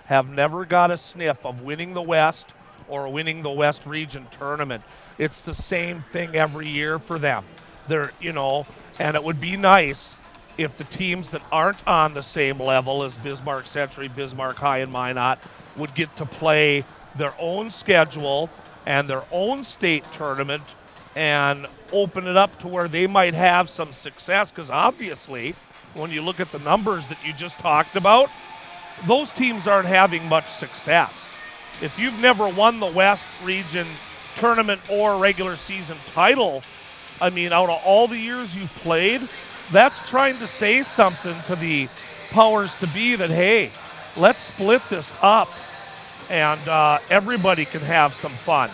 have never got a sniff of winning the West or winning the West Region Tournament. It's the same thing every year for them. They're, you know, and it would be nice if the teams that aren't on the same level as Bismarck Century, Bismarck High, and Minot would get to play their own schedule and their own state tournament and open it up to where they might have some success, because obviously when you look at the numbers that you just talked about, those teams aren't having much success. If you've never won the West Region Tournament or regular season title, I mean, out of all the years you've played, that's trying to say something to the powers to be that, hey, let's split this up and everybody can have some fun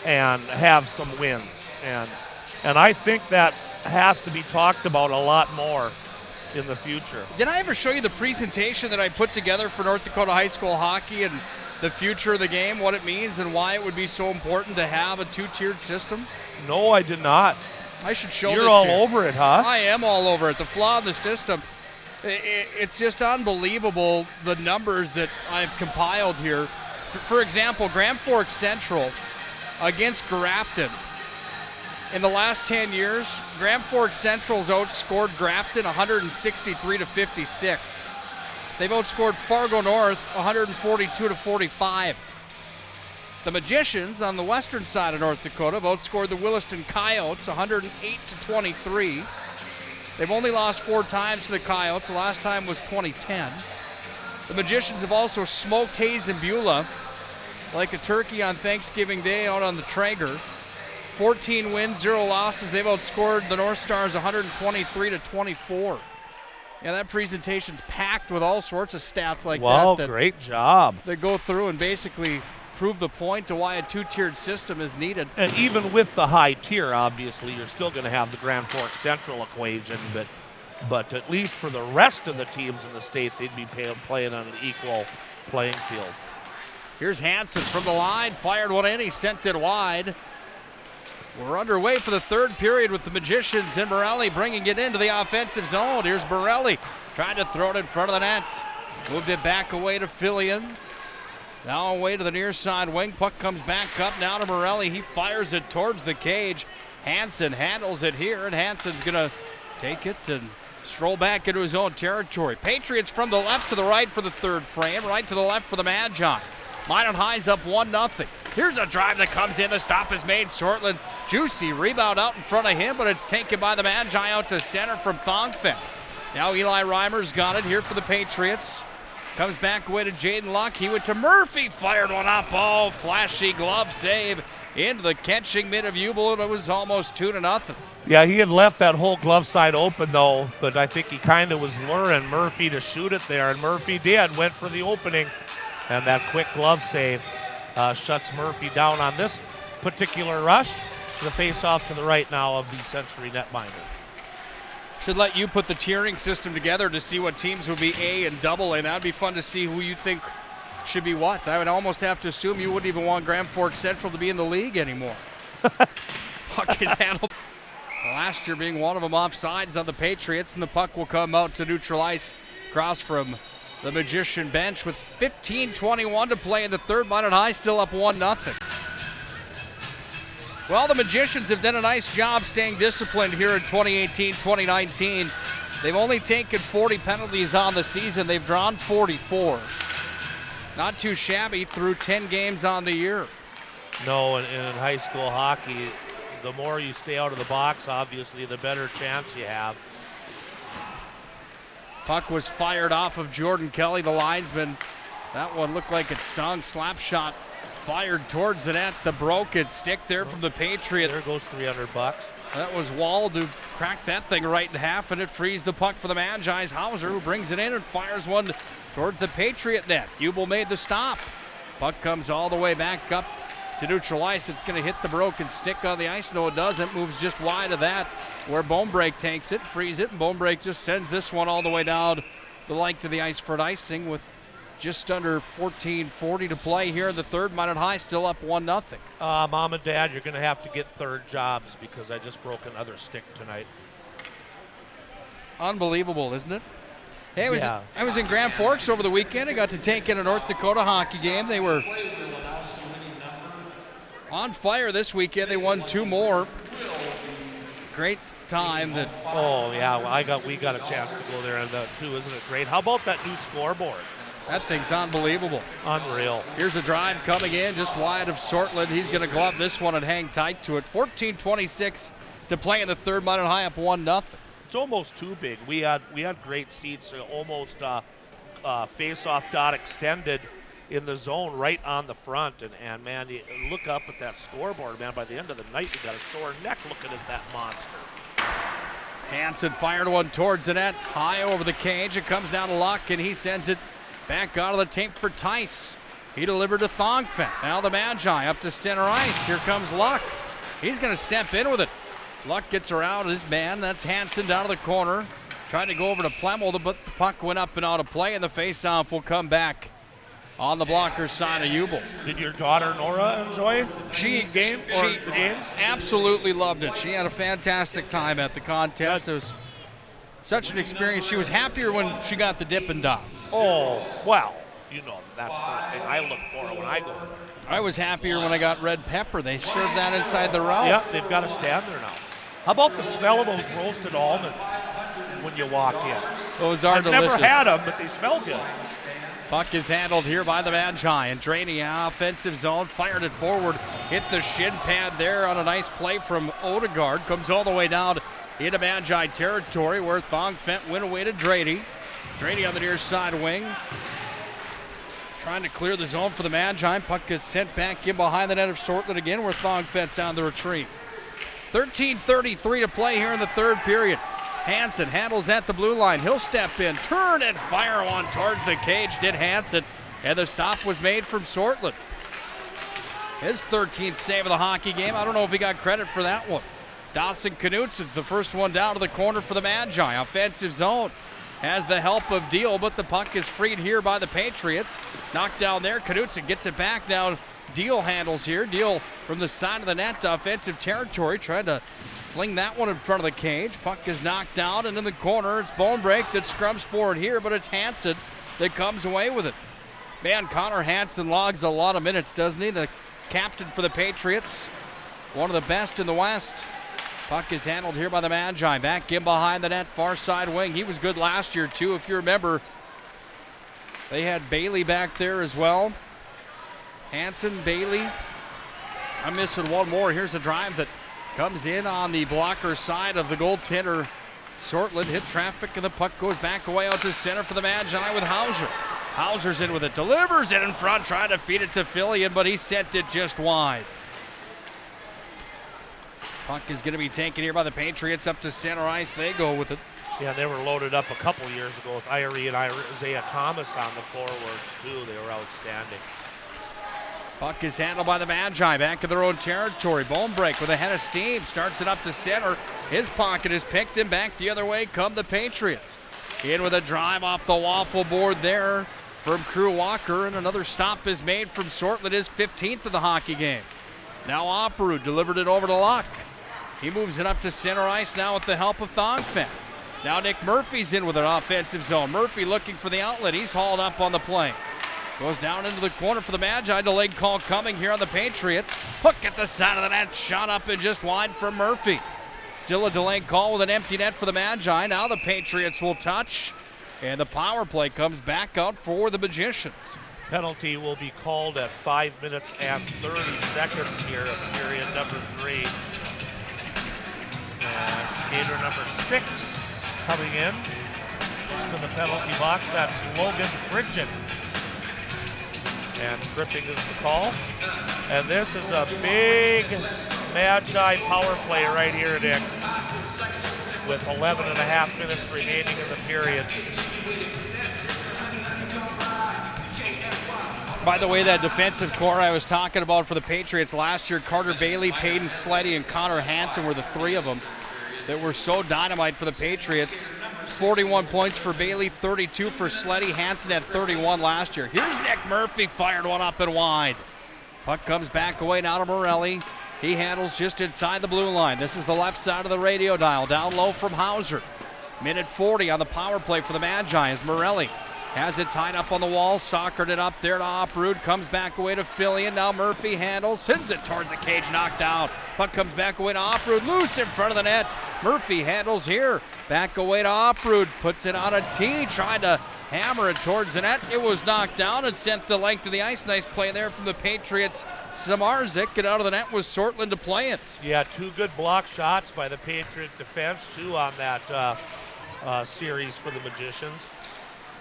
and have some wins. And I think that has to be talked about a lot more in the future. Did I ever show you the presentation that I put together for North Dakota high school hockey and the future of the game, what it means and why it would be so important to have a 2-tiered system? No, I did not. I should show You're this all to you. over it, huh? I am all over it. The flaw in the system, it's just unbelievable the numbers that I've compiled here. For example, Grand Forks Central against Grafton. In the last 10 years, Grand Forks Central's outscored Grafton 163 to 56. They've outscored Fargo North 142 to 45. The Magicians on the western side of North Dakota have outscored the Williston Coyotes 108 to 23. They've only lost 4 times to the Coyotes. The last time was 2010. The Magicians have also smoked Hayes and Beulah like a turkey on Thanksgiving Day out on the Traeger. 14 wins, 0 losses. They've outscored the North Stars 123 to 24. Yeah, that presentation's packed with all sorts of stats like that. Great job. They go through and basically prove the point to why a 2-tiered system is needed. And even with the high tier, obviously, you're still going to have the Grand Forks Central equation, but at least for the rest of the teams in the state, they'd be playing on an equal playing field. Here's Hansen from the line, fired one in, he sent it wide. We're underway for the third period with the Magicians and Borelli bringing it into the offensive zone. Here's Borelli trying to throw it in front of the net. Moved it back away to Fillion. Now away to the near side wing. Puck comes back up now to Borelli. He fires it towards the cage. Hansen handles it here, and Hansen's going to take it and stroll back into his own territory. Patriots from the left to the right for the third frame, right to the left for the Magi. Minot High's up 1-0. Here's a drive that comes in. The stop is made. Sortland, juicy rebound out in front of him, but it's taken by the Magi out to center from Thongfen. Now Eli Reimer's got it here for the Patriots. Comes back away to Jaden Luck. He went to Murphy, fired one up. Oh, flashy glove save into the catching mid of Jubel, and it was almost 2-0. Yeah, he had left that whole glove side open, though, but I think he kind of was luring Murphy to shoot it there, and Murphy did, went for the opening, and that quick glove save shuts Murphy down on this particular rush. The face-off to the right now of the Century netminder. Should let you put the tiering system together to see what teams would be A and double A. That'd be fun to see who you think should be what. I would almost have to assume you wouldn't even want Grand Forks Central to be in the league anymore. Puck is handled. Last year being one of them offsides on the Patriots, and the puck will come out to neutral ice across from the Magician bench with 15:21 to play in the third. Minot High still up 1-0. Well, the Magicians have done a nice job staying disciplined here in 2018-2019. They've only taken 40 penalties on the season. They've drawn 44. Not too shabby through 10 games on the year. No, and in high school hockey, the more you stay out of the box, obviously, the better chance you have. Puck was fired off of Jordan Kelly, the linesman. That one looked like it stung. Slap shot fired towards the net. The broken stick there from the Patriot. There goes $300. That was Wald who cracked that thing right in half, and it frees the puck for the Magi's. Hauser, who brings it in and fires one towards the Patriot net. Jubel made the stop. Puck comes all the way back up to neutral ice. It's going to hit the broken stick on the ice. No, it doesn't. Moves just wide of that, where Bonebreak takes it, frees it, and Bonebreak just sends this one all the way down the length of the ice for an icing with just under 14:40 to play here in the third. Minot High still up 1-0. Mom and Dad, you're going to have to get third jobs because I just broke another stick tonight. Unbelievable, isn't it? Hey, I was in Grand Forks over the weekend. I got to take in a North Dakota hockey game. They were on fire this weekend. They won 2 more. Great time. Oh, yeah, well, we got a chance to go there and too. Isn't it great? How about that new scoreboard? That thing's unbelievable. Unreal. Here's a drive coming in just wide of Sortland. He's going to glove this one and hang tight to it. 14:26 to play in the third. Minot High up 1-0. It's almost too big. We had great seats, almost face-off dot extended in the zone right on the front. And man, you look up at that scoreboard, man. By the end of the night, you got a sore neck looking at that monster. Hansen fired one towards the net, high over the cage. It comes down to Luck, and he sends it back out of the tape for Tice. He delivered to Thongfen. Now the Magi up to center ice. Here comes Luck. He's going to step in with it. Luck gets around his man. That's Hansen down to the corner. Trying to go over to Plemmel, but the puck went up and out of play, and the face-off will come back on the blocker's side of Jubel. Did your daughter Nora enjoy the games? Absolutely loved it. She had a fantastic time at the contest. It was such an experience. She was happier when she got the Dippin' Dots. Oh, well, you know, that's the first thing I look for when I go. I was happier when I got red pepper. They served that inside the route. Yeah, they've got to stand there now. How about the smell of those roasted almonds when you walk in? Those are I've delicious. never had them, but they smell good. Puck is handled here by the Magi, and Draney offensive zone, fired it forward, hit the shin pad there on a nice play from Odegaard, comes all the way down into Magi territory where Thongfent went away to Draney. Draney on the near side wing, trying to clear the zone for the Magi. Puck is sent back in behind the net of Sortland again where Thongfent's on the retreat. 13:33 to play here in the third period. Hansen handles at the blue line. He'll step in, turn and fire one towards the cage, did Hansen, and the stop was made from Sortland. His 13th save of the hockey game. I don't know if he got credit for that one. Dawson Knutsen's the first one down to the corner for the Magi. Offensive zone has the help of Deal, but the puck is freed here by the Patriots. Knocked down there. Knutsen gets it back now. Deal handles here. Deal from the side of the net to offensive territory, trying to fling that one in front of the cage. Puck is knocked down, and in the corner, it's Bone Break that scrubs forward here, but it's Hansen that comes away with it. Man, Connor Hansen logs a lot of minutes, doesn't he? The captain for the Patriots, one of the best in the West. Puck is handled here by the Magi. Back in behind the net, far side wing. He was good last year, too, if you remember. They had Bailey back there as well. Hansen, Bailey. I'm missing one more. Here's a drive that comes in on the blocker side of the goaltender. Sortland hit traffic, and the puck goes back away out to center for the Magi with Hauser. Hauser's in with it, delivers it in front, trying to feed it to Fillion, but he sent it just wide. Puck is going to be taken here by the Patriots up to center ice. They go with it. Yeah, they were loaded up a couple years ago with Irie and Isaiah Thomas on the forwards, too. They were outstanding. Puck is handled by the Magi, back in their own territory. Bone Break with a head of steam, starts it up to center. His pocket is picked, and back the other way come the Patriots. In with a drive off the waffle board there from Crew Walker, and another stop is made from Sortland, his 15th of the hockey game. Now Opperud delivered it over to Luck. He moves it up to center ice now with the help of Thongfent. Now Nick Murphy's in with an offensive zone. Murphy looking for the outlet. He's hauled up on the play. Goes down into the corner for the Magi. Delayed call coming here on the Patriots. Hook at the side of the net. Shot up and just wide from Murphy. Still a delayed call with an empty net for the Magi. Now the Patriots will touch. And the power play comes back out for the Magicians. Penalty will be called at 5 minutes and 30 seconds here of period number 3. And skater number 6 coming in to the penalty box. That's Logan Frigid. And tripping is the call. And this is a big Magi power play right here, Nick, with 11 and a half minutes remaining in the period. By the way, that defensive core I was talking about for the Patriots last year, Carter Bailey, Peyton Sleddy, and Connor Hansen were the three of them that were so dynamite for the Patriots. 41 points for Bailey, 32 for Sleddy. Hansen had 31 last year. Here's Nick Murphy, fired one up and wide. Puck comes back away now to Morelli. He handles just inside the blue line. This is the left side of the radio dial. Down low from Hauser. Minute 40 on the power play for the Magi as Morelli has it tied up on the wall. Soccered it up there to Opperud. Comes back away to Fillion. Now Murphy handles. Sends it towards the cage. Knocked down. Puck comes back away to Opperud. Loose in front of the net. Murphy handles here. Back away to Opperud. Puts it on a tee. Tried to hammer it towards the net. It was knocked down and sent the length of the ice. Nice play there from the Patriots. Samarzik, and out of the net was Sortland to play it. Yeah, two good block shots by the Patriot defense, too, on that series for the Magicians.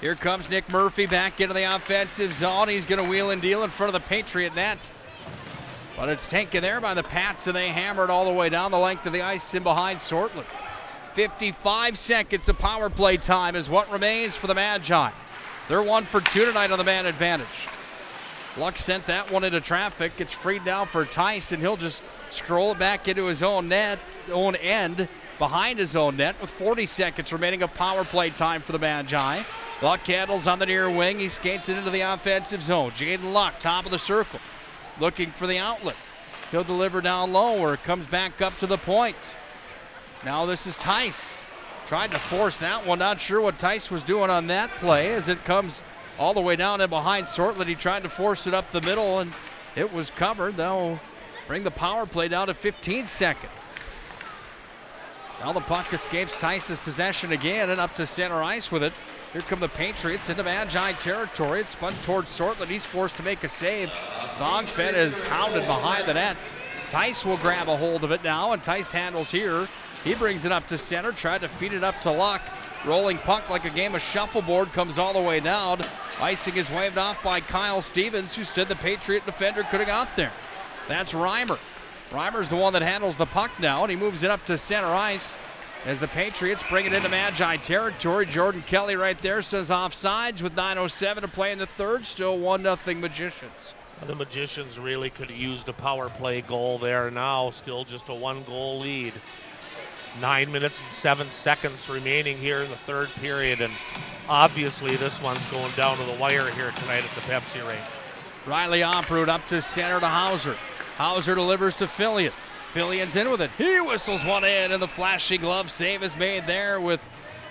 Here comes Nick Murphy back into the offensive zone. He's going to wheel and deal in front of the Patriot net. But it's taken there by the Pats, and they hammered all the way down the length of the ice in behind Sortland. 55 seconds of power play time is what remains for the Magi. They're 1 for 2 tonight on the man advantage. Luck sent that one into traffic. It's freed down for Tyson. He'll just scroll it back into his own net, own end, behind his own net with 40 seconds remaining of power play time for the Magi. Luck handles on the near wing. He skates it into the offensive zone. Jaden Luck, top of the circle, looking for the outlet. He'll deliver down low where it comes back up to the point. Now this is Tice. Tried to force that one. Not sure what Tice was doing on that play as it comes all the way down and behind Sortland. He tried to force it up the middle, and It was covered. They'll bring the power play down to 15 seconds. Now the puck escapes Tice's possession again and up to center ice with it. Here come the Patriots into Magi territory. It's spun towards Sortland. He's forced to make a save. Thongfed is hounded behind the net. Tice will grab a hold of it now, and Tice handles here. He brings it up to center, tried to feed it up to Luck. Rolling puck like a game of shuffleboard comes all the way down. Icing is waved off by Kyle Stevens, who said the Patriot defender could have got there. That's Reimer. Reimer's the one that handles the puck now, and he moves it up to center ice as the Patriots bring it into Magi territory. Jordan Kelly right there says offsides with 9:07 to play in the third. Still 1-0 Magicians. The Magicians really could have used a power play goal there now. Still just a 1-goal lead. 9 minutes and 7 seconds remaining here in the third period, and obviously this one's going down to the wire here tonight at the Pepsi Rink. Riley Oprud up to center to Hauser. Hauser delivers to Fillion. Fillion's in with it. He whistles one in, and the flashing glove save is made there with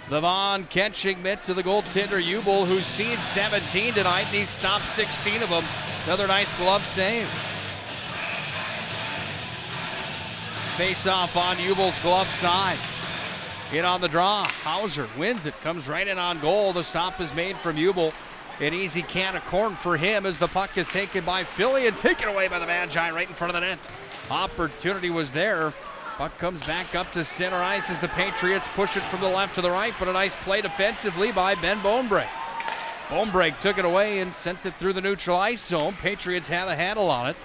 the Vaughn catching mitt to the goaltender Ubel, who's seen 17 tonight, and he's stopped 16 of them. Another nice glove save. Face off on Ubel's glove side. In on the draw. Hauser wins it. Comes right in on goal. The stop is made from Ubel. An easy can of corn for him as the puck is taken by Philly and taken away by the Magi right in front of the net. Opportunity was there. Puck comes back up to center ice as the Patriots push it from the left to the right, but a nice play defensively by Ben Bonebrake. Bonebrake took it away and sent it through the neutral ice zone. Patriots had a handle on it.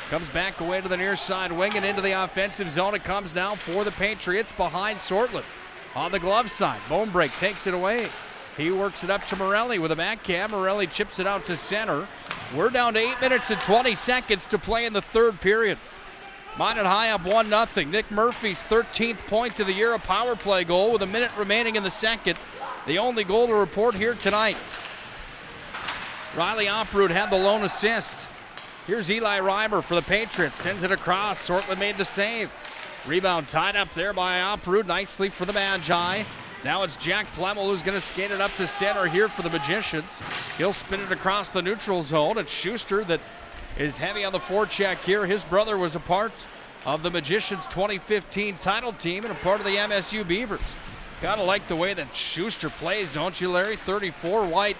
Comes back away to the near side wing and into the offensive zone. It comes now for the Patriots behind Sortland. On the glove side, Bonebrake takes it away. He works it up to Morelli with a backhand. Morelli chips it out to center. We're down to 8 minutes and 20 seconds to play in the third period. Minot high up 1-0. Nick Murphy's 13th point of the year, a power play goal with a minute remaining in the second. The only goal to report here tonight. Riley Oprud had the lone assist. Here's Eli Reimer for the Patriots. Sends it across. Sortland made the save. Rebound tied up there by Oprud. Nicely for the Magi. Now it's Jack Plemmel who's going to skate it up to center here for the Magicians. He'll spin it across the neutral zone. It's Schuster that is heavy on the forecheck here. His brother was a part of the Magicians 2015 title team and a part of the MSU Beavers. Gotta like the way that Schuster plays, don't you, Larry? 34 White.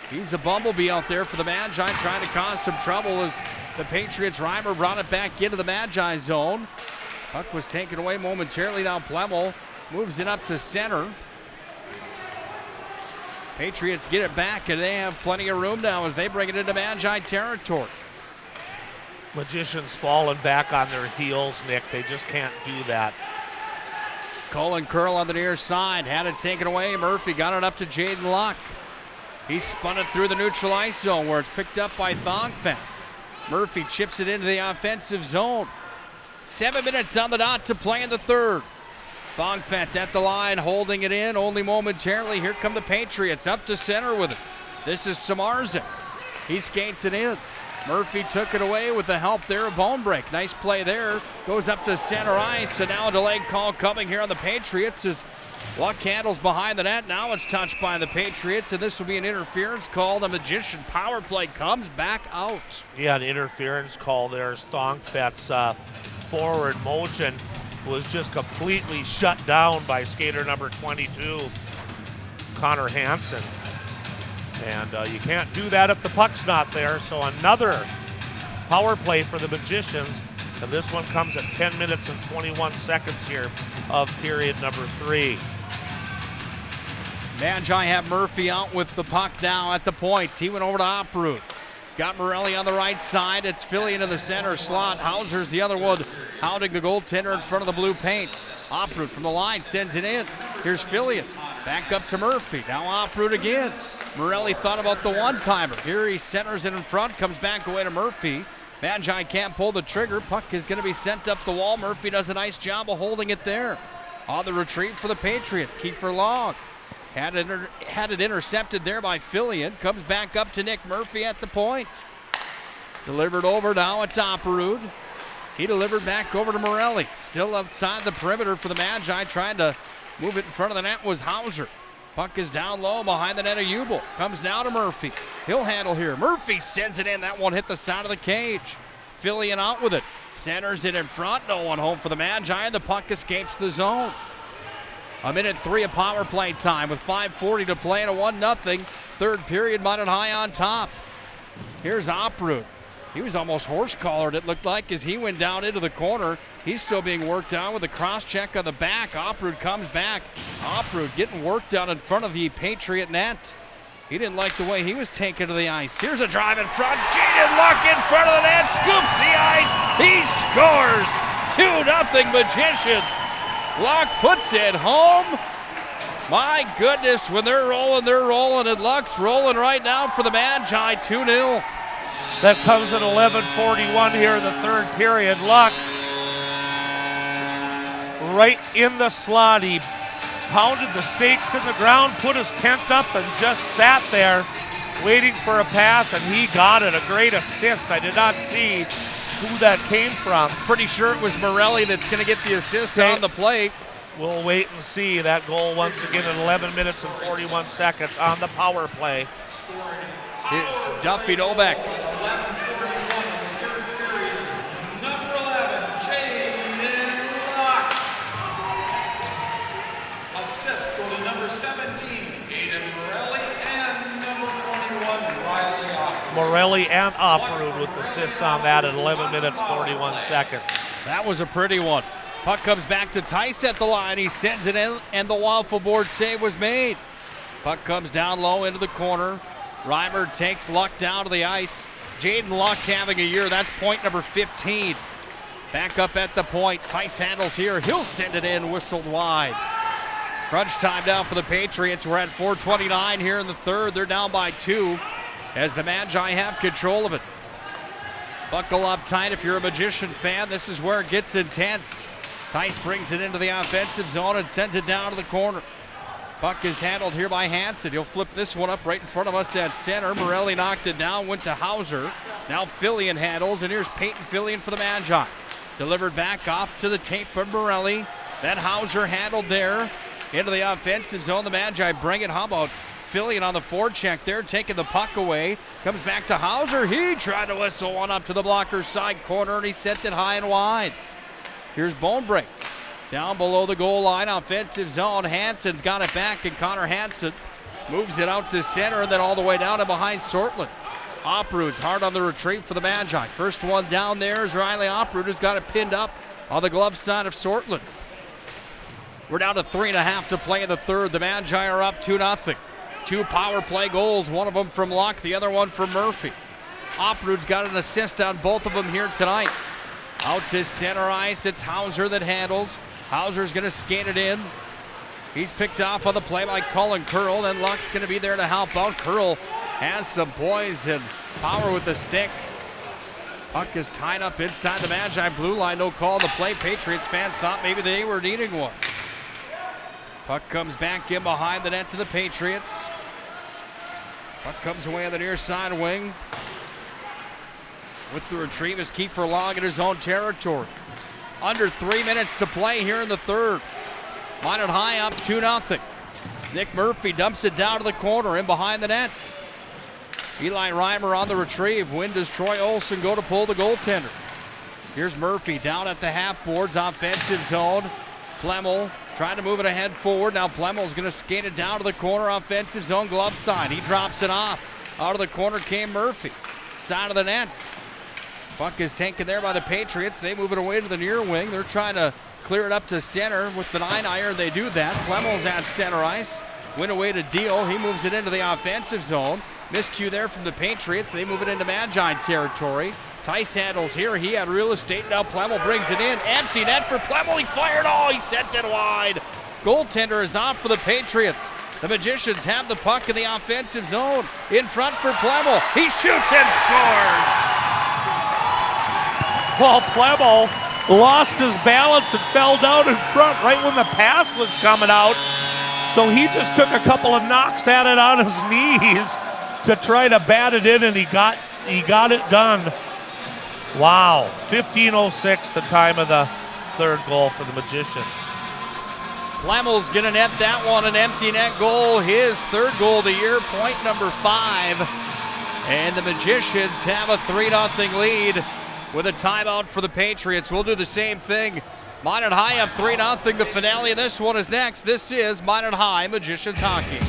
He's a bumblebee out there for the Magi, trying to cause some trouble as the Patriots. Reimer brought it back into the Magi zone. Puck was taken away momentarily. Now Plemmel moves it up to center. Patriots get it back, and they have plenty of room now as they bring it into Magi territory. Magicians falling back on their heels, Nick. They just can't do that. Colin Curl on the near side. Had it taken away. Murphy got it up to Jaden Luck. He spun it through the neutral ice zone where it's picked up by Thongfed. Murphy chips it into the offensive zone. 7 minutes on the dot to play in the third. Thongfed at the line, holding it in only momentarily. Here come the Patriots up to center with it. This is Samardzich. He skates it in. Murphy took it away with the help there of Bonebrake. Nice play there. Goes up to center ice, and now a delayed call coming here on the Patriots as Luck handles behind the net. Now it's touched by the Patriots, and this will be an interference call. The Magician power play comes back out. Yeah, an interference call there as Thongfed's forward motion was just completely shut down by skater number 22, Connor Hansen. And you can't do that if the puck's not there. So another power play for the Magicians. And this one comes at 10 minutes and 21 seconds here of period number 3. Magi have Murphy out with the puck now at the point. He went over to Oprud. Got Morelli on the right side. It's Philly into the center slot. Hauser's the other one, hounding the goaltender in front of the blue paint. Oprud from the line sends it in. Here's Philly. Back up to Murphy. Now Oprud again. Morelli thought about the one-timer. Here he centers it in front, comes back away to Murphy. Magi can't pull the trigger. Puck is going to be sent up the wall. Murphy does a nice job of holding it there. On the retreat for the Patriots, Kiefer Long. Had it intercepted there by Fillion. Comes back up to Nick Murphy at the point. Delivered over, now it's Oprud. He delivered back over to Morelli. Still outside the perimeter for the Magi. Trying to move it in front of the net was Hauser. Puck is down low behind the net of Ubel. Comes now to Murphy. He'll handle here. Murphy sends it in. That one hit the side of the cage. Fillion out with it. Centers it in front. No one home for the Magi. The puck escapes the zone. 1:03 of power play time with 5:40 to play and a 1-0 third period. Minot High on top. Here's Oprud. He was almost horse-collared, it looked like, as he went down into the corner. He's still being worked on with a cross-check on the back. Oprud comes back. Oprud getting worked on in front of the Patriot net. He didn't like the way he was taken to the ice. Here's a drive in front. Jaden Luck in front of the net. Scoops the ice. He scores. 2-0 Magicians. Luck puts it home. My goodness, when they're rolling, and Luck's rolling right now for the Magi, 2-0. That comes at 11:41 here in the third period. Luck right in the slot. He pounded the stakes in the ground, put his tent up, and just sat there waiting for a pass, and he got it. A great assist. I did not see who that came from. Pretty sure it was Morelli that's going to get the assist on the plate. We'll wait and see. That goal once again at 11 minutes and 41 seconds on the power play. It's Duffy Novak. 11:41 in the third period. Number 11, Jaden Luck. Assist go to number 17, Aiden Morelli, and number 21, Riley Oprud. Morelli and Oprud with assists on that at 11 minutes, 41 seconds. That was a pretty one. Puck comes back to Tice at the line. He sends it in, and the waffle board save was made. Puck comes down low into the corner. Reimer takes Luck down to the ice. Jaden Luck having a year. That's point number 15. Back up at the point. Tice handles here. He'll send it in, whistled wide. Crunch time down for the Patriots. We're at 4:29 here in the third. They're down by 2 as the Magi have control of it. Buckle up tight if you're a Magician fan. This is where it gets intense. Tice brings it into the offensive zone and sends it down to the corner. Puck is handled here by Hansen. He'll flip this one up right in front of us at center. Morelli knocked it down, went to Hauser. Now Fillion handles, and here's Peyton Fillion for the Magi. Delivered back off to the tape of Morelli. Then Hauser handled there into the offensive zone. The Magi bring it. How about Fillion on the forecheck there, taking the puck away. Comes back to Hauser. He tried to whistle one up to the blocker's side corner, and he sent it high and wide. Here's Bonebreak. Down below the goal line, offensive zone. Hansen's got it back, and Connor Hansen moves it out to center and then all the way down to behind Sortland. Oprud's hard on the retreat for the Magi. First one down there is Riley Oprud, who's got it pinned up on the glove side of Sortland. We're down to 3.5 to play in the third. The Magi are up 2-0. 2 power play goals, one of them from Luck, the other one from Murphy. Oprud's got an assist on both of them here tonight. Out to center ice, it's Hauser that handles. Hauser's going to skate it in. He's picked off on the play by Cullen Curl, and Luck's going to be there to help out. Curl has some poise and power with the stick. Puck is tied up inside the Magi blue line. No call to play. Patriots fans thought maybe they were needing one. Puck comes back in behind the net to the Patriots. Puck comes away on the near side wing. With the retrieve is Kiefer Long in his own territory. Under 3 minutes to play here in the third. Minot High up 2-0. Nick Murphy dumps it down to the corner in behind the net. Eli Reimer on the retrieve. When does Troy Olsen go to pull the goaltender? Here's Murphy down at the half boards, offensive zone. Plemmel trying to move it ahead forward. Now Plemmel's going to skate it down to the corner, offensive zone, glove side. He drops it off. Out of the corner came Murphy. Side of the net. Puck is taken there by the Patriots. They move it away to the near wing. They're trying to clear it up to center with the 9-iron. They do that. Plemmel's at center ice. Win away to Deal. He moves it into the offensive zone. Miscue there from the Patriots. They move it into Magi territory. Tice handles here. He had real estate. Now Plemmel brings it in. Empty net for Plemmel. He fired. Oh, he sent it wide. Goaltender is off for the Patriots. The Magicians have the puck in the offensive zone. In front for Plemmel. He shoots and scores. Well, Plemmel lost his balance and fell down in front right when the pass was coming out. So he just took a couple of knocks at it on his knees to try to bat it in, and he got it done. Wow, 15:06 the time of the third goal for the Magicians. Flemmel's going to net that one, an empty net goal, his third goal of the year, point number 5. And the Magicians have a 3-0 lead with a timeout for the Patriots. We'll do the same thing. Minot High up 3-0. The finale of this one is next. This is Minot High Magicians Hockey.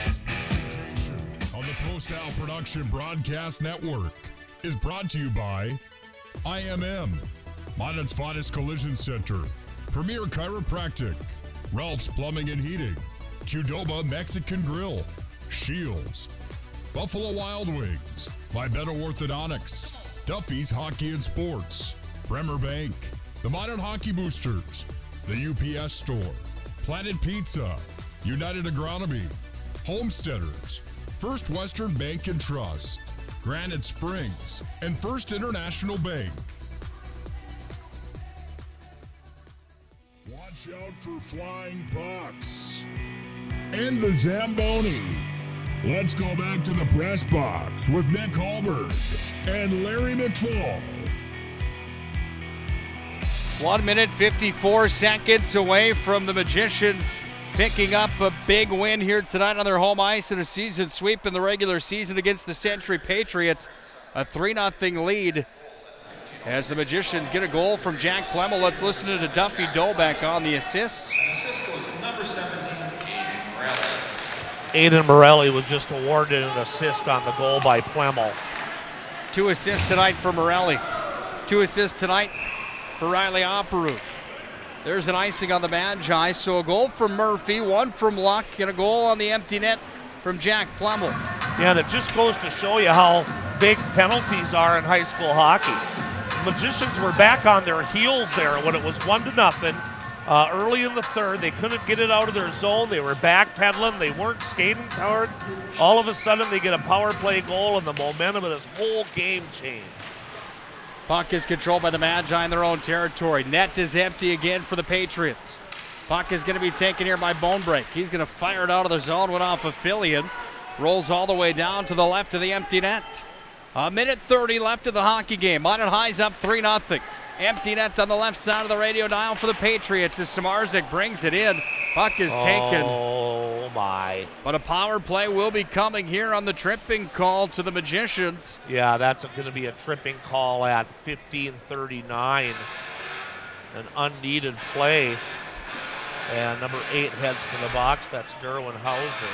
This presentation on the Pro Style Production Broadcast Network is brought to you by IMM, Minot's finest collision center, Premier Chiropractic, Ralph's Plumbing and Heating, Qdoba Mexican Grill, Shields, Buffalo Wild Wings, Vibetto Orthodontics, Duffy's Hockey and Sports, Bremer Bank, the Minot Hockey Boosters, the UPS Store, Planet Pizza, United Agronomy, Homesteaders, First Western Bank and Trust, Granite Springs, and First International Bank. Watch out for flying pucks and the Zamboni. Let's go back to the press box with Nick Hallberg and Larry McFall. 1 minute, 54 seconds away from the Magicians picking up a big win here tonight on their home ice in a season sweep in the regular season against the Century Patriots. A 3-0 lead as the Magicians get a goal from Jack Plemmel. Let's listen to Duffy Dobek on the assists. An assist goes to number 17, Aiden Morelli. Aiden Morelli was just awarded an assist on the goal by Plemmel. 2 assists tonight for Morelli. 2 assists tonight for Riley Opperoot. There's an icing on the Magi, so a goal from Murphy, 1 from Luck, and a goal on the empty net from Jack Plemmel. Yeah, and it just goes to show you how big penalties are in high school hockey. The Magicians were back on their heels there when it was 1-0. Early in the third, they couldn't get it out of their zone. They were backpedaling. They weren't skating hard. All of a sudden, they get a power play goal, and the momentum of this whole game changed. Puck is controlled by the Magi in their own territory. Net is empty again for the Patriots. Puck is going to be taken here by Bonebreak. He's going to fire it out of the zone, went off of Fillion. Rolls all the way down to the left of the empty net. 1:30 left of the hockey game. Minot High's up 3-0. Empty net on the left side of the radio dial for the Patriots as Samarzik brings it in. Puck is taken. Oh, my. But a power play will be coming here on the tripping call to the Magicians. Yeah, that's going to be a tripping call at 15:39. An unneeded play. And number 8 heads to the box. That's Derwin Hauser.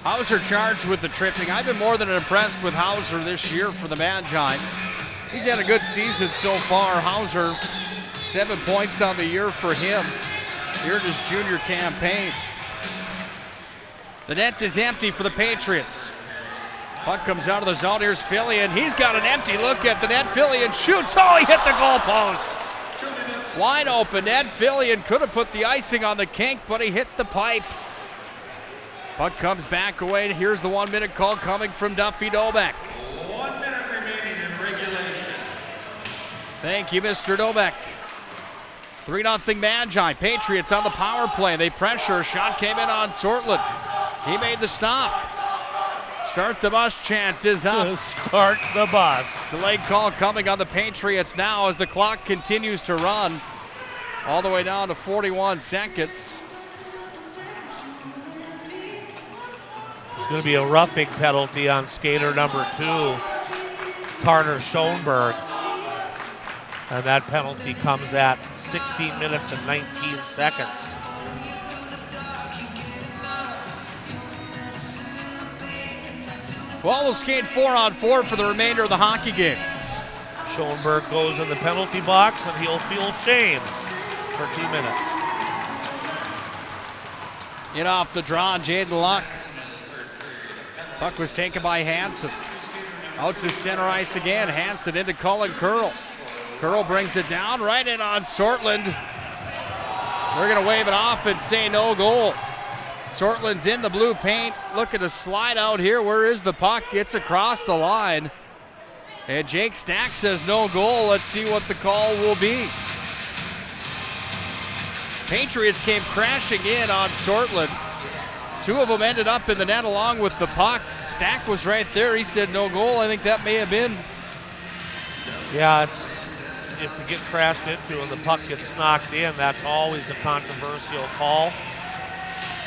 Hauser charged with the tripping. I've been more than impressed with Hauser this year for the Magi. He's had a good season so far. Hauser, 7 points on the year for him here in his junior campaign. The net is empty for the Patriots. Puck comes out of the zone. Here's Fillion. He's got an empty look at the net. Fillion shoots. Oh, he hit the goalpost. Wide open net. Fillion could have put the icing on the kink, but he hit the pipe. Puck comes back away. Here's the 1 minute call coming from Duffy Dobek. 1 minute remaining in regulation. Thank you, Mr. Dobek. 3-0 Magi. Patriots on the power play. They pressure. Shot came in on Sortland. He made the stop. Start the bus chant is up. Start the bus. Delayed call coming on the Patriots now as the clock continues to run all the way down to 41 seconds. It's going to be a roughing penalty on skater number 2, Carter Schoenberg. And that penalty comes at 16 minutes and 19 seconds. Well, we'll skate 4-on-4 for the remainder of the hockey game. Schoenberg goes in the penalty box and he'll feel shame for 2 minutes. In off the draw, Jaden Luck. Puck was taken by Hansen. Out to center ice again. Hansen into Cullen Curl. Curl brings it down right in on Sortland. We're going to wave it off and say no goal. Sortland's in the blue paint, looking to slide out here. Where is the puck? It's across the line. And Jake Stack says no goal. Let's see what the call will be. Patriots came crashing in on Sortland. 2 of them ended up in the net along with the puck. Stack was right there. He said no goal. I think that may have been. Yeah, it's if you get crashed into and the puck gets knocked in, that's always a controversial call.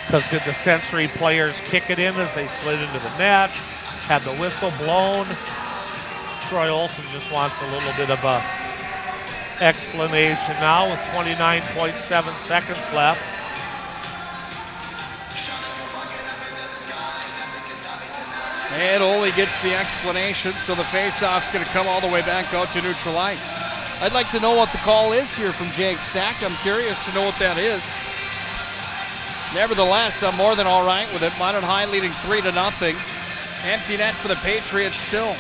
Because did the Century players kick it in as they slid into the net? Had the whistle blown? Troy Olsen just wants a little bit of a explanation now with 29.7 seconds left. And only gets the explanation, so the faceoff's going to come all the way back out to neutral ice. I'd like to know what the call is here from Jake Stack. I'm curious to know what that is. Nevertheless, I'm more than all right with it. Minot High leading 3-0. Empty net for the Patriots still.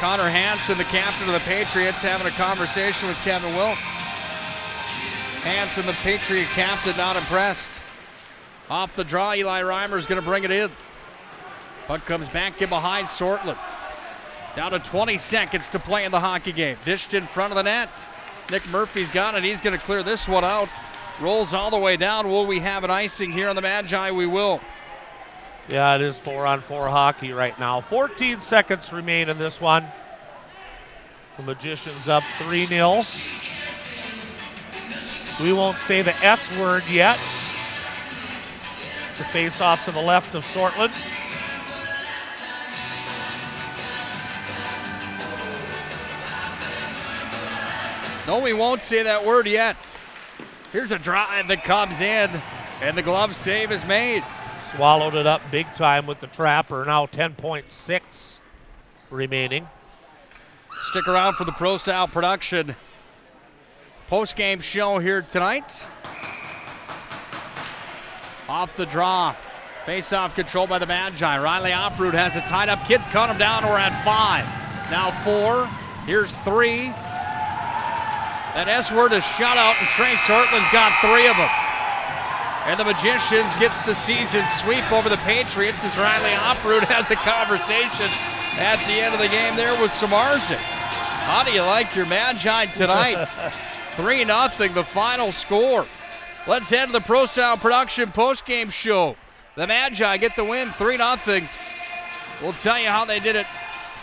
Connor Hansen, the captain of the Patriots, having a conversation with Kevin Wilk. Hansen, the Patriot captain, not impressed. Off the draw, Eli Reimer's going to bring it in. Puck comes back in behind Sortland. Down to 20 seconds to play in the hockey game. Dished in front of the net. Nick Murphy's got it. He's going to clear this one out. Rolls all the way down. Will we have an icing here on the Magi? We will. Yeah, it is 4-on-4 hockey right now. 14 seconds remain in this one. The Magicians up 3-0. We won't say the S word yet. It's a face off to the left of Sortland. No, we won't say that word yet. Here's a drive that comes in, and the glove save is made. Swallowed it up big time with the trapper. Now 10.6 remaining. Stick around for the Pro Style Production post-game show here tonight. Off the draw. Face-off controlled by the Magi. Riley Oproot has it tied up. Kids cut him down. We're at 5. Now 4. Here's 3. That S-word is shut out, and Trey Sortland's got 3 of them. And the Magicians get the season sweep over the Patriots as Riley Oproot has a conversation at the end of the game there with Samardzic. How do you like your Magi tonight? 3-0, the final score. Let's head to the Pro Style Production postgame show. The Magi get the win, 3-0. We'll tell you how they did it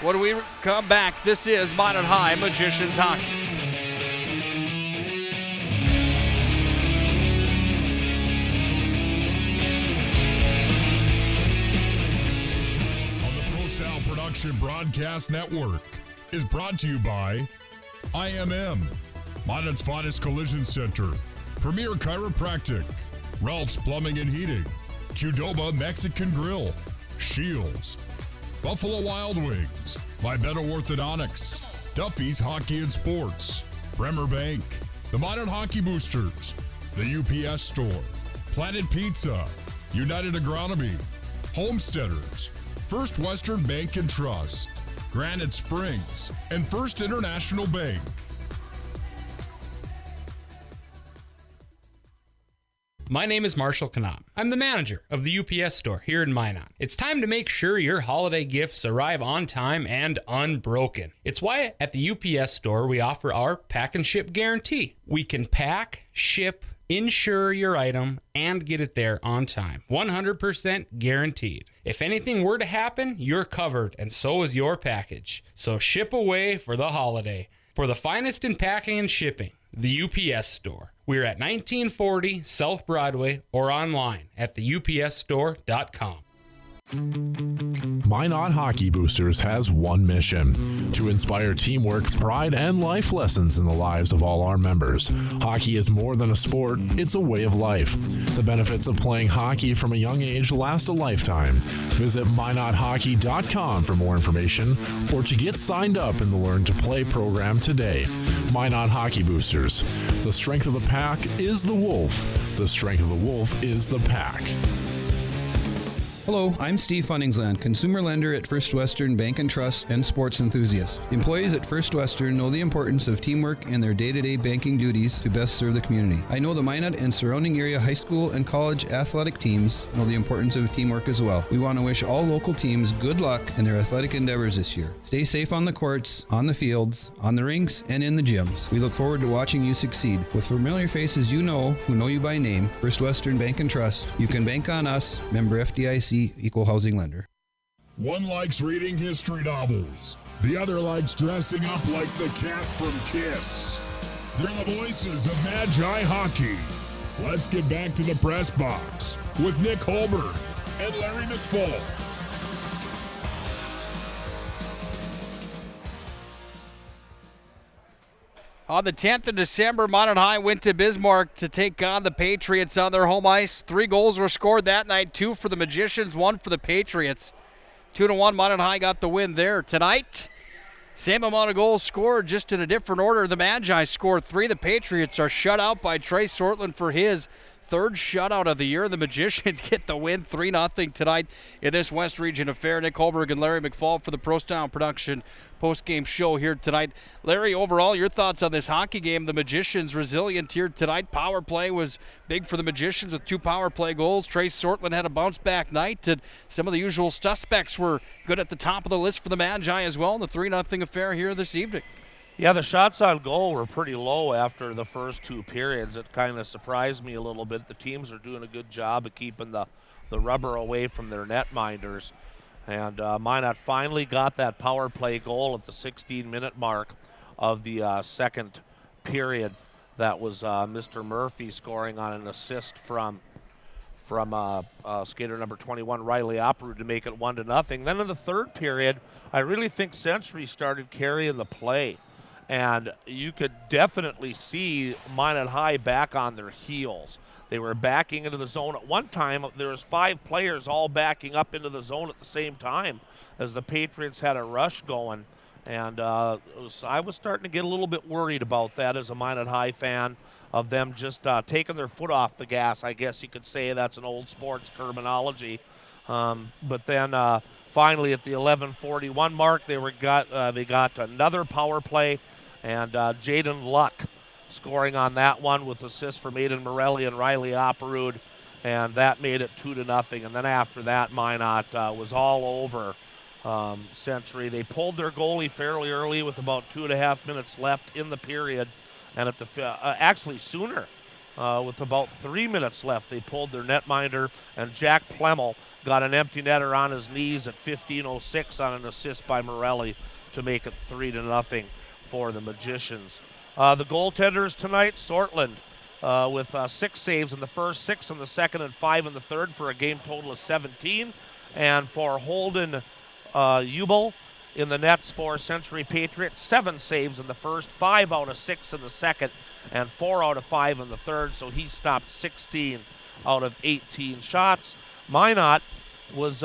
when we come back. This is Minot High Magicians Hockey. Broadcast Network is brought to you by IMM, Minot's finest collision center, Premier Chiropractic, Ralph's Plumbing and Heating, Qdoba Mexican Grill, Shields, Buffalo Wild Wings, Vibeto Orthodontics, Duffy's Hockey and Sports, Bremer Bank, the Minot Hockey Boosters, the UPS Store, Planet Pizza, United Agronomy, Homesteaders, First Western Bank and Trust, Granite Springs, and First International Bank. My name is Marshall Knop. I'm the manager of the UPS store here in Minot. It's time to make sure your holiday gifts arrive on time and unbroken. It's why at the UPS store we offer our pack and ship guarantee. We can pack, ship, insure your item, and get it there on time. 100% guaranteed. If anything were to happen, you're covered, and so is your package. So ship away for the holiday. For the finest in packing and shipping, the UPS store. We're at 1940 South Broadway or online at theupsstore.com. Minot Hockey Boosters has one mission: to inspire teamwork, pride, and life lessons in the lives of all our members. Hockey is more than a sport, it's a way of life. The benefits of playing hockey from a young age last a lifetime. Visit minothockey.com for more information or to get signed up in the Learn to Play program today. Minot Hockey Boosters. The strength of the pack is the wolf. The strength of the wolf is the pack. Hello, I'm Steve Funningsland, consumer lender at First Western Bank and Trust and sports enthusiast. Employees at First Western know the importance of teamwork in their day-to-day banking duties to best serve the community. I know the Minot and surrounding area high school and college athletic teams know the importance of teamwork as well. We want to wish all local teams good luck in their athletic endeavors this year. Stay safe on the courts, on the fields, on the rinks, and in the gyms. We look forward to watching you succeed. With familiar faces you know, who know you by name, First Western Bank and Trust, you can bank on us, member FDIC, Equal Housing Lender. One likes reading history novels. The other likes dressing up like the cat from Kiss. They're the voices of Magi Hockey. Let's get back to the press box with Nick Holberg and Larry McFall. On the 10th of December, Minot High went to Bismarck to take on the Patriots on their home ice. 3 goals were scored that night, 2 for the Magicians, 1 for the Patriots. 2-1, Minot High got the win there. Tonight, same amount of goals scored, just in a different order. The Magi scored 3. The Patriots are shut out by Trey Sortland for his 3rd shutout of the year. The Magicians get the win 3-0 tonight in this West Region affair. Nick Holberg and Larry McFall for the Pro Style Production post-game show here tonight. Larry, overall, your thoughts on this hockey game? The Magicians resilient here tonight. Power play was big for the Magicians with 2 power play goals. Trey Sortland had a bounce-back night, and some of the usual suspects were good at the top of the list for the Magi as well in the 3-0 affair here this evening. Yeah, the shots on goal were pretty low after the first 2 periods. It kind of surprised me a little bit. The teams are doing a good job of keeping the rubber away from their netminders. And Minot finally got that power play goal at the 16-minute mark of the second period. That was Mr. Murphy scoring on an assist from skater number 21, Riley Opperud, to make it 1-0. Then in the third period, I really think Century started carrying the play. And you could definitely see Minot High back on their heels. They were backing into the zone. At one time, there was 5 players all backing up into the zone at the same time as the Patriots had a rush going. And I was starting to get a little bit worried about that as a Minot High fan, of them just taking their foot off the gas. I guess you could say that's an old sports terminology. But then finally at the 11:41 mark, they got another power play. And Jaden Luck scoring on that one with assists from Aiden Morelli and Riley Opperud, and that made it 2-0. And then after that, Minot was all over Century. They pulled their goalie fairly early with about 2.5 minutes left in the period, and at the actually sooner, with about 3 minutes left, they pulled their netminder, and Jack Plemmel got an empty netter on his knees at 15:06 on an assist by Morelli to make it 3-0. For the Magicians. The goaltenders tonight, Sortland with 6 saves in the first, 6 in the second, and 5 in the third for a game total of 17. And for Holden Ubel in the nets for Century Patriots, 7 saves in the first, 5 out of 6 in the second, and 4 out of 5 in the third. So he stopped 16 out of 18 shots. Minot was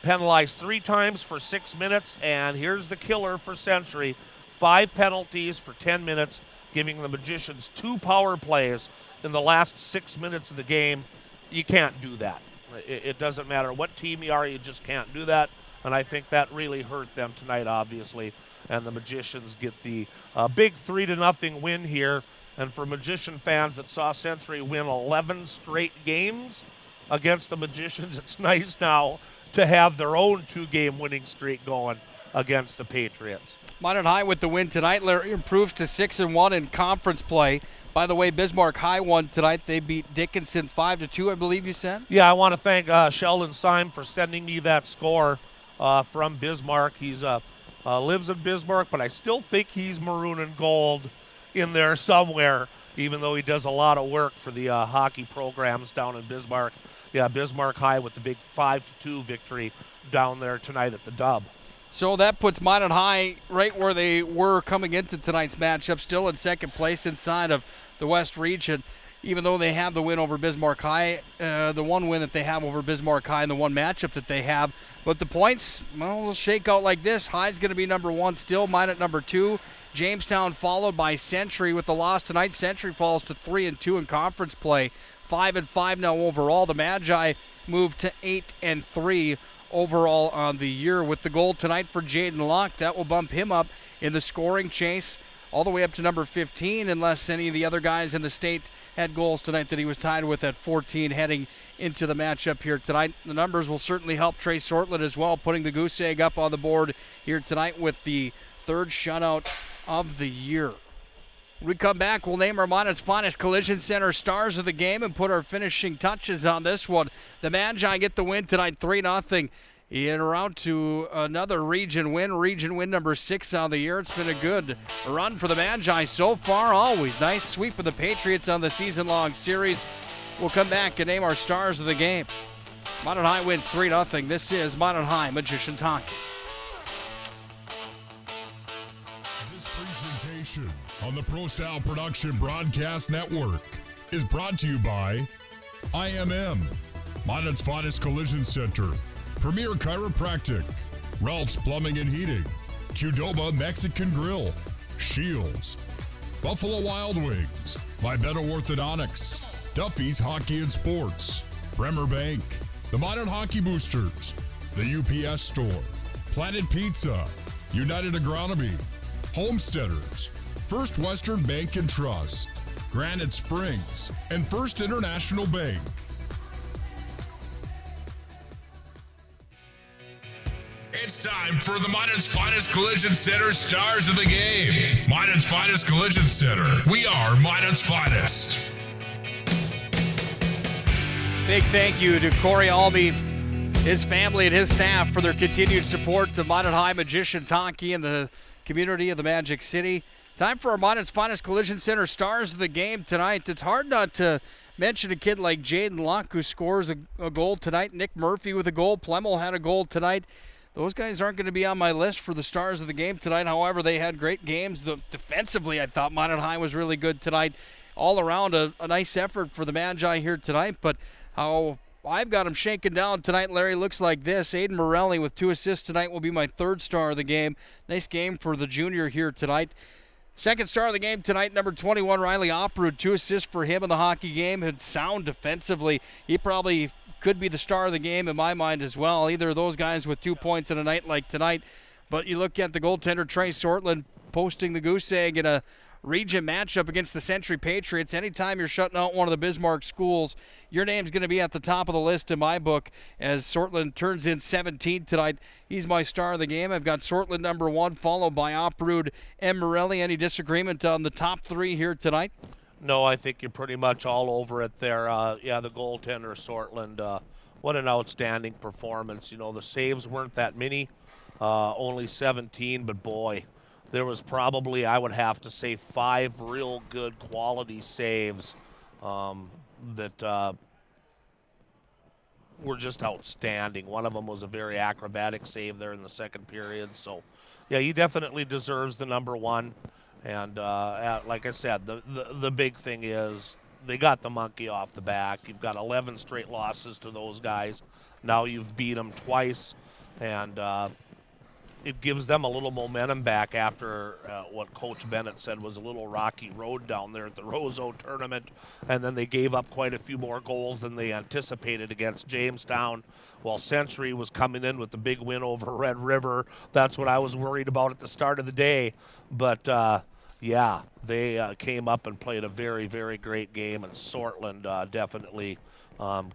penalized 3 times for 6 minutes, and here's the killer for Century. 5 penalties for 10 minutes, giving the Magicians 2 power plays in the last 6 minutes of the game. You can't do that. It doesn't matter what team you are, you just can't do that. And I think that really hurt them tonight, obviously. And the Magicians get the big 3-0 win here. And for Magician fans that saw Century win 11 straight games against the Magicians, it's nice now to have their own 2-game winning streak going against the Patriots. Minot High with the win tonight. Larry improves to 6-1 in conference play. By the way, Bismarck High won tonight. They beat Dickinson 5-2, I believe you said? Yeah, I want to thank Sheldon Syme for sending me that score from Bismarck. He's lives in Bismarck, but I still think he's maroon and gold in there somewhere, even though he does a lot of work for the hockey programs down in Bismarck. Yeah, Bismarck High with the big 5-2 victory down there tonight at the Dub. So that puts Minot High right where they were coming into tonight's matchup, still in second place inside of the West Region. Even though they have the win over Bismarck High, the one win that they have over Bismarck High and the one matchup that they have. But the points, well, will shake out like this. High's going to be number 1 still, Minot number 2. Jamestown followed by Century with the loss tonight. Century falls to 3-2 in conference play. 5-5 now overall. The Magi move to 8-3 overall on the year with the goal tonight for Jaden Locke. That will bump him up in the scoring chase all the way up to number 15, unless any of the other guys in the state had goals tonight that he was tied with at 14 heading into the matchup here tonight. The numbers will certainly help Trey Sortland as well, putting the goose egg up on the board here tonight with the 3rd shutout of the year. When we come back, we'll name our Minot's Finest Collision Center stars of the game and put our finishing touches on this one. The Magi get the win tonight, 3-0 En route to another region win number 6 on the year. It's been a good run for the Magi so far, always. Nice sweep of the Patriots on the season-long series. We'll come back and name our stars of the game. Minot High wins 3-0. This is Minot High Magicians Hockey. This presentation on the Pro Style Production Broadcast Network is brought to you by IMM, Minot's finest collision center, Premier Chiropractic, Ralph's Plumbing and Heating, Qdoba Mexican Grill, Shields, Buffalo Wild Wings, Vibeto Orthodontics, Duffy's Hockey and Sports, Bremer Bank, the Minot Hockey Boosters, the UPS Store, Planet Pizza, United Agronomy, Homesteaders, First Western Bank and Trust, Granite Springs, and First International Bank. It's time for the Minot's Finest Collision Center Stars of the Game. Minot's Finest Collision Center. We are Minot's Finest. Big thank you to Corey Albee, his family, and his staff for their continued support to Minot High Magicians Hockey and the community of the Magic City. Time for our Minot's Finest Collision Center Stars of the Game tonight. It's hard not to mention a kid like Jaden Luck, who scores a goal tonight. Nick Murphy with a goal. Plemmel had a goal tonight. Those guys aren't going to be on my list for the stars of the game tonight. However, they had great games. Defensively, I thought Minot High was really good tonight. All around, a nice effort for the Magi here tonight. But how I've got them shaken down tonight, Larry, looks like this. Aiden Morelli with 2 assists tonight will be my third star of the game. Nice game for the junior here tonight. Second star of the game tonight, number 21, Riley Oprud. 2 assists for him in the hockey game. Had sound defensively. He probably could be the star of the game in my mind as well. Either of those guys with 2 points in a night like tonight. But you look at the goaltender, Trey Sortland, posting the goose egg in a region matchup against the Century Patriots. Anytime you're shutting out one of the Bismarck schools, your name's going to be at the top of the list in my book, as Sortland turns in 17 tonight. He's my star of the game. I've got Sortland number 1, followed by Oprud and Morelli. Any disagreement on the top 3 here tonight? No, I think you're pretty much all over it there. The goaltender, Sortland, what an outstanding performance. You know, the saves weren't that many, only 17, but boy, there was probably, I would have to say, 5 real good quality saves that were just outstanding. One of them was a very acrobatic save there in the second period. So, yeah, he definitely deserves the number 1. And like I said, the big thing is they got the monkey off the back. You've got 11 straight losses to those guys. Now you've beat them twice, and it gives them a little momentum back after what Coach Bennett said was a little rocky road down there at the Roseau tournament. And then they gave up quite a few more goals than they anticipated against Jamestown, while Century was coming in with the big win over Red River. That's what I was worried about at the start of the day. But, they came up and played a very, very great game, and Sortland definitely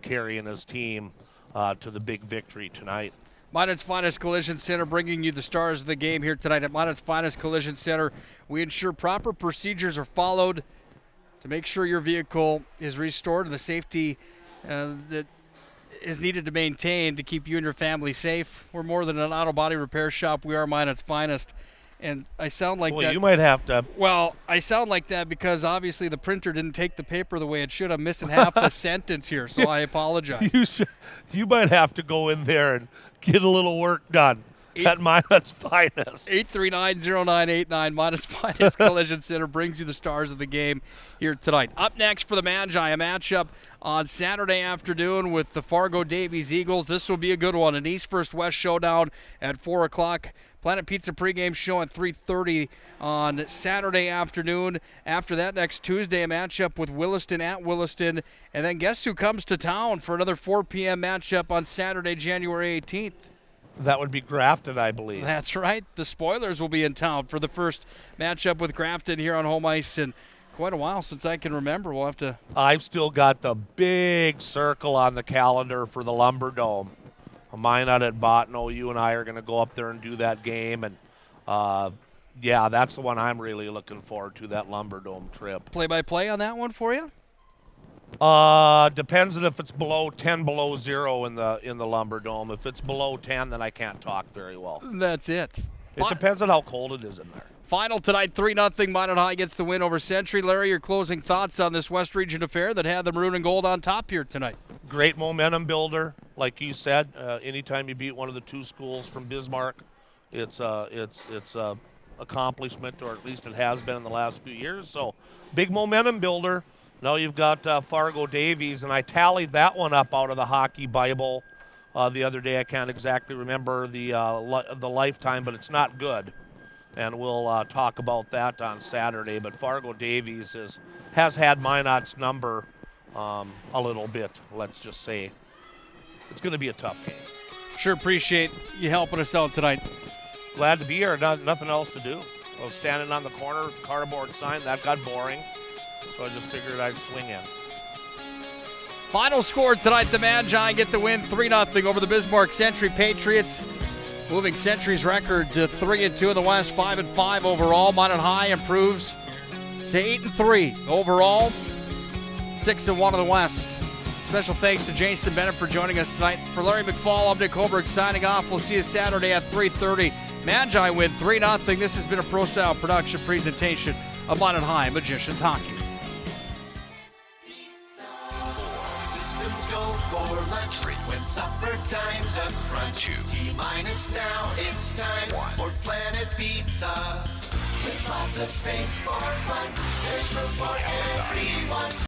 carrying his team to the big victory tonight. Minot's Finest Collision Center bringing you the stars of the game here tonight. At Minot's Finest Collision Center, we ensure proper procedures are followed to make sure your vehicle is restored to the safety that is needed to maintain to keep you and your family safe. We're more than an auto body repair shop. We are Minot's Finest. And I sound like that. Well, you might have to. Well, I sound like that because obviously the printer didn't take the paper the way it should. I'm missing half the sentence here, so I apologize. You might have to go in there and get a little work done at Minot's Finest. 839-0989, Minot's Finest Collision Center brings you the stars of the game here tonight. Up next for the Magi, a matchup on Saturday afternoon with the Fargo Davies Eagles. This will be a good one, an East First West showdown at 4 o'clock. Planet Pizza pregame show at 3:30 on Saturday afternoon. After that, next Tuesday, a matchup with Williston at Williston. And then guess who comes to town for another 4 p.m. matchup on Saturday, January 18th? That would be Grafton, I believe. That's right. The Spoilers will be in town for the first matchup with Grafton here on home ice in quite a while since I can remember. We'll have to. I've still got the big circle on the calendar for the Lumber Dome. Minot at Botno. You and I are going to go up there and do that game. And, that's the one I'm really looking forward to, that Lumber Dome trip. Play-by-play on that one for you? Depends on if it's below 10 below 0 in the Lumber Dome. If it's below 10, then I can't talk very well. That's it. It depends on how cold it is in there. Final tonight, 3-0. Minot High gets the win over Century. Larry, your closing thoughts on this West Region affair that had the maroon and gold on top here tonight? Great momentum builder, like you said. Anytime you beat one of the two schools from Bismarck, it's a accomplishment, or at least it has been in the last few years. So, big momentum builder. Now you've got Fargo Davies, and I tallied that one up out of the Hockey Bible the other day. I can't exactly remember the lifetime, but it's not good. And we'll talk about that on Saturday. But Fargo Davies has had Minot's number a little bit, let's just say. It's going to be a tough game. Sure appreciate you helping us out tonight. Glad to be here. Nothing else to do. I was standing on the corner with the cardboard sign. That got boring. So I just figured I'd swing in. Final score tonight, the Magi get the win 3-0 over the Bismarck Century Patriots. Moving Century's record to 3-2 in the West, 5-5 overall. Minot High improves to 8-3 overall, 6-1 in the West. Special thanks to Jason Bennett for joining us tonight. For Larry McFall, I'm Nick Holbrook signing off. We'll see you Saturday at 3:30. Magi win 3-0. This has been a Pro Style production presentation of Minot High Magicians Hockey. Systems go for lunch break when supper time's a crunch. T-minus now, it's time for Planet Pizza. With lots of space for fun, there's room for everyone.